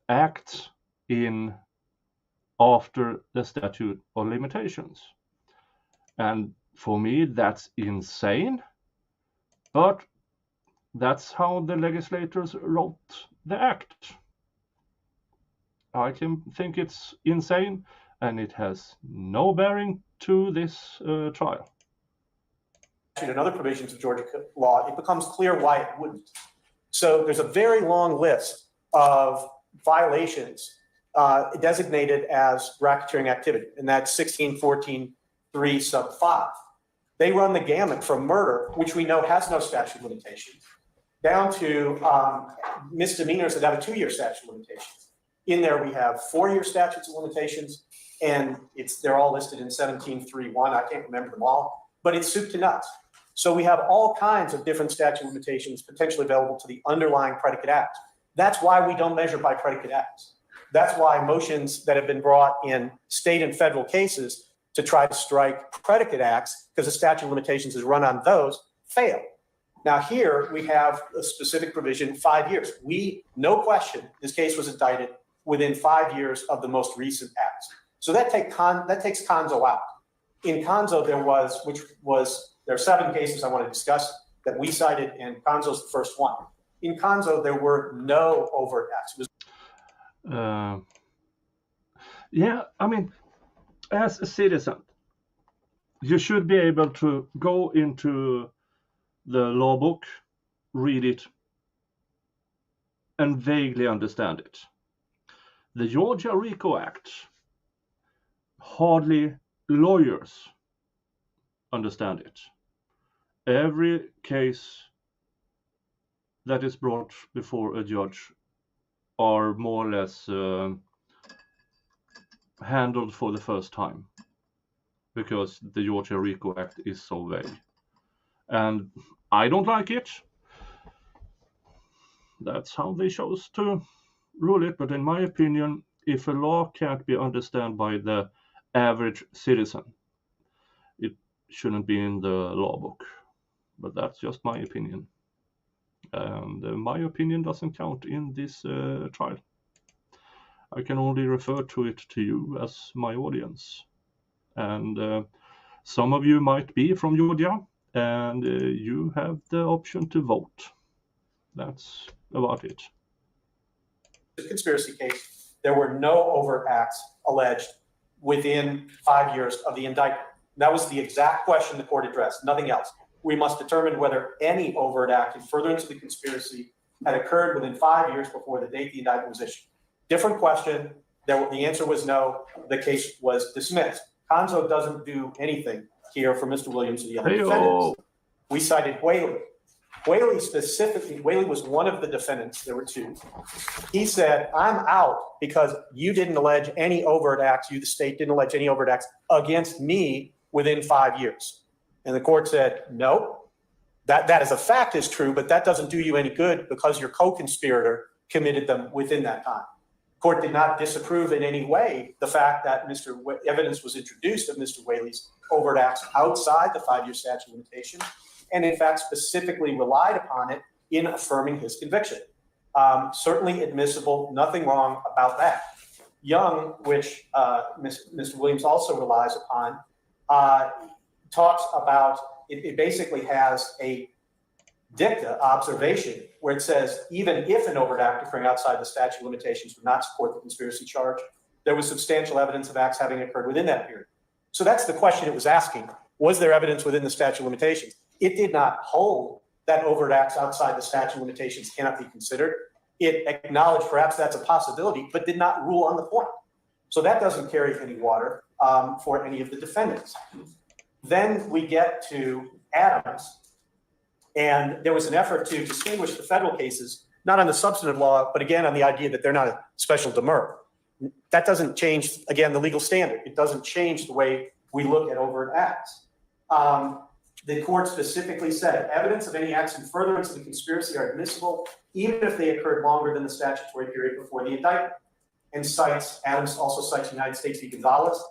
acts in after the statute of limitations. And for me, that's insane, but that's how the legislators wrote the act. I can think it's insane, and it has no bearing to this trial. And other provisions of Georgia law, it becomes clear why it wouldn't. So there's a very long list of violations designated as racketeering activity, and that's 1614.3 sub 5. They run the gamut from murder, which we know has no statute of limitations, down to misdemeanors that have a 2-year statute of limitations. In there, we have 4-year statutes of limitations, and they're all listed in 17.3.1. I can't remember them all, but it's soup to nuts. So we have all kinds of different statute of limitations potentially available to the underlying predicate act. That's why we don't measure by predicate acts. That's why motions that have been brought in state and federal cases to try to strike predicate acts, because the statute of limitations is run on those, fail. Now here we have a specific provision, 5 years. No question, this case was indicted within 5 years of the most recent acts. So that takes Conzo out. In Conzo, there are 7 cases I want to discuss that we cited, and Conzo's the first one. In Conzo, there were no overt acts. Yeah, I mean, as a citizen, you should be able to go into the law book, read it, and vaguely understand it. The Georgia RICO Act, hardly lawyers understand it. Every case that is brought before a judge are more or less handled for the first time, because the Georgia RICO Act is so vague. And I don't like it. That's how they chose to rule it. But in my opinion, if a law can't be understood by the average citizen, it shouldn't be in the law book. But that's just my opinion. And my opinion doesn't count in this trial. I can only refer to it to you as my audience. And some of you might be from Georgia, and you have the option to vote. That's about it. The conspiracy case, there were no overt acts alleged within 5 years of the indictment. That was the exact question the court addressed, nothing else. We must determine whether any overt act in furtherance of the conspiracy had occurred within 5 years before the date the indictment was issued. Different question. The answer was no. The case was dismissed. Conzo doesn't do anything here for Mr. Williams or the other defendants. We cited Whaley. Whaley was one of the defendants. There were two. He said, I'm out because you didn't allege any overt acts. You, the state, didn't allege any overt acts against me within 5 years. And the court said, no, that as a fact is true, but that doesn't do you any good because your co-conspirator committed them within that time. Court did not disapprove in any way the fact that evidence was introduced of Mr. Whaley's overt acts outside the 5-year statute of limitations, and in fact specifically relied upon it in affirming his conviction. Certainly admissible, nothing wrong about that. Young, which Mr. Williams also relies upon, talks about, it basically has a dicta observation where it says, even if an overt act occurring outside the statute of limitations would not support the conspiracy charge, there was substantial evidence of acts having occurred within that period. So that's the question it was asking. Was there evidence within the statute of limitations? It did not hold that overt acts outside the statute of limitations cannot be considered. It acknowledged perhaps that's a possibility, but did not rule on the point. So that doesn't carry any water for any of the defendants. Then we get to Adams, and there was an effort to distinguish the federal cases, not on the substantive law, but again on the idea that they're not a special demur. That doesn't change, again, the legal standard. It doesn't change the way we look at overt acts. The court specifically said evidence of any acts in furtherance of the conspiracy are admissible, even if they occurred longer than the statutory period before the indictment. And Adams also cites United States v. Gonzalez,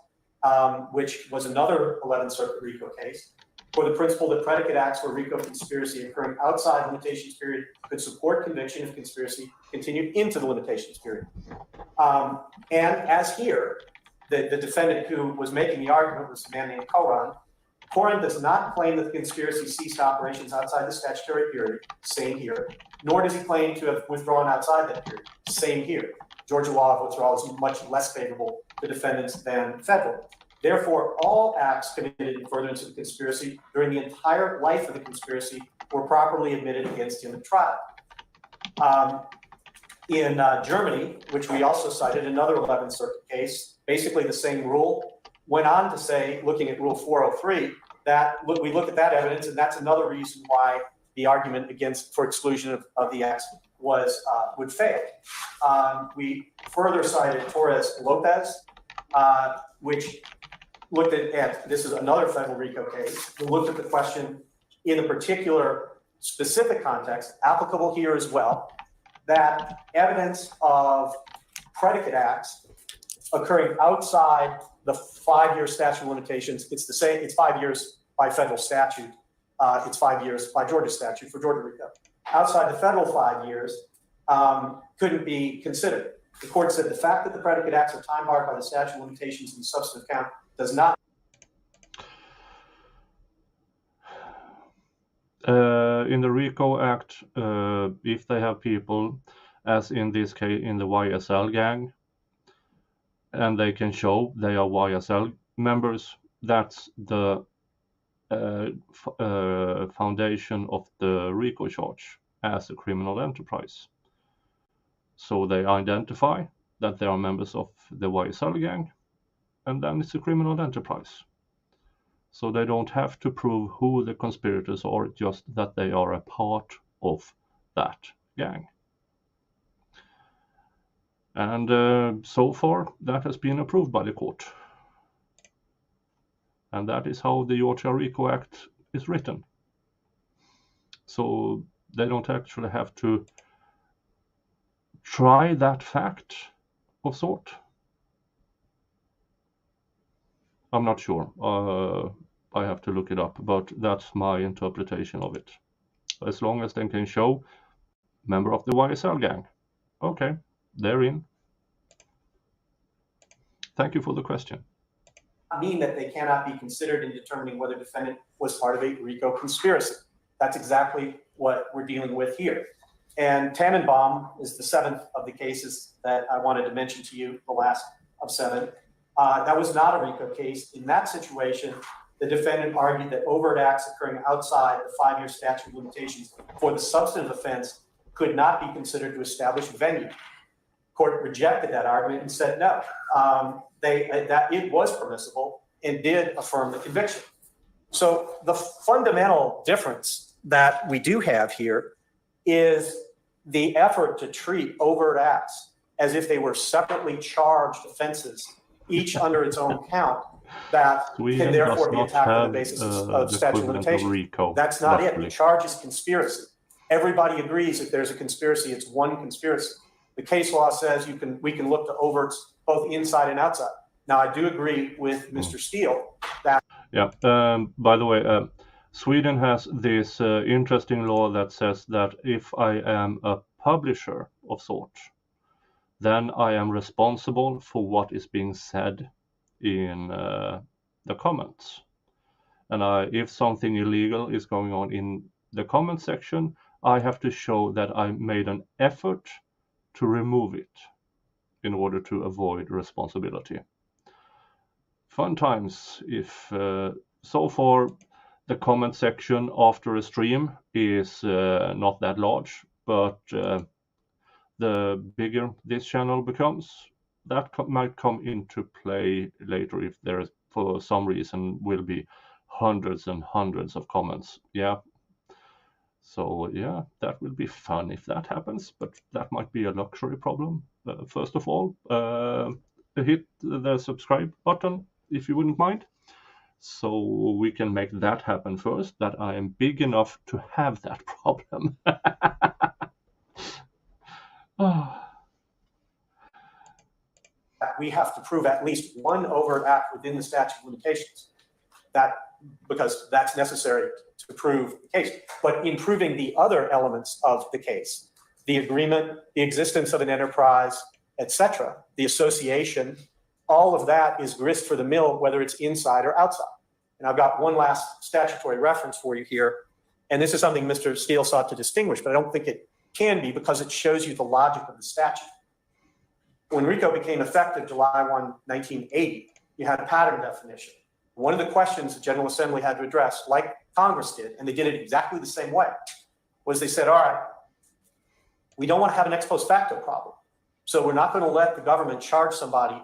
which was another 11th Circuit RICO case, for the principle that predicate acts for RICO conspiracy occurring outside the limitations period could support conviction if conspiracy continued into the limitations period. And as here, the defendant who was making the argument was a man named Coran. Coran does not claim that the conspiracy ceased operations outside the statutory period, same here, nor does he claim to have withdrawn outside that period, same here. Georgia law of withdrawal is much less favorable to defendants than federal. Therefore, all acts committed in furtherance of the conspiracy during the entire life of the conspiracy were properly admitted against him at trial. In Germany, which we also cited, another 11th Circuit case, basically the same rule, went on to say, looking at Rule 403, that we look at that evidence, and that's another reason why the argument for exclusion of the acts would fail. We further cited Torres-Lopez, which looked at, this is another federal RICO case, we looked at the question in a particular specific context, applicable here as well, that evidence of predicate acts occurring outside the 5-year statute of limitations, it's the same, it's 5 years by federal statute, it's 5 years by Georgia statute for Georgia RICO. Outside the federal 5 years couldn't be considered. The court said the fact that the predicate acts are time barred by the statute of limitations in the substantive count does not. In the RICO Act, if they have people, as in this case in the YSL gang, and they can show they are YSL members, that's the foundation of the RICO charge as a criminal enterprise. So they identify that they are members of the YSL gang, and then it's a criminal enterprise. So they don't have to prove who the conspirators are, just that they are a part of that gang. And so far, that has been approved by the court. And that is how the Georgia RICO Act is written. So they don't actually have to try that fact of sort. I'm not sure. I have to look it up, but that's my interpretation of it. As long as they can show member of the YSL gang. Okay, they're in. Thank you for the question. mean that they cannot be considered in determining whether defendant was part of a RICO conspiracy. That's exactly what we're dealing with here. And Tannenbaum is the seventh of the cases that I wanted to mention to you, the last of seven. That was not a RICO case. In that situation, the defendant argued that overt acts occurring outside the 5-year statute of limitations for the substantive offense could not be considered to establish venue. Court rejected that argument and said no, that it was permissible and did affirm the conviction. So the fundamental difference that we do have here is the effort to treat overt acts as if they were separately charged offenses, each under its own count, that can therefore be attacked on the basis of statute of limitations. That's not it. The charge is conspiracy. Everybody agrees if there's a conspiracy, it's one conspiracy. The case law says we can look to overts both inside and outside. Now, I do agree with Mr. Steele that. Yeah. By the way, Sweden has this interesting law that says that if I am a publisher of sorts, then I am responsible for what is being said in the comments. And if something illegal is going on in the comment section, I have to show that I made an effort to remove it in order to avoid responsibility. Fun times. If so far the comment section after a stream is not that large, but the bigger this channel becomes, that might come into play later if there is, for some reason, will be hundreds and hundreds of comments. Yeah. So yeah, that will be fun if that happens, but that might be a luxury problem. First of all, hit the subscribe button if you wouldn't mind, so we can make that happen first, that I am big enough to have that problem. We have to prove at least one overt act within the statute of limitations, because that's necessary to prove the case. But in proving the other elements of the case, the agreement, the existence of an enterprise, etc., the association, all of that is grist for the mill, whether it's inside or outside. And I've got one last statutory reference for you here. And this is something Mr. Steele sought to distinguish, but I don't think it can be, because it shows you the logic of the statute. When RICO became effective July 1, 1980, you had a pattern definition. One of the questions the General Assembly had to address, like Congress did, and they did it exactly the same way, was they said, all right, we don't want to have an ex post facto problem. So we're not going to let the government charge somebody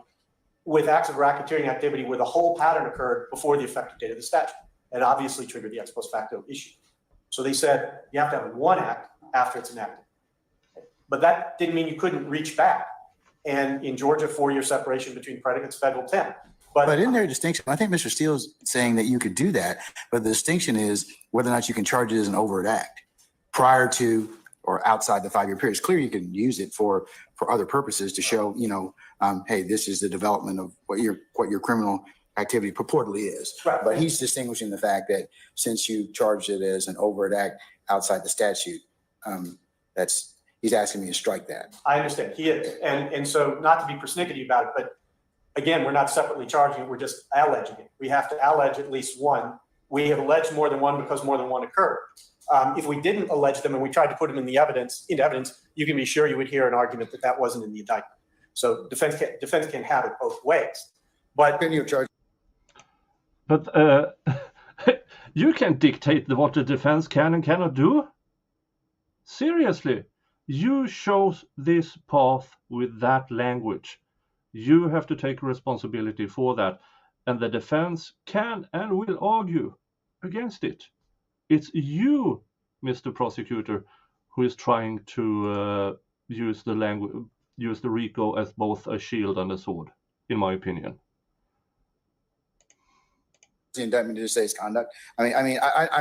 with acts of racketeering activity where the whole pattern occurred before the effective date of the statute. It obviously triggered the ex post facto issue. So they said you have to have one act after it's enacted. But that didn't mean you couldn't reach back. And in Georgia, 4-year separation between predicates, federal 10. But in their distinction, I think Mr. Steele's saying that you could do that, but the distinction is whether or not you can charge it as an overt act prior to or outside the 5-year period. It's clear you can use it for other purposes to show, hey, this is the development of what your criminal activity purportedly is. Right. But he's distinguishing the fact that since you charged it as an overt act outside the statute, he's asking me to strike that. I understand. He is. And so not to be persnickety about it, but again, we're not separately charging it. We're just alleging it. We have to allege at least one. We have alleged more than one because more than one occurred. If we didn't allege them and we tried to put them in evidence, you can be sure you would hear an argument that wasn't in the indictment. So defense can have it both ways. But Can you charge? But you can dictate what the defense can and cannot do? Seriously, you chose this path with that language. You have to take responsibility for that. And the defense can and will argue against it. It's you, Mr. Prosecutor, who is trying to use the RICO as both a shield and a sword, in my opinion. The indictment to say it's conduct. I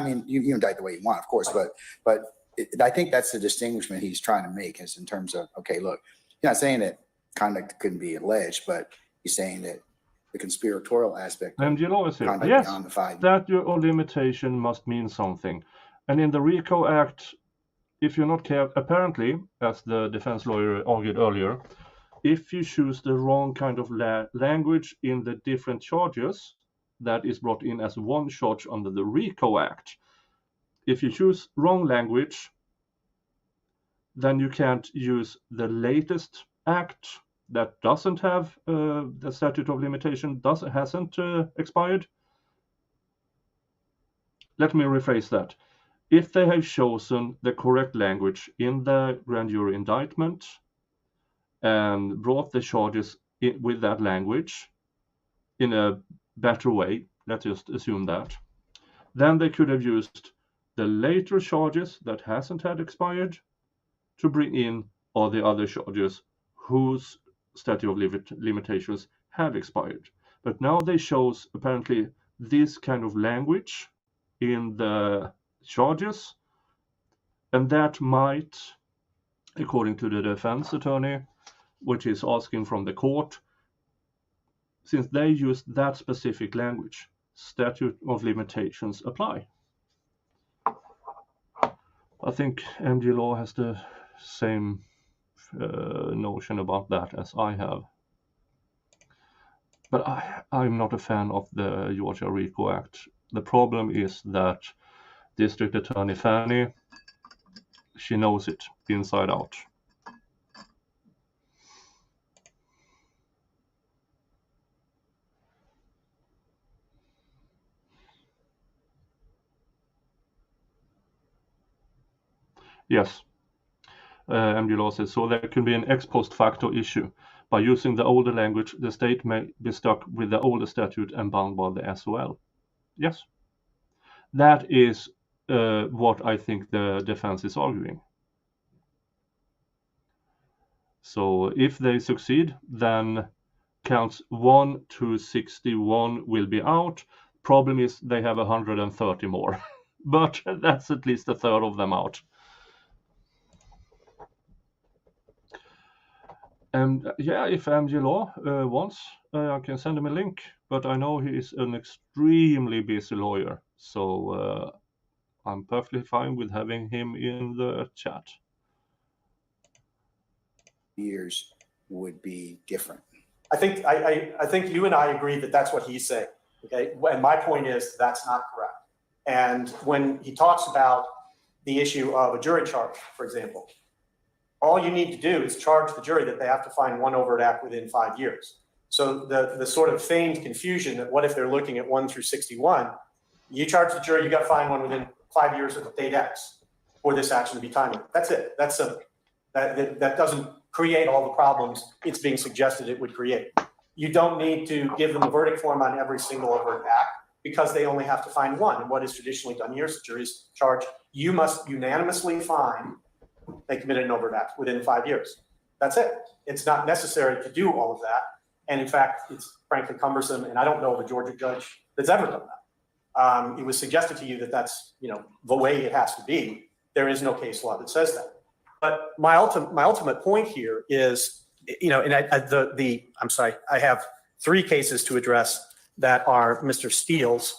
mean, you indict the way you want, of course, but I think that's the distinguishment he's trying to make, is in terms of, okay, look, you're not saying that conduct couldn't be alleged, but he's saying that the conspiratorial aspect And you know, conduct yes, beyond the 5 years. that your limitation must mean something. And in the RICO Act, if you're not careful, apparently, as the defense lawyer argued earlier, if you choose the wrong kind of language in the different charges that is brought in as one charge under the RICO Act, if you choose wrong language, then you can't use the latest act that doesn't have the statute of limitation hasn't expired. Let me rephrase that. If they have chosen the correct language in the grand jury indictment and brought the charges with that language in a better way, let's just assume that, then they could have used the later charges that hasn't had expired to bring in all the other charges whose statute of limitations have expired. But now they chose apparently this kind of language in the charges, and that might, according to the defense attorney, which is asking from the court, since they used that specific language, statute of limitations apply. I think MD Law has the same notion about that as I have. But I'm not a fan of the Georgia RICO Act. The problem is that District Attorney Fanny, she knows it inside out. Yes, MD Law says, so there can be an ex post facto issue. By using the older language, the state may be stuck with the older statute and bound by the SOL. Yes, that is what I think the defense is arguing. So if they succeed, then counts 1 to 61 will be out. Problem is they have 130 more, but that's at least a third of them out. And yeah, if MG Law wants, I can send him a link, but I know he is an extremely busy lawyer, so I'm perfectly fine with having him in the chat. Years would be different. I think you and I agree that that's what he's saying. Okay, and my point is that's not correct. And when he talks about the issue of a jury charge, for example, all you need to do is charge the jury that they have to find one overt act within 5 years. So the sort of feigned confusion that what if they're looking at 1 through 61, you charge the jury, you got to find one within 5 years of date X for this action to be timely. That's it. That's simple. That doesn't create all the problems it's being suggested it would create. You don't need to give them a verdict form on every single overt act because they only have to find one. And what is traditionally done here is the jury's charge, you must unanimously find they committed an overt act within 5 years. That's it. It's not necessary to do all of that. And in fact, it's frankly cumbersome. And I don't know of a Georgia judge that's ever done that. It was suggested to you that that's, the way it has to be. There is no case law that says that. But my ultimate point here is, and I'm sorry, I have 3 cases to address that are Mr. Steele's.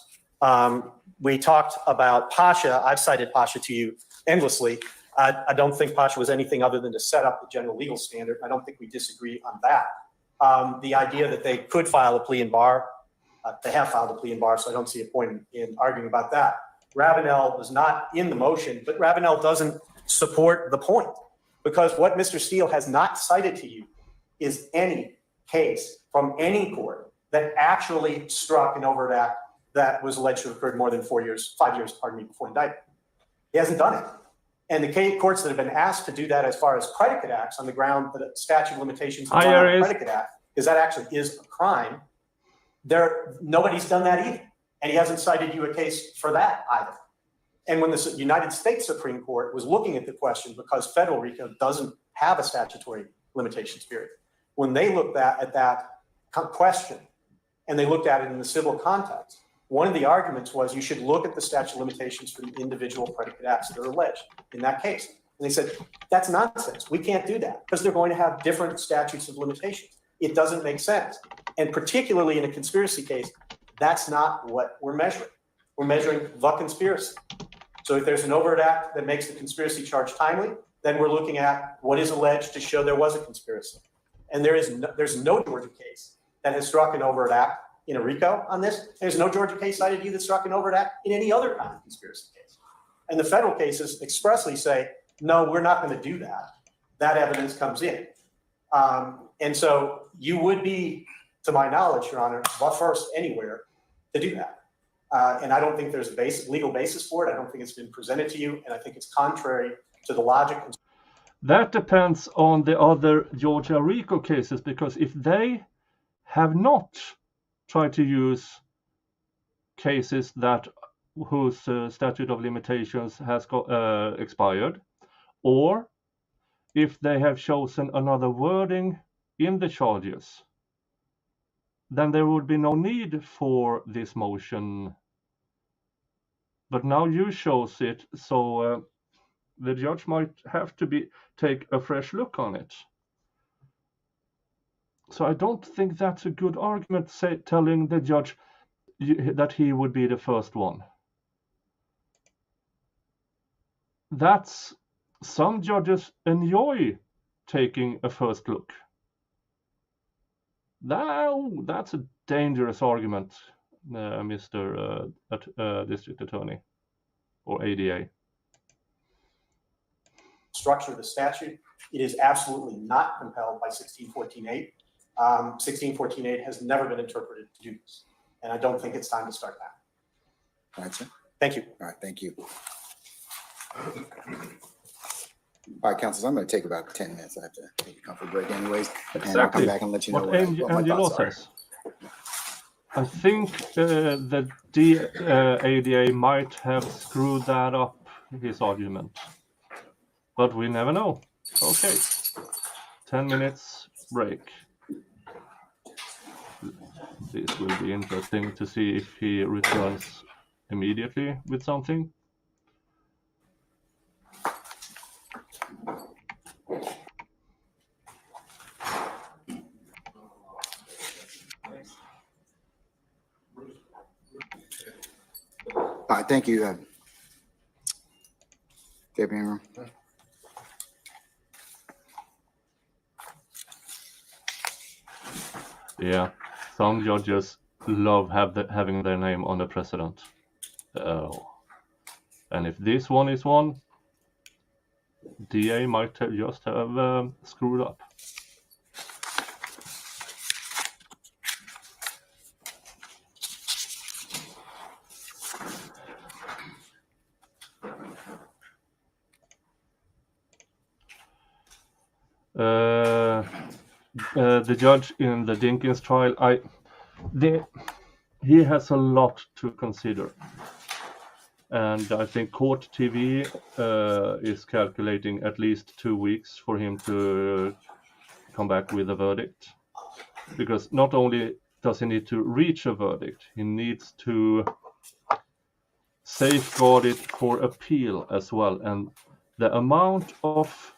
We talked about Pasha. I've cited Pasha to you endlessly. I don't think Pasha was anything other than to set up the general legal standard. I don't think we disagree on that. The idea that they could file a plea in bar, they have filed a plea in bar, so I don't see a point in arguing about that. Ravenel was not in the motion, but Ravenel doesn't support the point because what Mr. Steele has not cited to you is any case from any court that actually struck an overt act that was alleged to have occurred more than 5 years, before indictment. He hasn't done it. And the courts that have been asked to do that as far as predicate acts on the ground that a statute of limitations on a predicate act, because that actually is a crime, nobody's done that either. And he hasn't cited you a case for that either. And when the United States Supreme Court was looking at the question, because federal RICO doesn't have a statutory limitations period, when they looked at that question and they looked at it in the civil context, one of the arguments was you should look at the statute of limitations for the individual predicate acts that are alleged in that case. And they said, that's nonsense. We can't do that because they're going to have different statutes of limitations. It doesn't make sense. And particularly in a conspiracy case, that's not what we're measuring. We're measuring the conspiracy. So if there's an overt act that makes the conspiracy charge timely, then we're looking at what is alleged to show there was a conspiracy. And there's no Georgia case that has struck an overt act in a RICO on this. There's no Georgia case cited to you that struck an overt act in any other kind of conspiracy case. And the federal cases expressly say, no, we're not going to do that. That evidence comes in. And so you would be, to my knowledge, Your Honor, the first anywhere to do that. And I don't think there's a legal basis for it. I don't think it's been presented to you. And I think it's contrary to the logic. That depends on the other Georgia RICO cases, because if they have not tried to use cases that whose statute of limitations has expired, or if they have chosen another wording in the charges, then there would be no need for this motion. But now you chose it, so the judge might have to take a fresh look on it. So I don't think that's a good argument, telling the judge that he would be the first one. Some judges enjoy taking a first look. That's a dangerous argument, Mr. District Attorney or ADA. Structure of the statute, it is absolutely not compelled by 1614.8. 1614.8 has never been interpreted to do this. And I don't think it's time to start that. All right, sir. Thank you. All right, thank you. All right, councilors, I'm going to take about 10 minutes. I have to take a comfort break anyways. Exactly. And I'll come back and let you know what Angelo says. I think the ADA might have screwed that up, his argument. But we never know. Okay. 10 minutes break. This will be interesting to see if he returns immediately with something. All right, thank you, Deputy Ingram. Yeah, some judges love having their name on the precedent. And if this one is one, DA might just have screwed up. The judge in the Dinkins trial, he has a lot to consider, and I think Court TV is calculating at least 2 weeks for him to come back with a verdict, because not only does he need to reach a verdict, he needs to safeguard it for appeal as well, and the amount of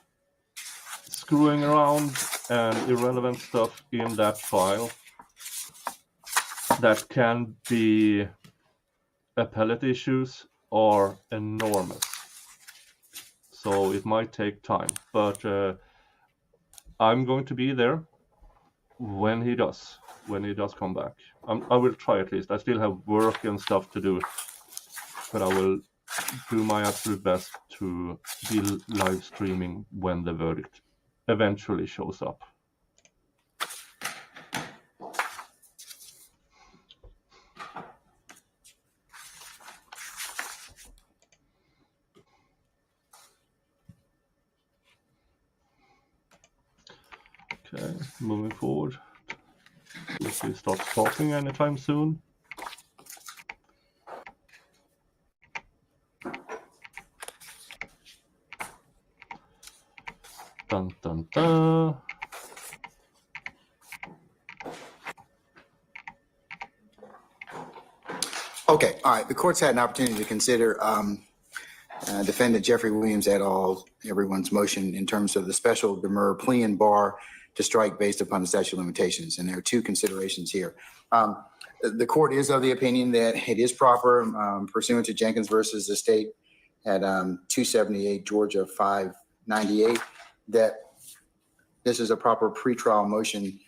screwing around and irrelevant stuff in that file that can be appellate issues are enormous. So it might take time, but I'm going to be there when he does come back. I will try at least. I still have work and stuff to do, but I will do my absolute best to be live streaming when the verdict eventually shows up. Okay, moving forward. If he starts talking anytime soon. Dun dun dun. Okay, all right. The court's had an opportunity to consider defendant Jeffrey Williams et al. Everyone's motion in terms of the special demur plea and bar to strike based upon the statute of limitations. And there are two considerations here. The court is of the opinion that it is proper pursuant to Jenkins versus the state at 278 Georgia 598 that this is a proper pretrial motion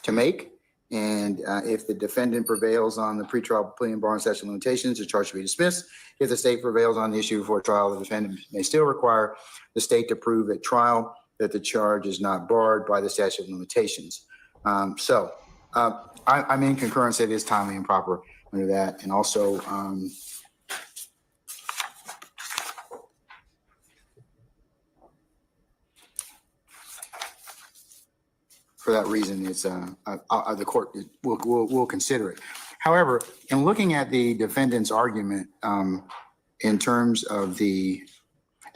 to make. And if the defendant prevails on the pretrial plea and bar and statute of limitations, the charge should be dismissed. If the state prevails on the issue before trial, the defendant may still require the state to prove at trial that the charge is not barred by the statute of limitations. I'm in concurrence that it is timely and proper under that. And also, for that reason, it's the court will consider it. However, in looking at the defendant's argument in terms of the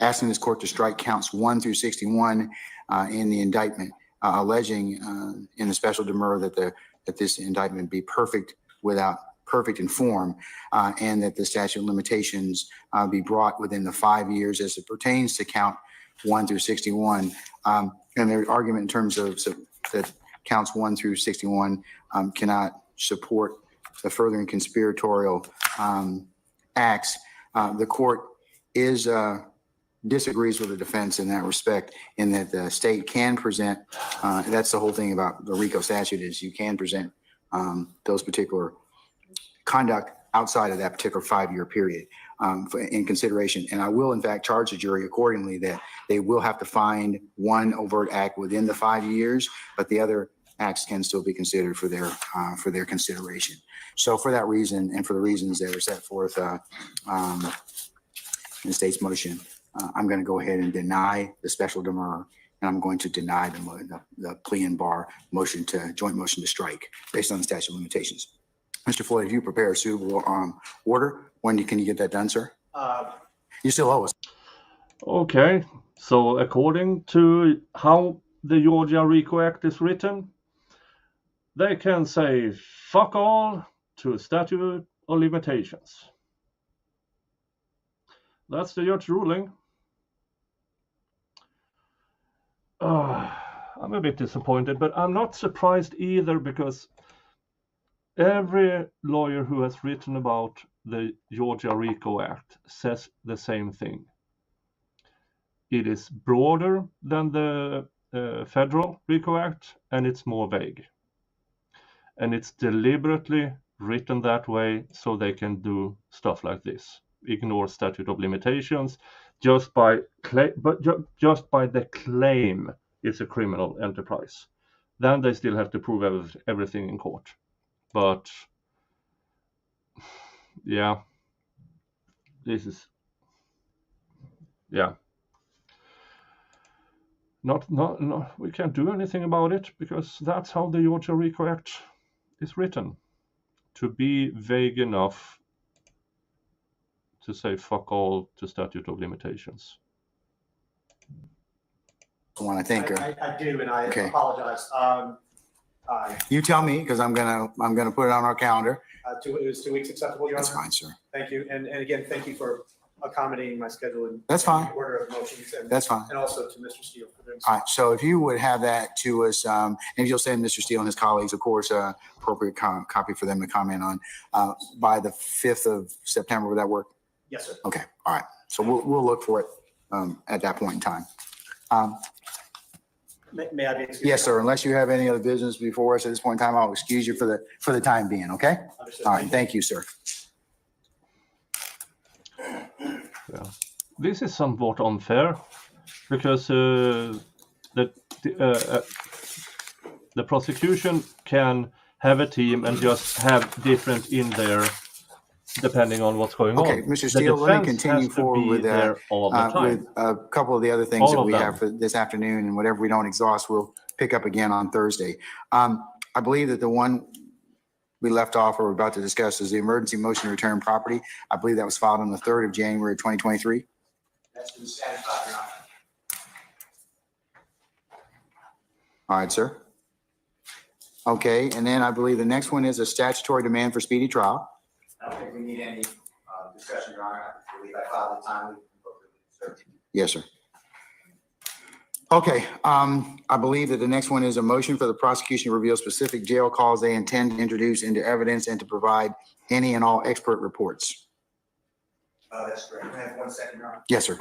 asking this court to strike counts 1 through 61 in the indictment, alleging in the special demur that this indictment be perfect in form, and that the statute of limitations be brought within the 5 years as it pertains to count 1 through 61. And their argument in terms of that counts 1 through 61 cannot support the furthering conspiratorial acts. The court disagrees with the defense in that respect, in that the state can present, that's the whole thing about the RICO statute, is you can present those particular conduct outside of that particular 5-year period in consideration. And I will in fact charge the jury accordingly that they will have to find one overt act within the 5 years, but the other acts can still be considered for their consideration. So for that reason, and for the reasons that are set forth in the state's motion, I'm going to go ahead and deny the special demur, and I'm going to deny the plea and bar joint motion to strike based on the statute of limitations. Mr. Floyd, if you prepare a suitable order, when can you get that done, sir? You still owe us. Okay, so according to how the Georgia RICO Act is written, they can say fuck all to statute of limitations. That's the judge ruling. I'm a bit disappointed, but I'm not surprised either, because every lawyer who has written about the Georgia RICO Act says the same thing. It is broader than the federal RICO Act, and it's more vague. And it's deliberately written that way so they can do stuff like this. Ignore statute of limitations just by the claim it's a criminal enterprise. Then they still have to prove everything in court. But yeah, this is, yeah. Not we can't do anything about it, because that's how the Georgia RICO Act is written, to be vague enough to say fuck all to statute of limitations. I think. I do, and I Okay. apologize. You tell me, because I'm gonna put it on our calendar. Is 2 weeks acceptable, Your Honor? That's fine, sir. Thank you. And again, thank you for accommodating my schedule and That's fine. order of motions. And That's fine. And also to Mr. Steele for doing so. All right, so if you would have that to us, and if you'll send Mr. Steele and his colleagues, of course, appropriate copy for them to comment on by the 5th of September, would that work? Yes, sir. Okay, all right. So we'll look for it at that point in time. May I be excused? Yes, sir. Unless you have any other business before us at this point in time, I'll excuse you for the time being, okay? Understood. All right, thank you, sir. Yeah. This is somewhat unfair, because the prosecution can have a team and just have different in there depending on what's going on. Okay, Mr. Steele, let me continue forward with there all the time. with a couple of the other things All that of we them. have for this afternoon, and whatever we don't exhaust, we'll pick up again on Thursday. I believe that the one we left off or we're about to discuss is the emergency motion to return property. I believe that was filed on the 3rd of January, 2023. That's been satisfied, Your Honor. All right, sir. Okay, and then I believe the next one is a statutory demand for speedy trial. I don't think we need any discussion, Your Honor. I believe I filed it timely. Yes, sir. Okay, I believe that the next one is a motion for the prosecution to reveal specific jail calls they intend to introduce into evidence and to provide any and all expert reports. That's correct. Can I have 1 second, Your Honor? Yes, sir.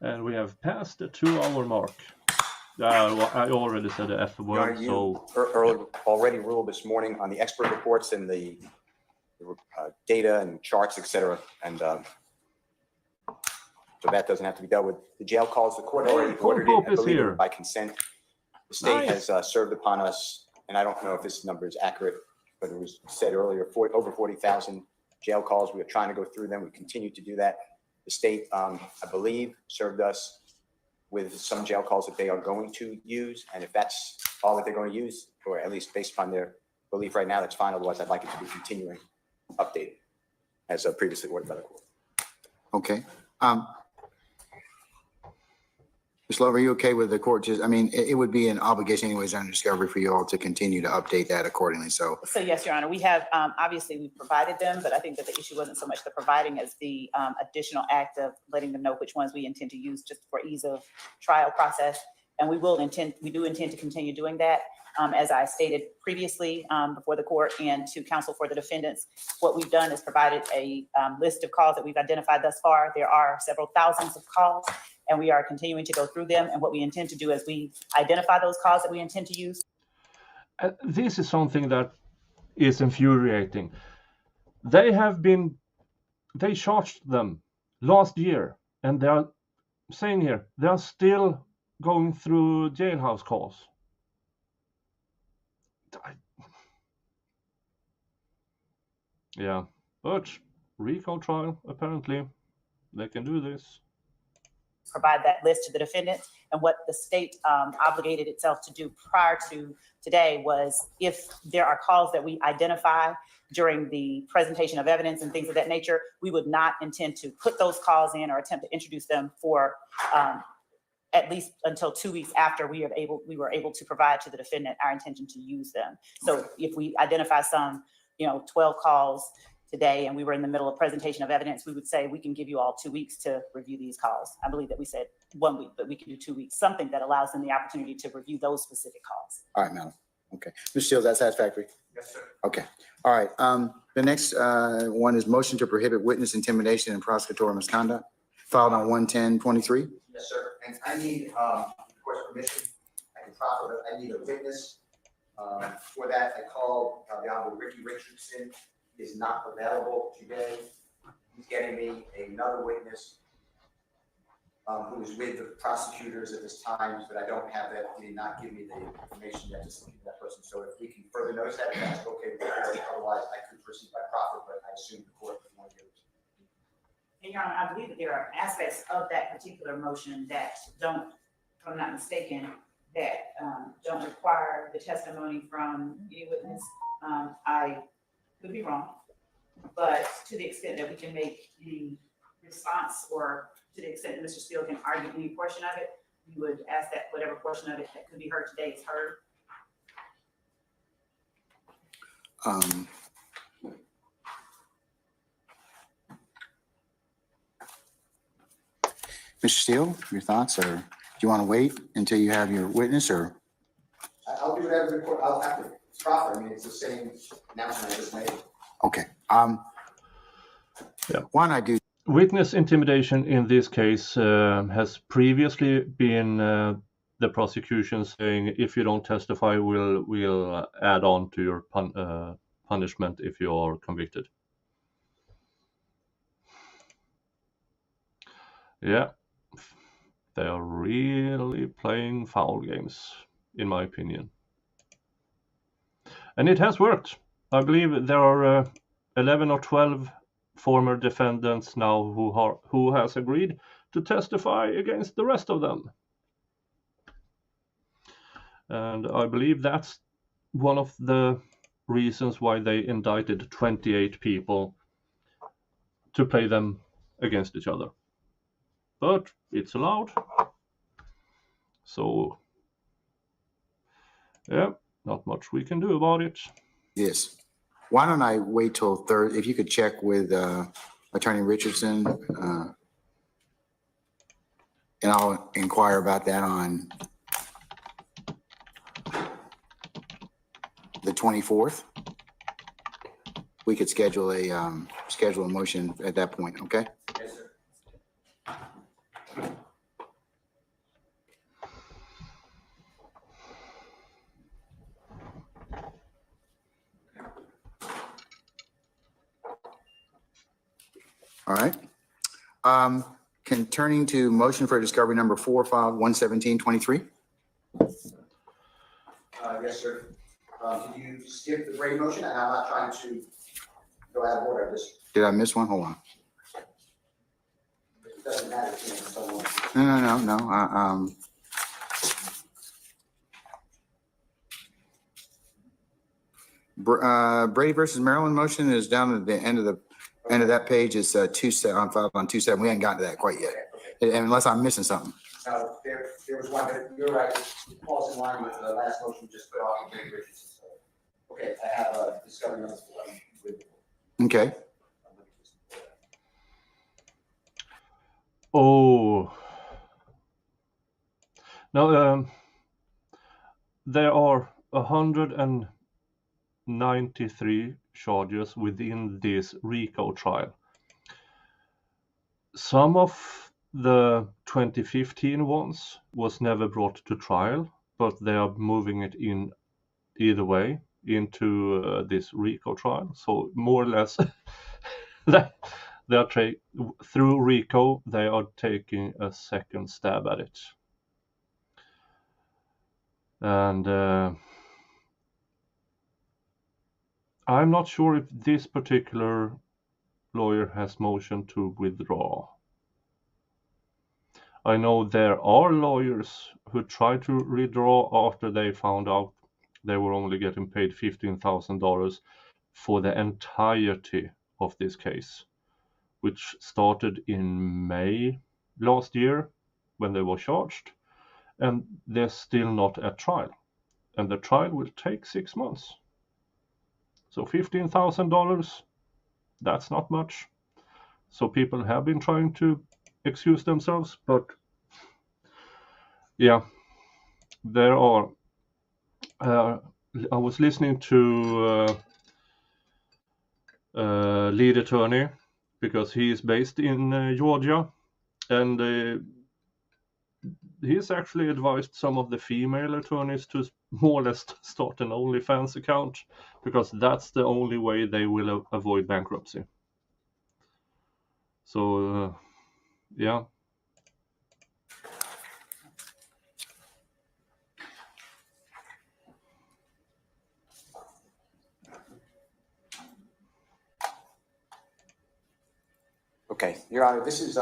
And we have passed the 2-hour mark. Well, I already said the F Your Honor, word, you so already ruled this morning on the expert reports and the data and charts, et cetera. And so that doesn't have to be dealt with. The jail calls, the court already ordered it, Pope I is believe, here. by consent. The state Nice. has served upon us, and I don't know if this number is accurate, but it was said earlier, over 40,000 jail calls. We are trying to go through them. We continue to do that. The state, I believe, served us with some jail calls that they are going to use. And if that's all that they're going to use, or at least based upon their belief right now, that's fine. Otherwise, I'd like it to be continuing updated as previously ordered by the court. Okay. Ms. Love, are you okay with the court just, I mean, it would be an obligation anyways under discovery for you all to continue to update that accordingly, so. So yes, Your Honor, we have, obviously we've provided them, but I think that the issue wasn't so much the providing as the additional act of letting them know which ones we intend to use just for ease of trial process. And we do intend to continue doing that. As I stated previously before the court and to counsel for the defendants, what we've done is provided a list of calls that we've identified thus far. There are several thousands of calls, and we are continuing to go through them. And what we intend to do as we identify those calls that we intend to use. This is something that is infuriating. They charged them last year, and they are saying here, they are still going through jailhouse calls. Yeah, but RICO trial, apparently, they can do this. Provide that list to the defendant. And what the state obligated itself to do prior to today was, if there are calls that we identify during the presentation of evidence and things of that nature, we would not intend to put those calls in or attempt to introduce them for at least until 2 weeks after we were able to provide to the defendant our intention to use them. So if we identify some, 12 calls today and we were in the middle of presentation of evidence, we would say we can give you all 2 weeks to review these calls. I believe that we said 1 week, but we can do 2 weeks, something that allows them the opportunity to review those specific calls. All right, madam. Okay. Mr. Steele, is that satisfactory? Yes, sir. Okay. All right. The next one is motion to prohibit witness intimidation and prosecutorial misconduct, filed on 1/10/23. Yes, sir. And I need, of course, permission. I need a witness. For that, I called the Honorable Ricky Richardson. He is not available today. He's getting me another witness who is with the prosecutors at this time, but I don't have that. He did not give me the information yet to speak to that person. So if we can further notice that, if that's okay with the court. Otherwise, I could proceed by proffer, but I assume the court would want to give it to me. And Your Honor, I believe that there are aspects of that particular motion that don't, if I'm not mistaken, that don't require the testimony from any witness. I could be wrong, but to the extent that we can make any response, or to the extent that Mr. Steele can argue any portion of it, we would ask that whatever portion of it that could be heard today is heard. Mr. Steele, your thoughts, or do you want to wait until you have your witness, or? I'll do whatever the court, I'll have to proffer. I mean, it's the same announcement I just made. Okay. Yeah. One, I do. Witness intimidation in this case has previously been the prosecution saying, if you don't testify, we'll add on to your punishment if you are convicted. Yeah, they are really playing foul games, in my opinion. And it has worked. I believe there are 11 or 12 former defendants now who has agreed to testify against the rest of them. And I believe that's one of the reasons why they indicted 28 people, to play them against each other. But it's allowed. So, yeah, not much we can do about it. Yes. Why don't I wait till Thursday? If you could check with Attorney Richardson, and I'll inquire about that on the 24th. We could schedule a motion at that point. Okay. Yes, sir. All right. Turning to motion for discovery number 4, file 11723. Yes, sir. Can you skip the Brady motion? And I'm not trying to go out of order. Did I miss one? Hold on. It doesn't matter to me. Someone. No. Brady versus Maryland motion is down at the end of that page. It's filed on 2-7. We ain't gotten to that quite yet, unless I'm missing something. There was one, but you're right. It falls in line with the last motion we just put off of Brady Richardson. So, okay, I have a discovery number 4. Okay. Oh. Now, there are 193 charges within this RICO trial. Some of the 2015 ones was never brought to trial, but they are moving it in either way into this RICO trial. So more or less, they are through RICO, they are taking a second stab at it. And I'm not sure if this particular lawyer has motioned to withdraw. I know there are lawyers who tried to withdraw after they found out they were only getting paid $15,000 for the entirety of this case, which started in May last year when they were charged, and they're still not at trial. And the trial will take 6 months. So $15,000, that's not much. So people have been trying to excuse themselves, but yeah, there are. I was listening to lead attorney because he is based in Georgia, and he's actually advised some of the female attorneys to more or less start an OnlyFans account, because that's the only way they will avoid bankruptcy. So, yeah. Okay, Your Honor, this is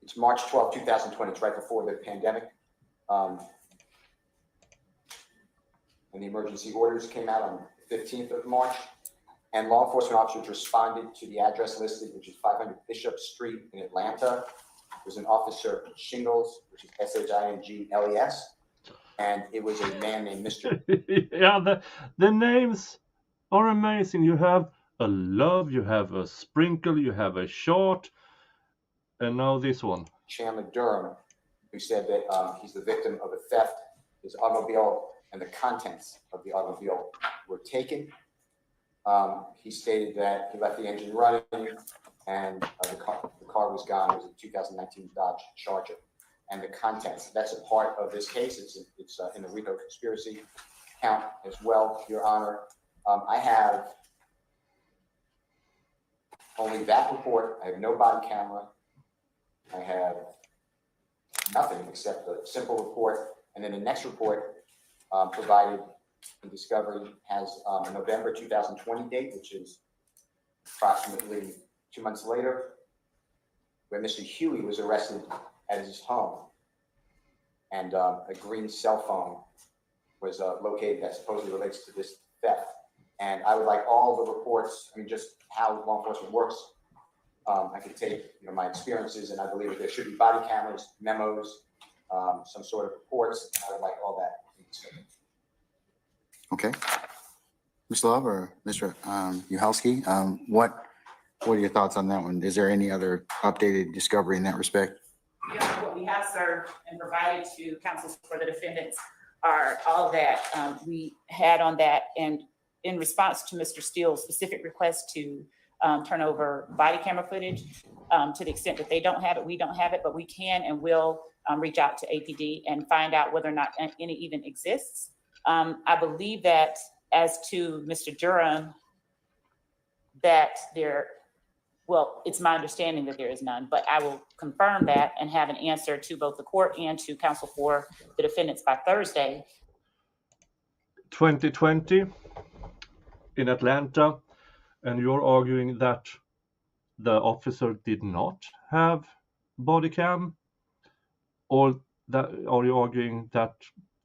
it's March 12, 2020. It's right before the pandemic. And the emergency orders came out on the 15th of March. And law enforcement officers responded to the address listed, which is 500 Bishop Street in Atlanta. There's an officer, Shingles, which is Shingles. And it was a man named Mr. Yeah, the names are amazing. You have a Love, you have a Sprinkle, you have a Short, and now this one. Chandler Durham, who said that he's the victim of a theft. His automobile and the contents of the automobile were taken. He stated that he left the engine running and the car was gone. It was a 2019 Dodge Charger. And the contents, that's a part of this case. It's in the RICO conspiracy count as well, Your Honor. I have only that report. I have no body camera. I have nothing except a simple report. And then the next report provided in discovery has a November 2020 date, which is approximately 2 months later, where Mr. Huey was arrested at his home. And a green cell phone was located that supposedly relates to this theft. And I would like all the reports, I mean, just how law enforcement works. I could take my experiences, and I believe that there should be body cameras, memos, some sort of reports. I would like all that. Okay. Ms. Love or Mr. Uhalski, what are your thoughts on that one? Is there any other updated discovery in that respect? Yeah, what we have served and provided to counsels for the defendants are all that we had on that. And in response to Mr. Steele's specific request to turn over body camera footage, to the extent that they don't have it, we don't have it, but we can and will reach out to APD and find out whether or not any even exists. I believe that as to Mr. Durham, that there Well, it's my understanding that there is none, but I will confirm that and have an answer to both the court and to counsel for the defendants by Thursday. 2020 in Atlanta, and you're arguing that the officer did not have body cam, or that are you arguing that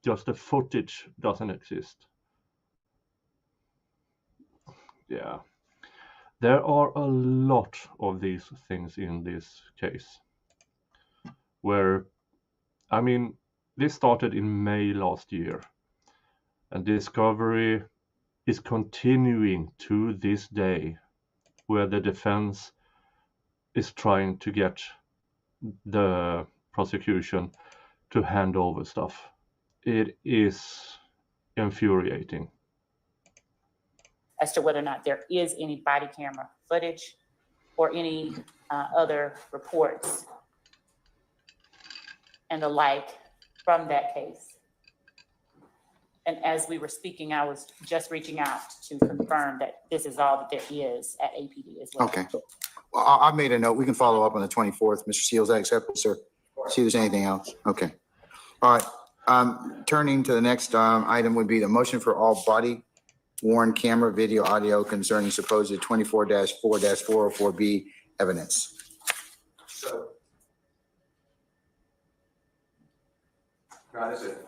just the footage doesn't exist? Yeah, there are a lot of these things in this case where, I mean, this started in May last year, and discovery is continuing to this day, where the defense is trying to get the prosecution to hand over stuff. It is infuriating. As to whether or not there is any body camera footage or any other reports and the like from that case. And as we were speaking, I was just reaching out to confirm that this is all that there is at APD as well. Okay. Well, I made a note. We can follow up on the 24th. Mr. Steele, is that acceptable, sir? See if there's anything else. Okay. All right. Turning to the next item would be the motion for all body worn camera, video, audio concerning supposed 24-4-404B evidence. So, is it?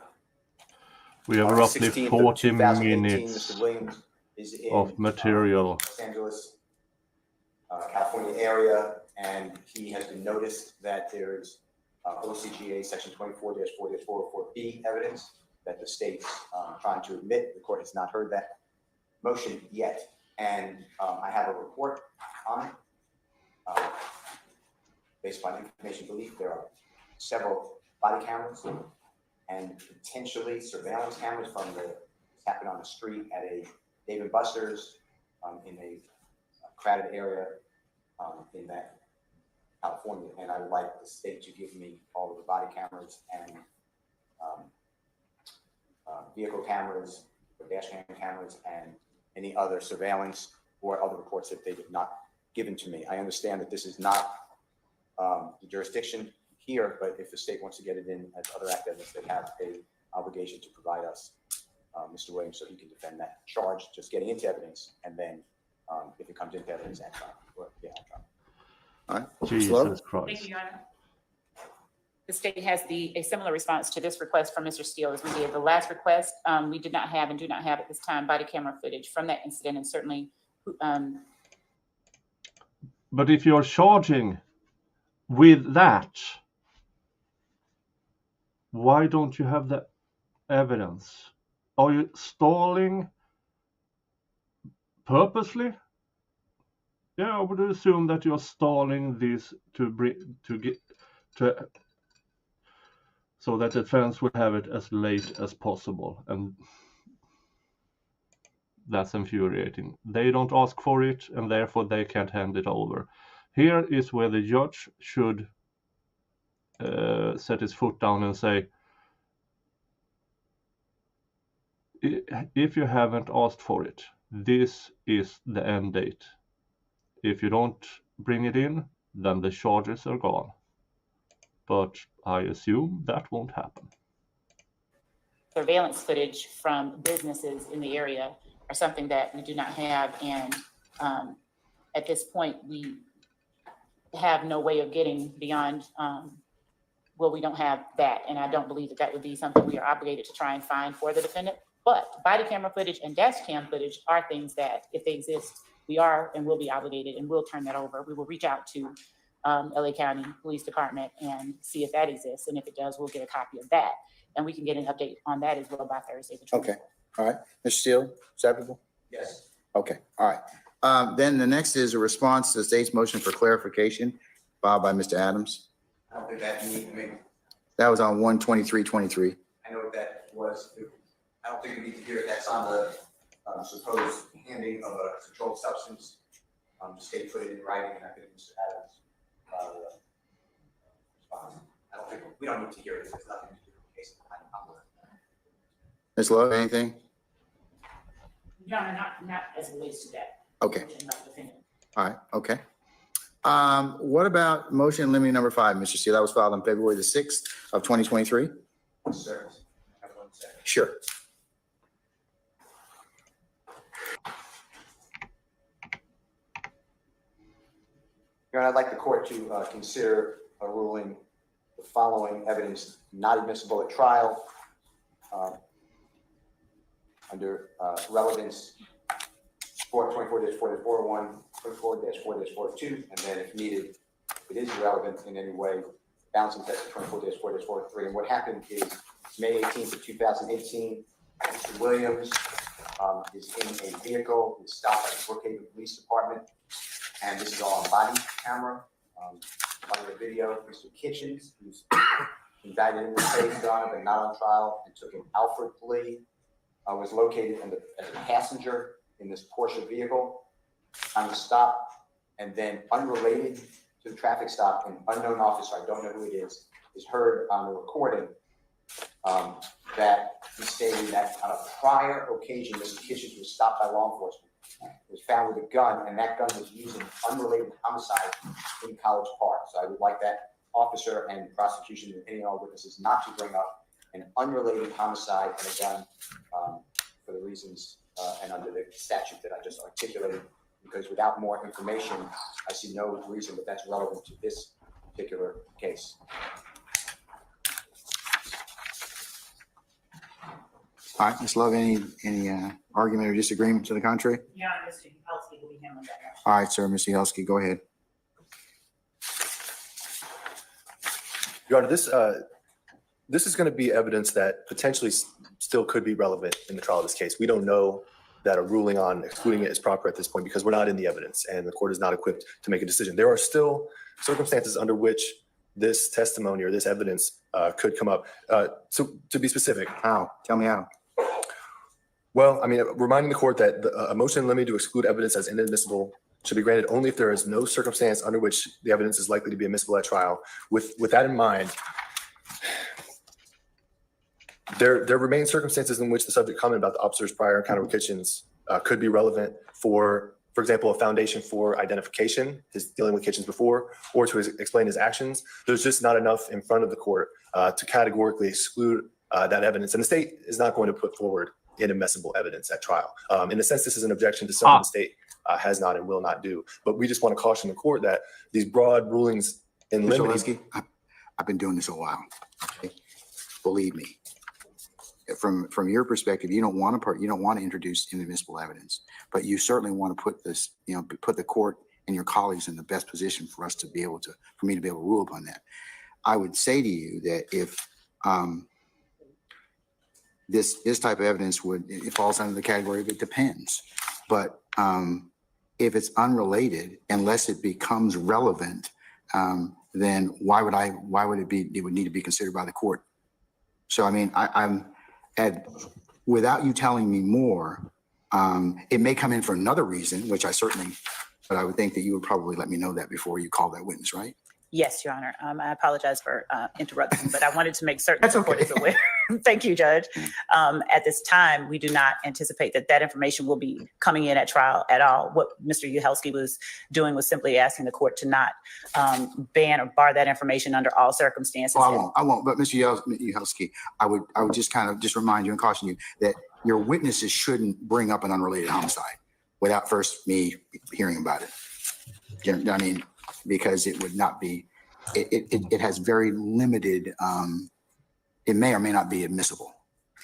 We have roughly 16th of 40 2018, minutes Mr. Williams is in of material. Los Angeles, California area, and he has been noticed that there's OCGA section 24-4-404B evidence that the state's trying to admit. The court has not heard that motion yet, and I have a report on it. Based on information belief, there are several body cameras and potentially surveillance cameras from the happened on the street at a Dave & Buster's in a crowded area in that California, and I would like the state to give me all of the body cameras and vehicle cameras, or dash cam cameras, and any other surveillance or other reports that they have not given to me. I understand that this is not the jurisdiction here, but if the state wants to get it in as other act evidence, they have a obligation to provide us Mr. Williams so he can defend that charge, just getting into evidence, and then if it comes into evidence at trial. At trial. All right. Jesus Christ. Thank you, Your Honor. The state has a similar response to this request from Mr. Steele as we did. The last request, we did not have and do not have at this time body camera footage from that incident, and certainly. But if you're charging with that, why don't you have the evidence? Are you stalling purposely? Yeah, I would assume that you're stalling this so that the defense would have it as late as possible, and that's infuriating. They don't ask for it, and therefore they can't hand it over. Here is where the judge should set his foot down and say, if you haven't asked for it, this is the end date. If you don't bring it in, then the charges are gone. But I assume that won't happen. Surveillance footage from businesses in the area are something that we do not have, and at this point, we have no way of getting beyond, well, we don't have that, and I don't believe that that would be something we are obligated to try and find for the defendant. But body camera footage and dash cam footage are things that, if they exist, we are and will be obligated, and we'll turn that over. We will reach out to LA County Police Department and see if that exists, and if it does, we'll get a copy of that, and we can get an update on that as well by Thursday. Okay. All right. Mr. Steele, acceptable? Yes. Okay. All right. Then the next is a response to the state's motion for clarification filed by Mr. Adams. I don't think that That was on 1/23/23. I know what that was. I don't think we need to hear it. That's on the supposed handing of a controlled substance. The state put it in writing, and I think Mr. Adams responds. I don't think we don't need to hear it. There's nothing to do with the case. Ms. Love, anything? Your Honor, not as it relates to that. Okay. Motion of the defendant. All right. Okay. What about motion limiting number 5, Mr. Steele? That was filed on February the 6th of 2023. Sir, have 1 second. Sure. Your Honor, I'd like the court to consider a ruling the following evidence not admissible at trial under relevance 24-4-401, 24-4-402, and then if needed, if it is irrelevant in any way, balancing test of 24-4-403. And what happened is May 18th of 2018, Mr. Williams is in a vehicle, is stopped at the Brookhaven Police Department, and this is all on body camera. On the video, Mr. Kitchens, who's indicted in this case, Your Honor, but not on trial, and took an Alfred plea, was located as a passenger in this Porsche vehicle on the stop, and then unrelated to the traffic stop, an unknown officer, I don't know who it is heard on the recording that he stated that on a prior occasion, Mr. Kitchens was stopped by law enforcement, was found with a gun, and that gun was used in unrelated homicide in College Park. So I would like that officer and prosecution and any and all witnesses not to bring up an unrelated homicide and a gun for the reasons and under the statute that I just articulated, because without more information, I see no reason that that's relevant to this particular case. All right, Ms. Love, any argument or disagreement to the contrary? Your Honor, Mr. Yupelski will be handling that. All right, sir, Mr. Yelsky, go ahead. Your Honor, this is going to be evidence that potentially still could be relevant in the trial of this case. We don't know that a ruling on excluding it is proper at this point because we're not in the evidence and the court is not equipped to make a decision. There are still circumstances under which this testimony or this evidence could come up. So to be specific. How? Tell me how. Well, I mean, reminding the court that a motion limited to exclude evidence as inadmissible should be granted only if there is no circumstance under which the evidence is likely to be admissible at trial. With that in mind, there remain circumstances in which the subject comment about the officer's prior encounter with Kitchens could be relevant for example, a foundation for identification, his dealing with Kitchens before, or to explain his actions. There's just not enough in front of the court to categorically exclude that evidence. And the state is not going to put forward inadmissible evidence at trial. In a sense, this is an objection to something the state has not and will not do. But we just want to caution the court that these broad rulings in Mr. limiting. Lesky, I've been doing this a while. Okay? Believe me. From your perspective, you don't want to introduce inadmissible evidence, but you certainly want to put this, put the court and your colleagues in the best position for me to be able to rule upon that. I would say to you that if this type of evidence it falls under the category of it depends, but if it's unrelated, unless it becomes relevant, then why would it would need to be considered by the court? So I mean, without you telling me more, it may come in for another reason, but I would think that you would probably let me know that before you call that witness, right? Yes, Your Honor. I apologize for interrupting, but I wanted to make certain That's the court is aware. Thank you, Judge. At this time, we do not anticipate that information will be coming in at trial at all. What Mr. Uhelski was doing was simply asking the court to not ban or bar that information under all circumstances. Oh, I won't. But Mr. Uhelski, I would just kind of remind you and caution you that your witnesses shouldn't bring up an unrelated homicide without first me hearing about it. You know what I mean? Because it would not be, it has very limited, it may or may not be admissible.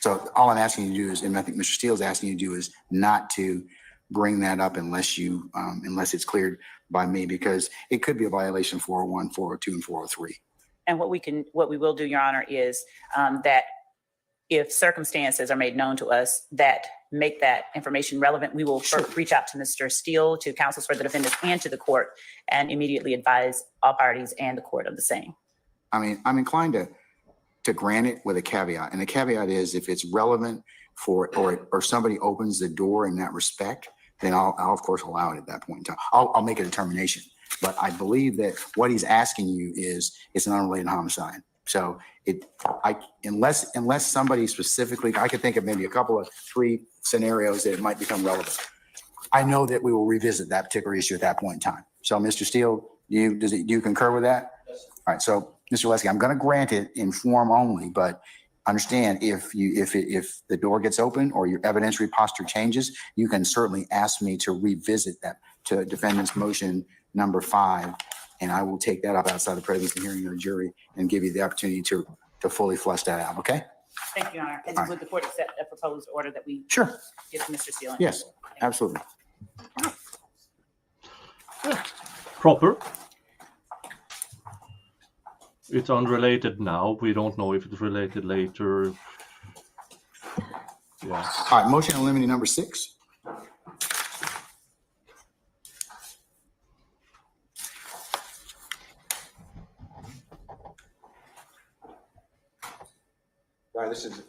So all I'm asking you to do is, and I think Mr. Steele's asking you to do, is not to bring that up unless it's cleared by me, because it could be a violation 401, 402, and 403. And what we will do, Your Honor, is that if circumstances are made known to us that make that information relevant, we will reach out to Mr. Steele, to counsels for the defendants, and to the court, and immediately advise all parties and the court of the same. I mean, I'm inclined to grant it with a caveat, and the caveat is if it's relevant or somebody opens the door in that respect, then I'll of course allow it at that point in time. I'll make a determination, but I believe that what he's asking you is it's an unrelated homicide. So unless somebody specifically, I could think of maybe 3 scenarios that it might become relevant. I know that we will revisit that particular issue at that point in time. So Mr. Steele, Do you concur with that? All right, so Mr. Lesky, I'm going to grant it in form only, but understand if the door gets open or your evidentiary posture changes, you can certainly ask me to revisit that to defendant's motion number 5, and I will take that up outside the presence and hearing of the jury and give you the opportunity to fully flush that out. Okay? Thank you, Your Honor. And All right. would the court accept a proposed order that we Sure. give to Mr. Sealand? Yes, absolutely. Proper. It's unrelated now. We don't know if it's related later. Yeah. All right, motion eliminating number 6. All right, this is,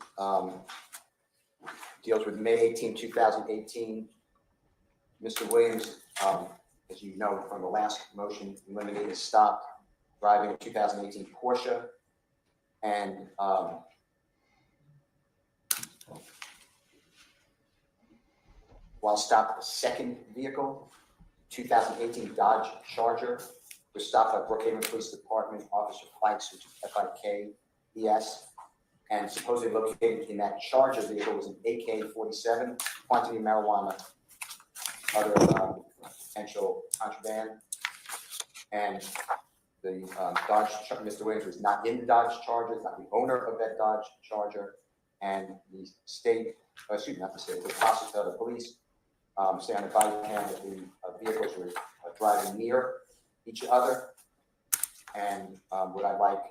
deals with May 18, 2018. Mr. Williams, as you know from the last motion, eliminated stopped driving a 2018 Porsche, and while stopped at a second vehicle, 2018 Dodge Charger, was stopped by Brookhaven Police Department Officer Fikes, which is F-I-K-E-S, and supposedly located in that Charger vehicle was an AK-47, quantity of marijuana, other potential contraband, and the Dodge, Mr. Williams was not in the Dodge Charger, not the owner of that Dodge Charger, and the state, excuse me, not the state, the prosecutor, the police, say on the body cam that the vehicles were driving near each other, and what I'd like,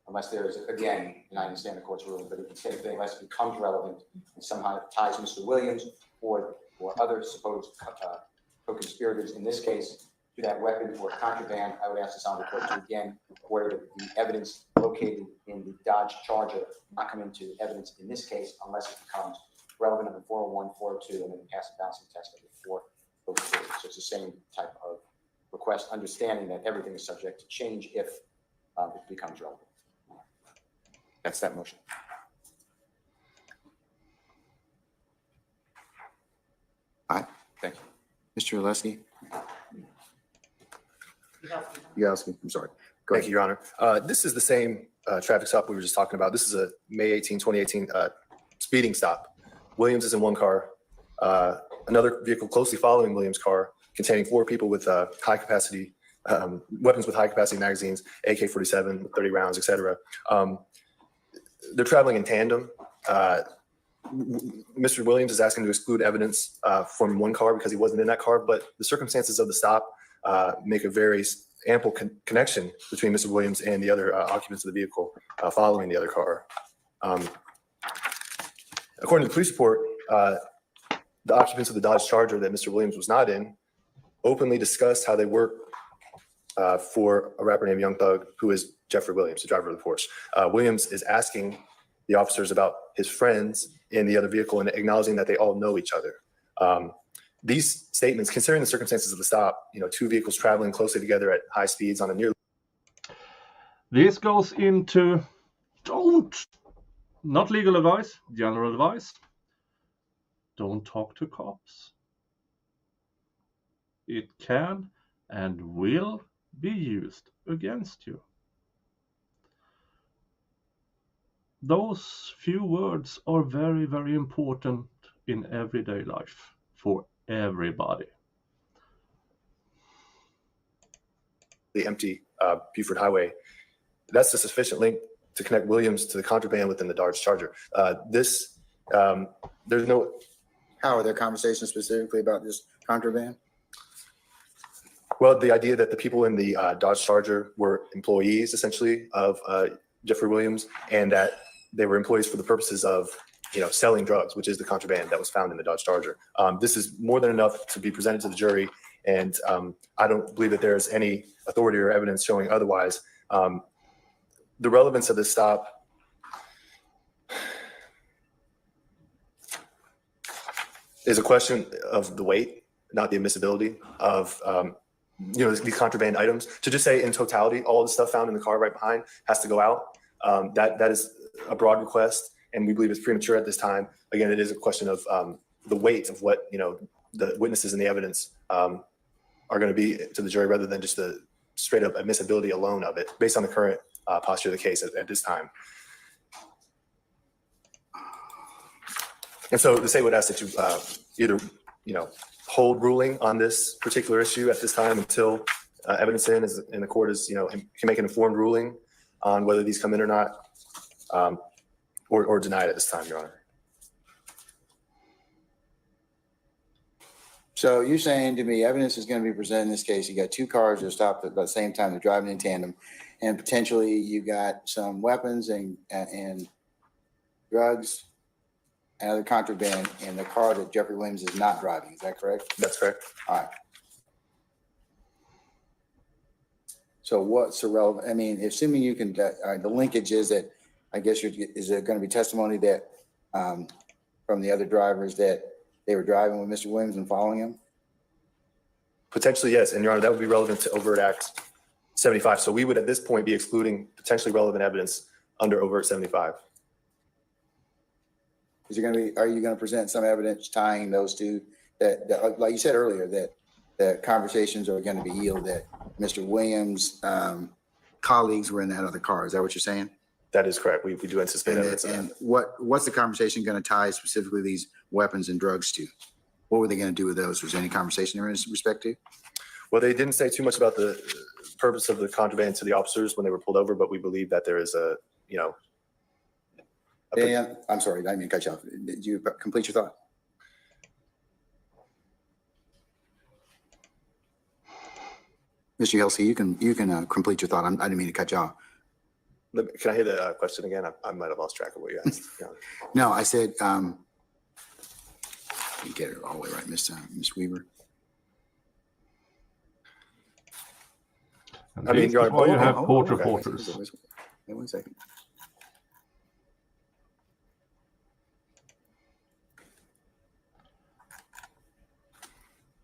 unless there's, again, and I understand the court's ruling, but the same thing, unless it becomes relevant and somehow ties Mr. Williams or other supposed co-conspirators in this case to that weapon or contraband, I would ask the Honorable Court to again order the evidence located in the Dodge Charger not come into evidence in this case unless it becomes relevant under 401, 402, and then pass a bouncing test under 403. So it's the same type of request, understanding that everything is subject to change if it becomes relevant. That's that motion. All right. Thank you. Mr. Lesky? You I'm sorry. Thank Go ahead. you, Your Honor. This is the same traffic stop we were just talking about. This is a May 18, 2018 speeding stop. Williams is in one car. Another vehicle closely following Williams' car containing 4 people with high capacity weapons with high capacity magazines, AK-47, 30 rounds, etc. They're traveling in tandem. Mr. Williams is asking to exclude evidence from one car because he wasn't in that car, but the circumstances of the stop make a very ample connection between Mr. Williams and the other occupants of the vehicle following the other car. According to the police report, the occupants of the Dodge Charger that Mr. Williams was not in openly discussed how they work for a rapper named Young Thug, who is Jeffrey Williams, the driver of the Porsche. Williams is asking the officers about his friends in the other vehicle and acknowledging that they all know each other. These statements, considering the circumstances of the stop, 2 vehicles traveling closely together at high speeds on a near. This goes into not legal advice, general advice. Don't talk to cops. It can and will be used against you. Those few words are very, very important in everyday life for everybody. The empty Buford Highway. That's a sufficient link to connect Williams to the contraband within the Dodge Charger. There's no. How are there conversations specifically about this contraband? Well, the idea that the people in the Dodge Charger were employees essentially of Jeffrey Williams, and that they were employees for the purposes of selling drugs, which is the contraband that was found in the Dodge Charger. This is more than enough to be presented to the jury, and I don't believe that there's any authority or evidence showing otherwise. The relevance of this stop is a question of the weight, not the admissibility of these contraband items. To just say in totality, all the stuff found in the car right behind has to go out, that is a broad request, and we believe it's premature at this time. Again, it is a question of the weight of what the witnesses and the evidence are going to be to the jury, rather than just the straight up admissibility alone of it based on the current posture of the case at this time. And so the state would ask that you either, hold ruling on this particular issue at this time until evidence in the court is, can make an informed ruling on whether these come in or not, or deny it at this time, Your Honor. So you're saying to me, evidence is going to be presented in this case. You got two cars that are stopped at the same time. They're driving in tandem, and potentially you got some weapons and drugs and other contraband in the car that Jeffrey Williams is not driving. Is that correct? That's correct. All right. So what's the relevant? I mean, assuming you can, the linkage is that, I guess, is there going to be testimony that from the other drivers that they were driving with Mr. Williams and following him? Potentially, yes. And Your Honor, that would be relevant to Overt Act 75. So we would at this point be excluding potentially relevant evidence under Overt 75. Is there going to be, are you going to present some evidence tying those two that like you said earlier, that the conversations are going to be yield that Mr. Williams' colleagues were in that other car? Is that what you're saying? That is correct. We do anticipate evidence of that. And what's the conversation going to tie specifically these weapons and drugs to? What were they going to do with those? Was there any conversation there in respect to? Well, they didn't say too much about the purpose of the contraband to the officers when they were pulled over, but we believe that there is a, Dan, I'm sorry, I didn't mean to cut you off. Did you complete your thought? Mr. Yelsey, you can complete your thought. I didn't mean to cut you off. Can I hear the question again? I might have lost track of what you asked. No, I said, you get it all the way right, Miss Weaver. And I mean, this is why you have court okay. reporters. Wait 1 second.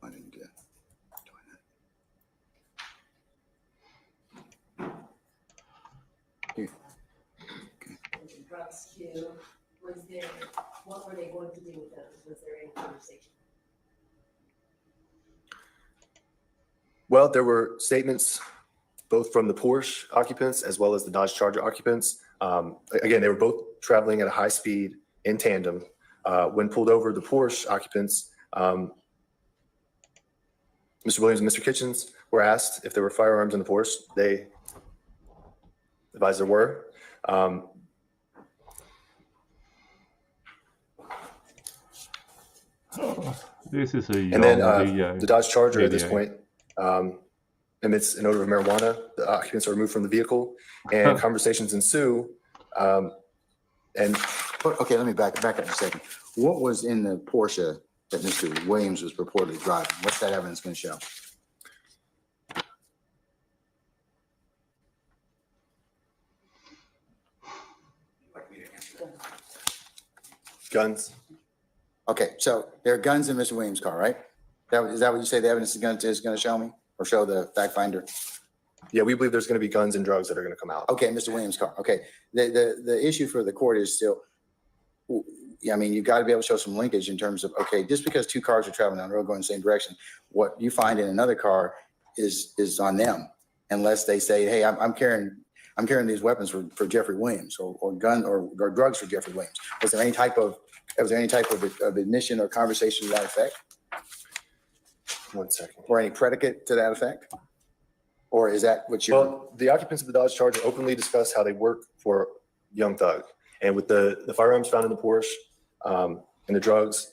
I didn't get here. Drugs too. What were they going to do with those? Was there any conversation? Well, there were statements both from the Porsche occupants as well as the Dodge Charger occupants. Again, they were both traveling at a high speed in tandem. When pulled over, the Porsche occupants, Mr. Williams and Mr. Kitchens were asked if there were firearms in the Porsche. They advised there were. This is a And then the Dodge Charger at this point emits an odor of marijuana. The occupants are removed from the vehicle, and conversations ensue. Okay, let me back up a second. What was in the Porsche that Mr. Williams was purportedly driving? What's that evidence going to show? Guns. Okay, so there are guns in Mr. Williams' car, right? Is that what you say the evidence is going to show me, or show the fact finder? Yeah, we believe there's going to be guns and drugs that are going to come out. Okay, Mr. Williams' car. Okay, the issue for the court is still, I mean, you've got to be able to show some linkage in terms of, okay, just because two cars are traveling down the road going the same direction, what you find in another car is on them, unless they say, hey, I'm carrying these weapons for Jeffrey Williams, or drugs for Jeffrey Williams. Was there any type of admission or conversation to that effect? 1 second. Or any predicate to that effect? Or is that what you're? Well, the occupants of the Dodge Charger openly discussed how they work for Young Thug, and with the firearms found in the Porsche and the drugs,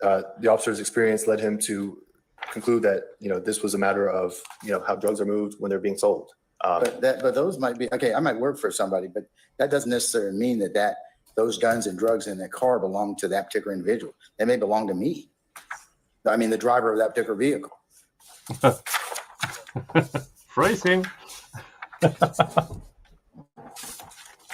the officer's experience led him to conclude that this was a matter of how drugs are moved when they're being sold. But those might be okay. I might work for somebody, but that doesn't necessarily mean that those guns and drugs in that car belong to that particular individual. They may belong to me. I mean, the driver of that particular vehicle. Phrasing.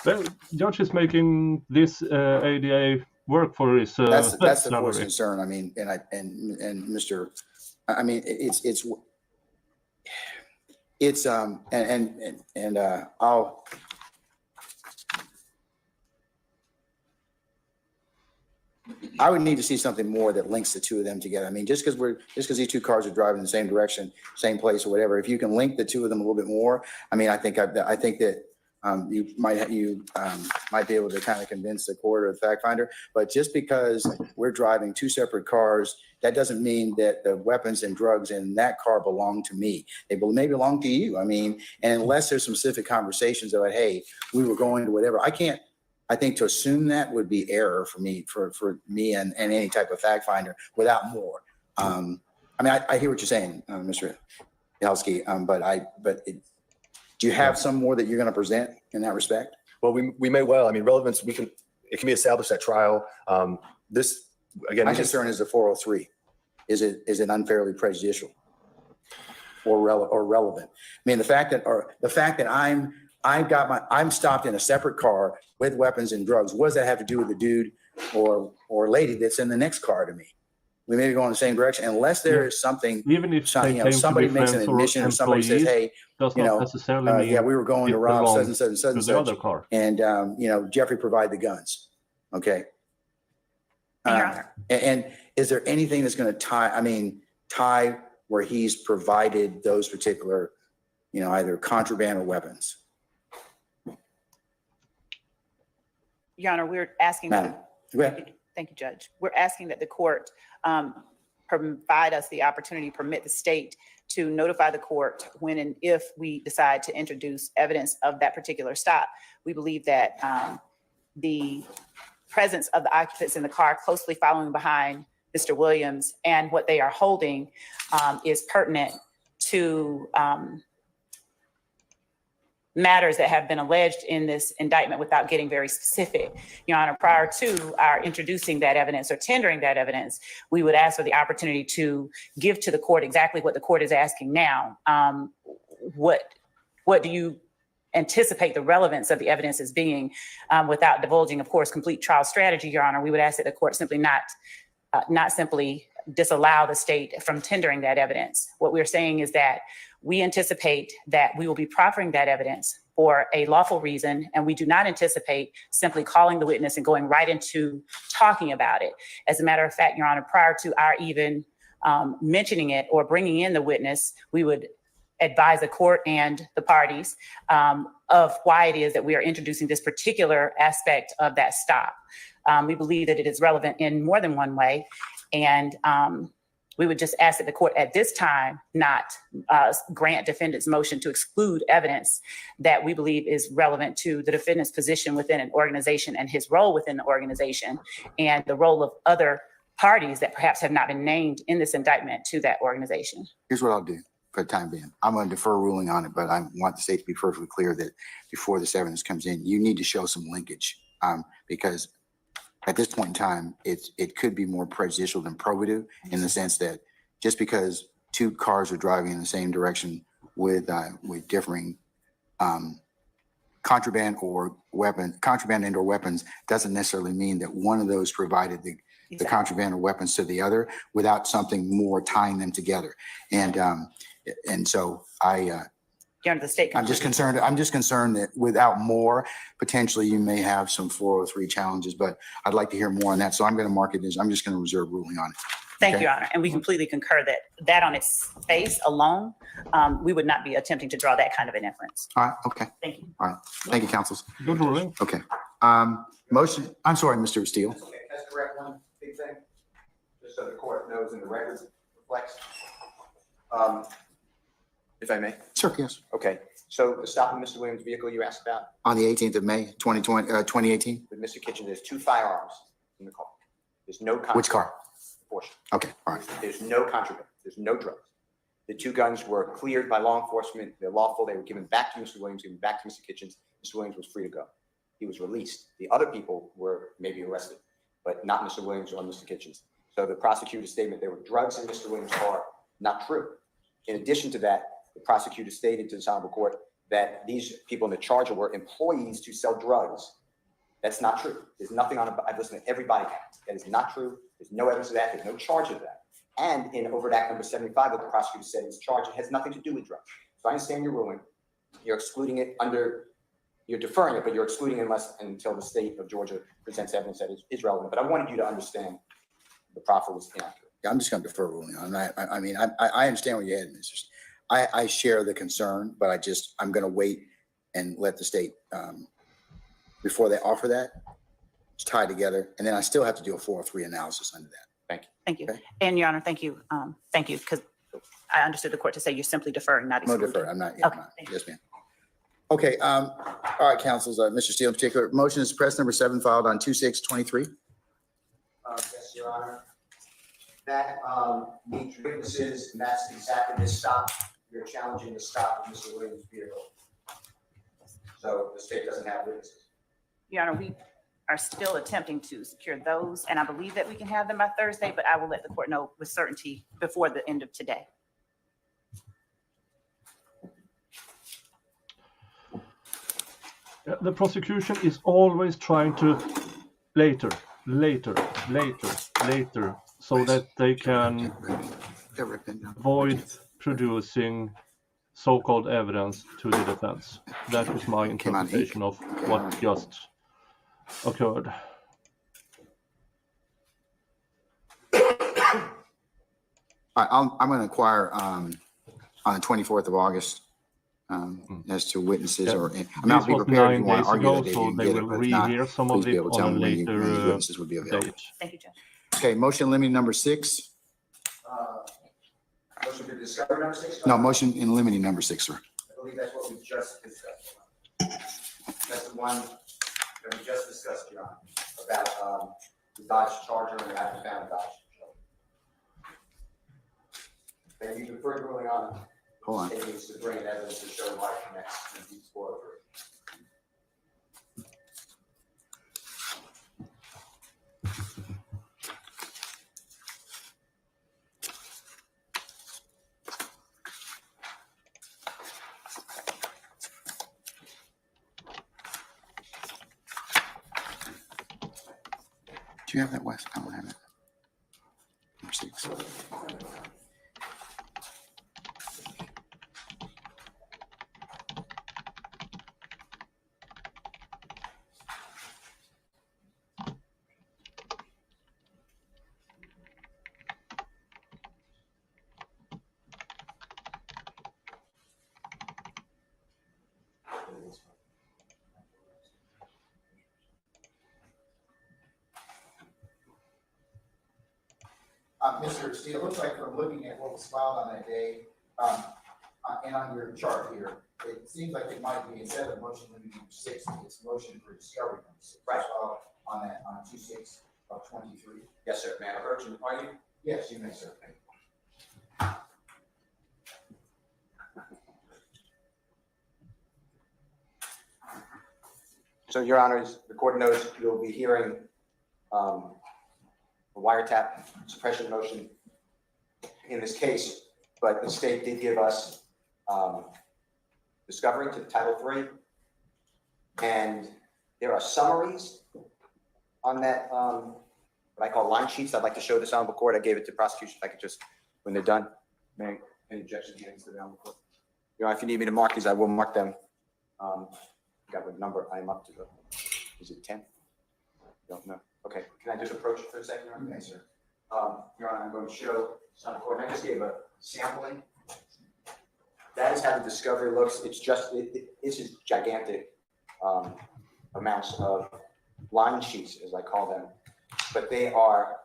The judge is making this ADA work for his That's the court's salary. concern. I mean, and Mr. I mean, I'll. I would need to see something more that links the two of them together. I mean, just because these two cars are driving in the same direction, same place or whatever, if you can link the two of them a little bit more, I mean, I think that you might be able to kind of convince the court or the fact finder. But just because we're driving two separate cars, that doesn't mean that the weapons and drugs in that car belong to me. They may belong to you. I mean, and unless there's some specific conversations about, hey, we were going to whatever, I think to assume that would be error for me, and any type of fact finder without more. I mean, I hear what you're saying, Mr. Yelsky, do you have some more that you're going to present in that respect? Well, we may well. I mean, relevance, it can be established at trial. This, again. My concern is the 403. Is it unfairly prejudicial or relevant? I mean, the fact that I'm stopped in a separate car with weapons and drugs, what does that have to do with the dude or lady that's in the next car to me? We may be going in the same direction unless there is something, even if somebody makes an admission or somebody says, hey, does not necessarily mean yeah, we were going to rob such and such and such and such. Other car. And, Jeffrey provided the guns. Okay. And is there anything that's going to tie where he's provided those particular, either contraband or weapons? Your Honor, we're asking. Madam, go ahead. Thank you, Judge. We're asking that the court provide us the opportunity, permit the state to notify the court when and if we decide to introduce evidence of that particular stop. We believe that the presence of the occupants in the car closely following behind Mr. Williams and what they are holding is pertinent to matters that have been alleged in this indictment without getting very specific. Your Honor, prior to our introducing that evidence or tendering that evidence, we would ask for the opportunity to give to the court exactly what the court is asking now. What do you anticipate the relevance of the evidence as being without divulging, of course, complete trial strategy, Your Honor? We would ask that the court simply not simply disallow the state from tendering that evidence. What we're saying is that we anticipate that we will be proffering that evidence for a lawful reason, and we do not anticipate simply calling the witness and going right into talking about it. As a matter of fact, Your Honor, prior to our even mentioning it or bringing in the witness, we would advise the court and the parties of why it is that we are introducing this particular aspect of that stop. We believe that it is relevant in more than one way, and we would just ask that the court at this time not grant defendant's motion to exclude evidence that we believe is relevant to the defendant's position within an organization and his role within the organization and the role of other parties that perhaps have not been named in this indictment to that organization. Here's what I'll do for the time being. I'm going to defer ruling on it, but I want the state to be perfectly clear that before this evidence comes in, you need to show some linkage because at this point in time, it could be more prejudicial than probative in the sense that just because two cars are driving in the same direction with differing contraband and or weapons doesn't necessarily mean that one of those provided the contraband or weapons to the other without something more tying them together. And so I'm just concerned that without more, potentially you may have some 403 challenges, but I'd like to hear more on that. So I'm going to mark it as, I'm just going to reserve ruling on it. Thank you, Your Honor. And we completely concur that on its face alone, we would not be attempting to draw that kind of an inference. All right. Okay. Thank you. All right. Thank you, counsels. Good ruling. Okay. Motion. I'm sorry, Mr. Steele. Okay, that's correct. One big thing, just so the court knows and the record reflects. If I may. Sure. Yes. Okay, so the stop of Mr. Williams' vehicle you asked about On the 18th of May, 2018. with Mr. Kitchen, there's two firearms in the car. There's no contraband. Which car? Porsche. Okay. All right. There's no contraband. There's no drugs. The two guns were cleared by law enforcement. They're lawful. They were given back to Mr. Williams, given back to Mr. Kitchens. Mr. Williams was free to go. He was released. The other people were maybe arrested, but not Mr. Williams or Mr. Kitchens. So the prosecutor's statement, there were drugs in Mr. Williams' car, not true. In addition to that, the prosecutor stated to the Honorable Court that these people in the charge were employees to sell drugs. That's not true. There's nothing on it. I've listened to every body count. That is not true. There's no evidence of that. There's no charge of that. And in Overt Act number 75, what the prosecutor said is charge, it has nothing to do with drugs. So I understand your ruling. You're excluding it you're deferring it, but you're excluding it until the state of Georgia presents evidence that is relevant. But I wanted you to understand the proffer was inaccurate. I'm just going to defer ruling on that. I mean, I understand where you're heading. It's just, I share the concern, but I'm going to wait and let the state, before they offer that, it's tied together. And then I still have to do a 403 analysis under that. Thank you. Thank you. Okay. And Your Honor, thank you. Thank you, because I understood the court to say you're simply deferring, not No, excluding. defer. I'm not. Yeah, Okay, I'm not. thank you. Yes, ma'am. Okay. All right, counsels, Mr. Steele in particular, motion is press number 7 filed on 2/6/23. Yes, Your Honor. That needs witnesses, and that's exactly the stop. You're challenging the stop of Mr. Williams' vehicle. So the state doesn't have witnesses. Your Honor, we are still attempting to secure those, and I believe that we can have them by Thursday, but I will let the court know with certainty before the end of today. The prosecution is always trying to later, so that they can avoid producing so-called evidence to the defense. That is my interpretation of what just occurred. I'm going to inquire on the 24th of August as to witnesses, or I'm not be prepared if you want to argue that so they will rehear some of it on a later witnesses would be available. date. Thank you, Judge. Okay, motion limiting number 6. Motion to discover number 6? No, motion in limiting number 6, sir. I believe that's what we just discussed. That's the one that we just discussed, Your Honor, about the Dodge Charger and the having found Dodge Charger. And you deferred ruling on Hold on. it needs to bring in evidence to show why it connects to these 403. Do you have that, Wes? I don't have it. Number 6. Mr. Steele, it looks like from looking at what was filed on that day, and on your chart here, it seems like it might be, instead of motion limiting number 6, it's motion for discovery number 6. Right. On that, on 2/6/23. Yes, sir. May I approach you? Are you? Yes, you may, sir. So, Your Honors, the court knows you'll be hearing a wiretap suppression motion in this case, but the state did give us discovery to Title III, and there are summaries on that, what I call line sheets. I'd like to show this on the court. I gave it to prosecution. If I could just, when they're done, any objection hearings to the on the court. Your Honor, if you need me to mark these, I will mark them. Got what number I'm up to. Is it 10? Don't know. Okay, can I just approach it for a second? Your Honor? Okay, sir. Your Honor, I'm going to show some court. I just gave a sampling. That is how the discovery looks. It's just, it's just gigantic amounts of line sheets, as I call them, but they are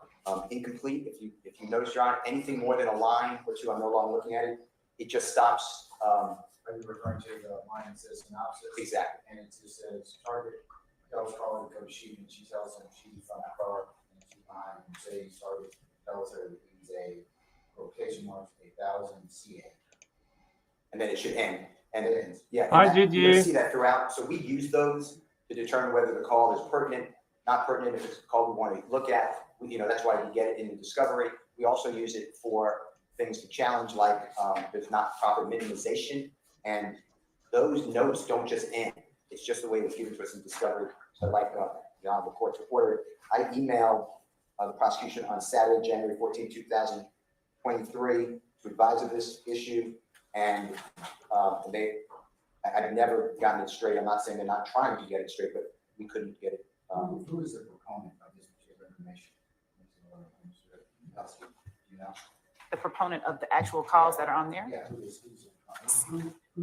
incomplete. If you notice, Your Honor, anything more than a line or two, I'm no longer looking at it. It just stops. Are you referring to the line that says synopsis? Exactly. And it just says target, tells caller to go to shoot, and she tells him she's from the car, and she's behind, and say target tells her he's a location marks 1,000 CA. And then it should end. And It ends. yeah, and Hi, that- did you're gonna you? see that throughout. So we use those to determine whether the call is pertinent, not pertinent. If it's a call we want to look at, that's why we get it in the discovery. We also use it for things to challenge, like there's not proper minimization, and those notes don't just end. It's just the way it was given to us in discovery. So like the Honorable Court's reporter, I emailed the prosecution on Saturday, January 14, 2023, to advise of this issue, and I've never gotten it straight. I'm not saying they're not trying to get it straight, but we couldn't get it. Who is the proponent of this particular information? else, you know? The proponent of the actual calls that are on there. Yeah, who's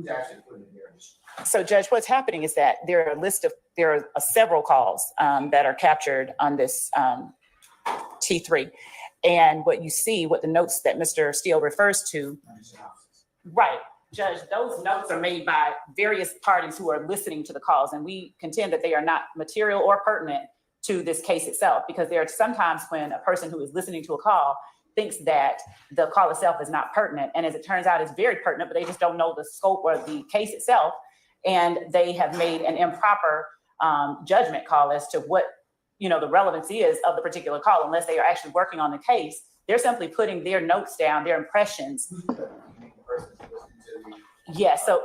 actually putting it there? So Judge, what's happening is that there are several calls that are captured on this T3. And what you see, what the notes that Mr. Steele refers to, right, Judge, those notes are made by various parties who are listening to the calls. And we contend that they are not material or pertinent to this case itself, because there are sometimes when a person who is listening to a call thinks that the call itself is not pertinent. And as it turns out, it's very pertinent, but they just don't know the scope or the case itself. And they have made an improper judgment call as to what, the relevance is of the particular call, unless they are actually working on the case. They're simply putting their notes down, their impressions. Yes, so,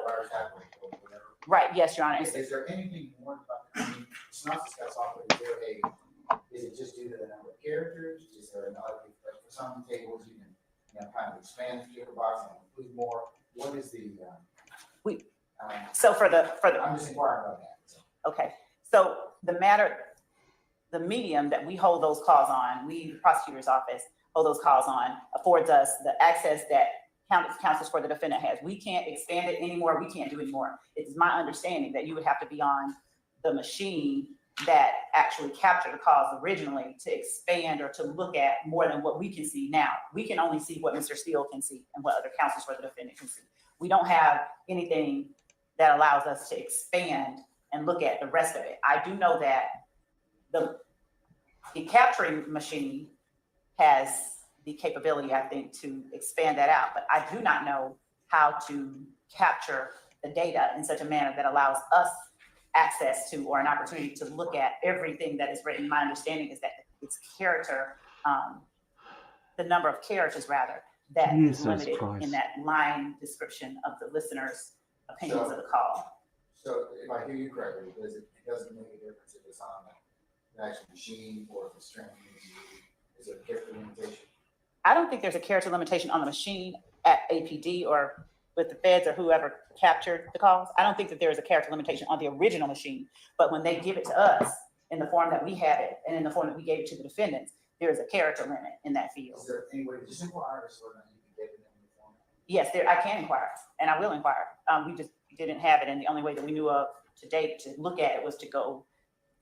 right, yes, Your Honor. Is there anything more about, it's not discussed often, is it just due to the number of characters? Is there another, like for some tables, you can, kind of expand the sticker box and include more? What is the, So for the, I'm just inquiring about that. So. Okay, so the medium that we hold those calls on, the prosecutor's office hold those calls on, affords us the access that counsels for the defendant has. We can't expand it anymore. We can't do it anymore. It's my understanding that you would have to be on the machine that actually captured the calls originally to expand or to look at more than what we can see now. We can only see what Mr. Steele can see and what other counsels for the defendant can see. We don't have anything that allows us to expand and look at the rest of it. I do know that the capturing machine has the capability, I think, to expand that out, but I do not know how to capture the data in such a manner that allows us access to or an opportunity to look at everything that is written. My understanding is that it's character, the number of characters rather, that is limited in that line description of the listener's opinions of the call. So if I hear you correctly, it doesn't make a difference if it's on the actual machine or if it's transmitting. Is there a character limitation? I don't think there's a character limitation on the machine at APD or with the feds or whoever captured the calls. I don't think that there is a character limitation on the original machine, but when they give it to us in the form that we had it and in the form that we gave it to the defendants, there is a character limit in that field. Is there any way to just inquire so that you can get it in the format? Yes, I can inquire and I will inquire. We just didn't have it, and the only way that we knew of to date to look at it was to go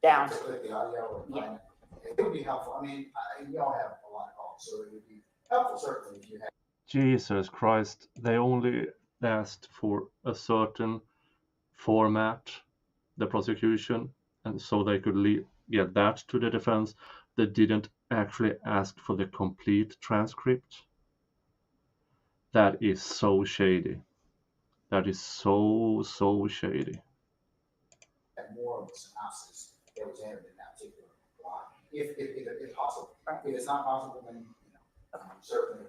down. To click the audio or Yeah. It would be helpful. I mean, we all have a lot of calls, so it would be helpful certainly if you had. Jesus Christ, they only asked for a certain format, the prosecution, and so they could get that to the defense. They didn't actually ask for the complete transcript. That is so shady. That is so shady. More of a synopsis that was entered in that particular block, if possible. If it's not possible, then certainly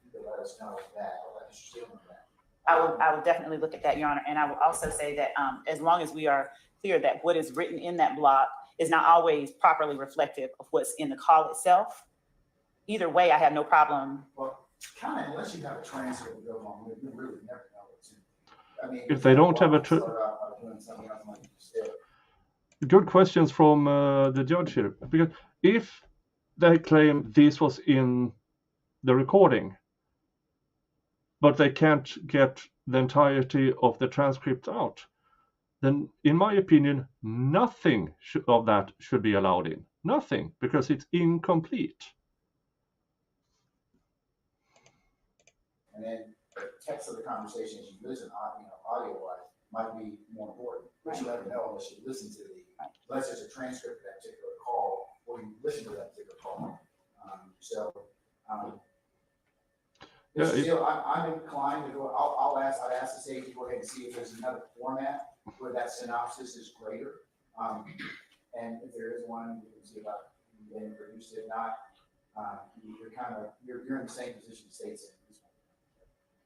you can let us know that. Or let us Steele know that. I will definitely look at that, Your Honor, and I will also say that as long as we are clear that what is written in that block is not always properly reflective of what's in the call itself. Either way, I have no problem. Well, kind of unless you have a transcript that goes on, we really never know what's in. I mean, if they don't have a good questions from the judge here, because if they claim this was in the recording, but they can't get the entirety of the transcript out, then in my opinion, nothing of that should be allowed in. Nothing, because it's incomplete. And then the text of the conversation as you listen, audio-wise, might be more important. But you never know unless you listen to unless there's a transcript of that particular call or you listen to that particular call. I'm inclined to go. I'd ask the state to go ahead and see if there's another format where that synopsis is greater. And if there is one, we can see about then produced. If not, you're in the same position the state's in.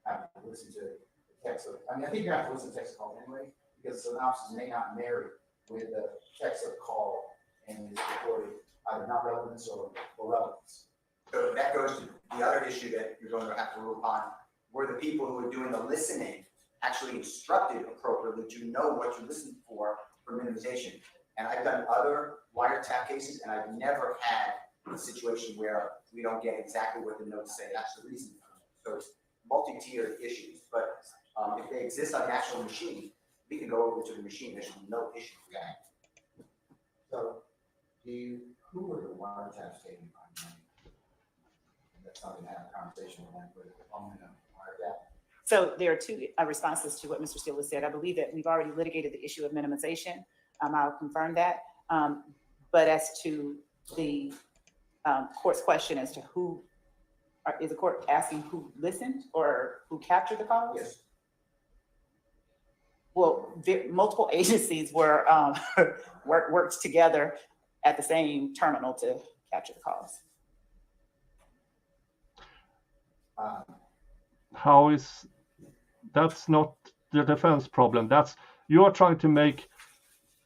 Have to listen to the text of. I think you have to listen to the text of the call anyway, because the synopsis may not marry with the text of the call and is recorded either not relevance or relevance. So that goes to the other issue that you're going to have to rule upon. Were the people who are doing the listening actually instructed appropriately to know what to listen for minimization? And I've done other wiretap cases, and I've never had a situation where we don't get exactly what the notes say. That's the reason. So it's multi-tiered issues, but if they exist on the actual machine, we can go over to the machine. There should be no issue with that. So, who were the wiretaps taken by? That's something to have a conversation with them, but I'm gonna wiretap. So there are two responses to what Mr. Steele has said. I believe that we've already litigated the issue of minimization. I'll confirm that. But as to the court's question as to who, is the court asking who listened or who captured the calls? Yes. Well, multiple agencies were worked together at the same terminal to capture the calls. How is that's not the defense problem? You are trying to make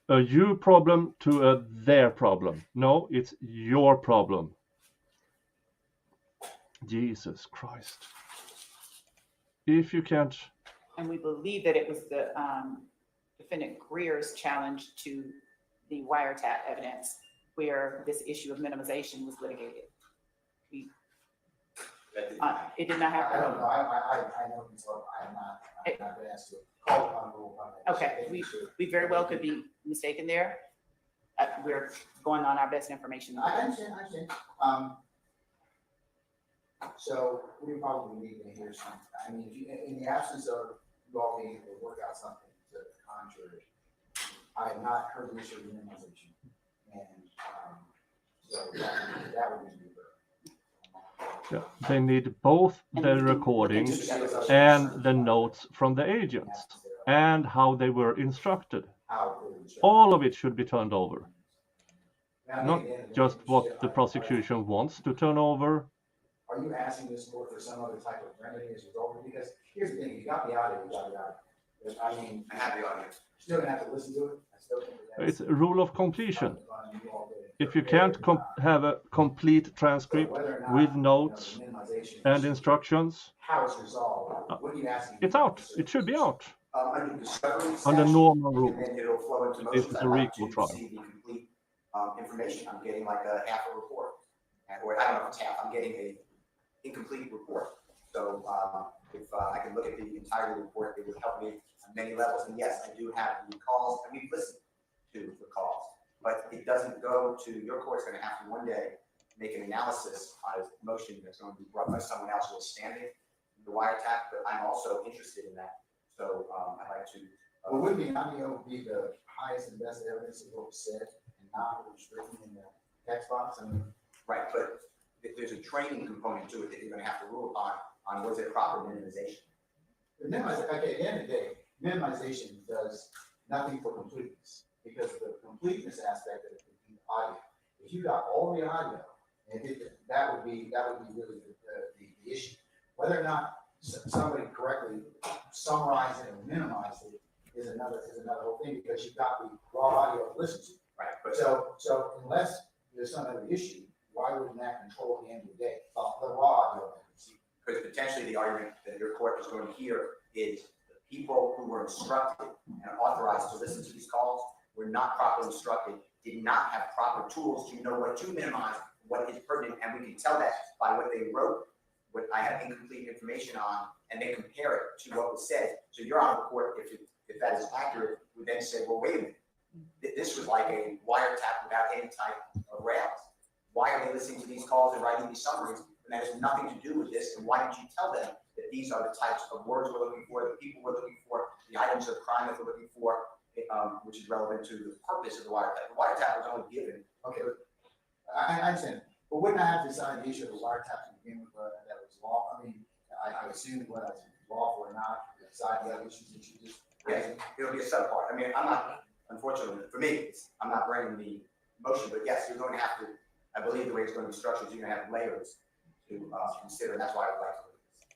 a you problem to a their problem. No, it's your problem. Jesus Christ. If you can't. And we believe that it was the defendant Greer's challenge to the wiretap evidence where this issue of minimization was litigated. It did not I happen. don't know. I know so I'm not gonna ask you. Call upon rule upon that. Okay, we very well could be mistaken there. We're going on our best information. I understand. So we probably need to hear something. I mean, if you, in the absence of you all being able to work out something to the contrary, I have not heard the issue of minimization. And so that would be Yeah, they need both the recordings and the notes from the agents and how they were instructed. All of it should be turned over. Not just what the prosecution wants to turn over. Are you asking this court for some other type of remedy as a result? Because here's the thing, you got the audio, you got the audio. I mean, I have the audio. Still gonna have to listen to it. I still think It's a rule of completion. If you can't have a complete transcript with notes and instructions, how it's resolved, what are you asking? it's out. It should be out. Under discovery Under normal rules. and then it'll flow into This motions. is I'd a like RICO to trial. see the complete information. I'm getting like a half a report. Or I don't know if it's half, I'm getting a incomplete report. So if I can look at the entire report, it would help me on many levels. And yes, I do have the calls, and we've listened to the calls, but it doesn't go to your court's going to have to one day make an analysis on a motion that's going to be brought by someone else who is standing in the wiretap. But I'm also interested in that. So I'd like to. Well, wouldn't the audio be the highest and best evidence of what was said and not what was written in the text box? I mean, right, but there's a training component to it that you're going to have to rule on was it proper minimization. Okay, at the end of the day, minimization does nothing for completeness because the completeness aspect of the audio. If you got all the audio, that would be really the issue. Whether or not somebody correctly summarized it or minimized it is another whole thing because you've got the raw audio to listen to. Right. But so unless there's some other issue, why wouldn't that control at the end of the day? The raw audio. Because potentially the argument that your court is going to hear is the people who were instructed and authorized to listen to these calls were not properly instructed, did not have proper tools to know what to minimize, what is pertinent, and we can tell that by what they wrote, what I have incomplete information on, and they compare it to what was said. So your Honor, court, if that is accurate, would then say, well, wait a minute, this was like a wiretap without any type of rails. Why are they listening to these calls and writing these summaries when that has nothing to do with this? And why didn't you tell them that these are the types of words we're looking for, the people we're looking for, the items of crime that we're looking for, which is relevant to the purpose of the wiretap. The wiretap was only given. Okay, I understand. But wouldn't I have to decide the issue of the wiretap to begin with that was law? I mean, I assume whether it's lawful or not, decide the other issues that you just raised. It'll be a subpart. I mean, I'm not, unfortunately, for me, I'm not bringing the motion, but yes, you're going to have to, I believe the way it's going to be structured is you're going to have layers to consider, and that's why I would like to look at this.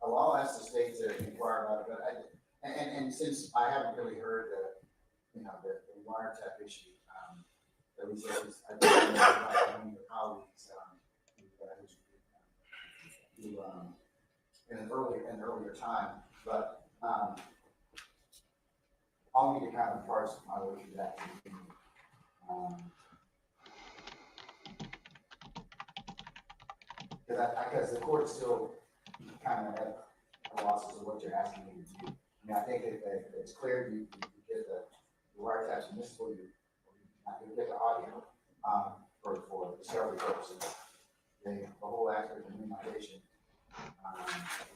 Well, I'll ask the state to inquire about it, but and since I haven't really heard the wiretap issue, at least I think one of your colleagues in an earlier time, but I'll need to kind of parse my way through that. Because the court's still kind of at a loss as to what you're asking me to do. I mean, I think that it's clear you get the wiretaps admissible, you get the audio, for discovery purposes. The whole act of immunization, at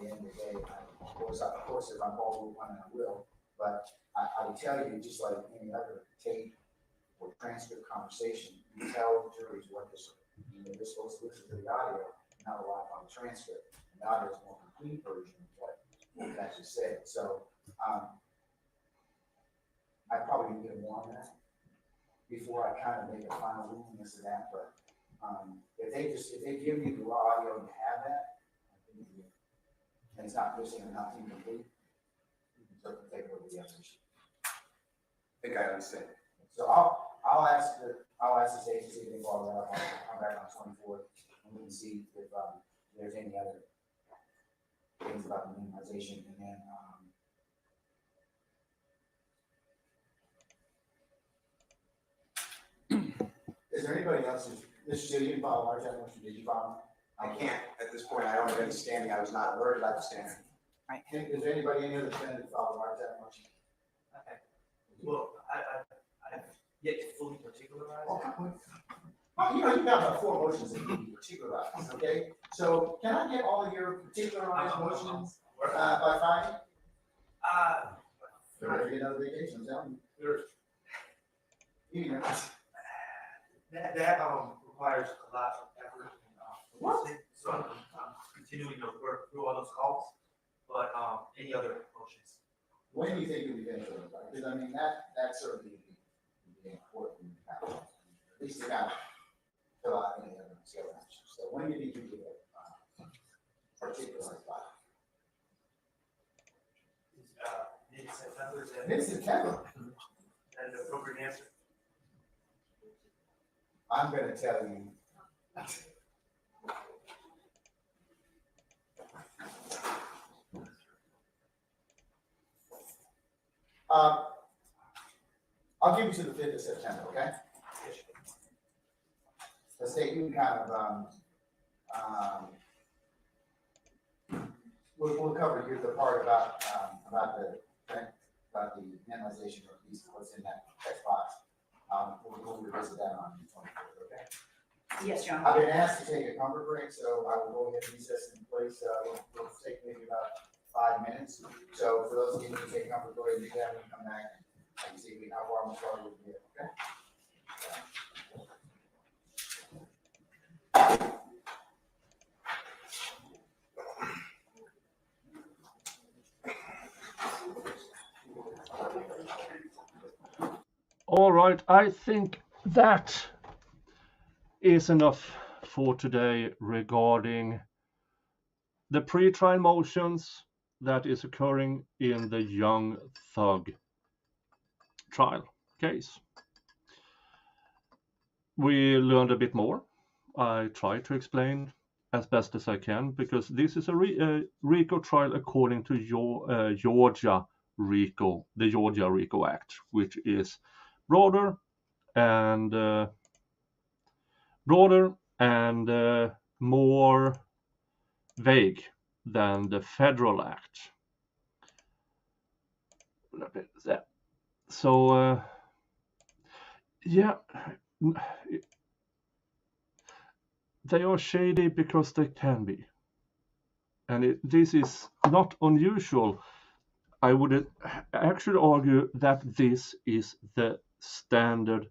the end of the day, of course, if I'm called to one, I will, but I would tell you, just like any other tape or transcript conversation, you tell the juries what this, they're supposed to listen to the audio, not rely on the transcript. And the audio is a more complete version of what was actually said. So, I probably need to get more on that before I kind of make a final ruling as to that, but, if they give you the raw audio and you have that, I think and it's not missing or not incomplete, you can certainly take over the evidence. I think I understand. So I'll ask the state to see if they follow that up. I'll come back on 24th and we can see if there's any other things about the minimization. And then is there anybody else? Mr. Steele, you can follow our chat motion. Did you follow? I can't, at this point, I don't have any standing, I was not alerted by the standing. Is there anybody, any other defendant to follow our chat motion? Okay. Well, I've yet to fully particularize. Well, you know, you've got about 4 motions that need to be particularized, okay? So can I get all of your particularized motions by Friday? You're ready to get another vacation, I'm telling you. That requires a lot of effort and listening, so I'm continuing to work through all those calls, but any other motions? When do you think you'll be finished with it? Because I mean, that certainly would be important. At least to kind of fill out any other skill actions. So when do you think you'll get particularized by? Mid-September, is that Mid-September. an appropriate answer? I'm going to tell you. I'll give you to the 5th of September, okay? The state, you can kind of, we'll cover here the part about the minimization or at least what's in that text box. We'll revisit that on the 24th, okay? Yes, Your Honor. I've been asked to take a comfort break, so I will go ahead and recess in place. It'll take maybe about 5 minutes. So for those of you who take a comfort break, you can come back and see how far I'm starting to get, okay? All right, I think that is enough for today regarding the pre-trial motions that is occurring in the Young Thug trial case. We learned a bit more. I tried to explain as best as I can because this is a RICO trial according to Georgia RICO, the Georgia RICO Act, which is broader and more vague than the federal act. So yeah, they are shady because they can be, and this is not unusual. I would actually argue that this is the standard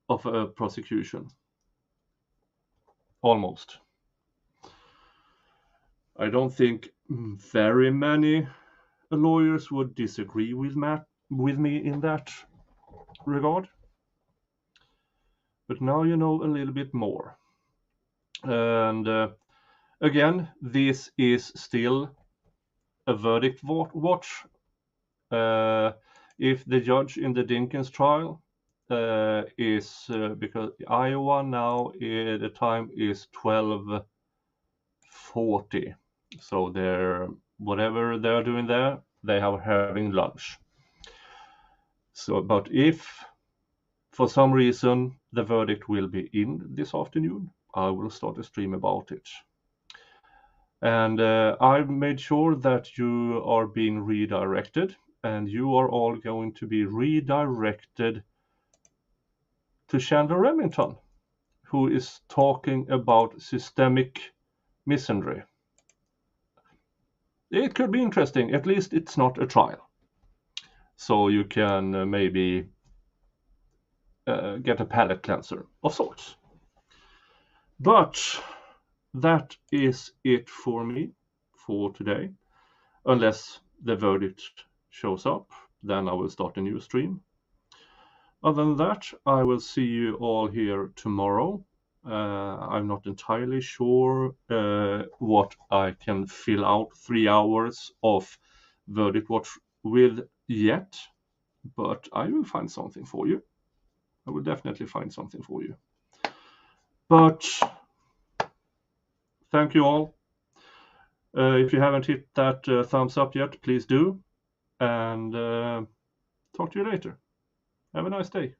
of a prosecution. Almost. I don't think very many lawyers would disagree with me in that regard. But now you know a little bit more. And again, this is still a verdict watch. If the judge in the Dinkins trial is because Iowa now the time is 12:40, so whatever they're doing there, they are having lunch. So, but if for some reason the verdict will be in this afternoon, I will start a stream about it. And I've made sure that you are being redirected, and you are all going to be redirected to Chandler Remington, who is talking about systemic misandry. It could be interesting. At least it's not a trial. So you can maybe get a palate cleanser of sorts. But that is it for me for today. Unless the verdict shows up, then I will start a new stream. Other than that, I will see you all here tomorrow. I'm not entirely sure what I can fill out 3 hours of verdict watch with yet, but I will find something for you. I will definitely find something for you. But thank you all. If you haven't hit that thumbs up yet, please do. And talk to you later. Have a nice day.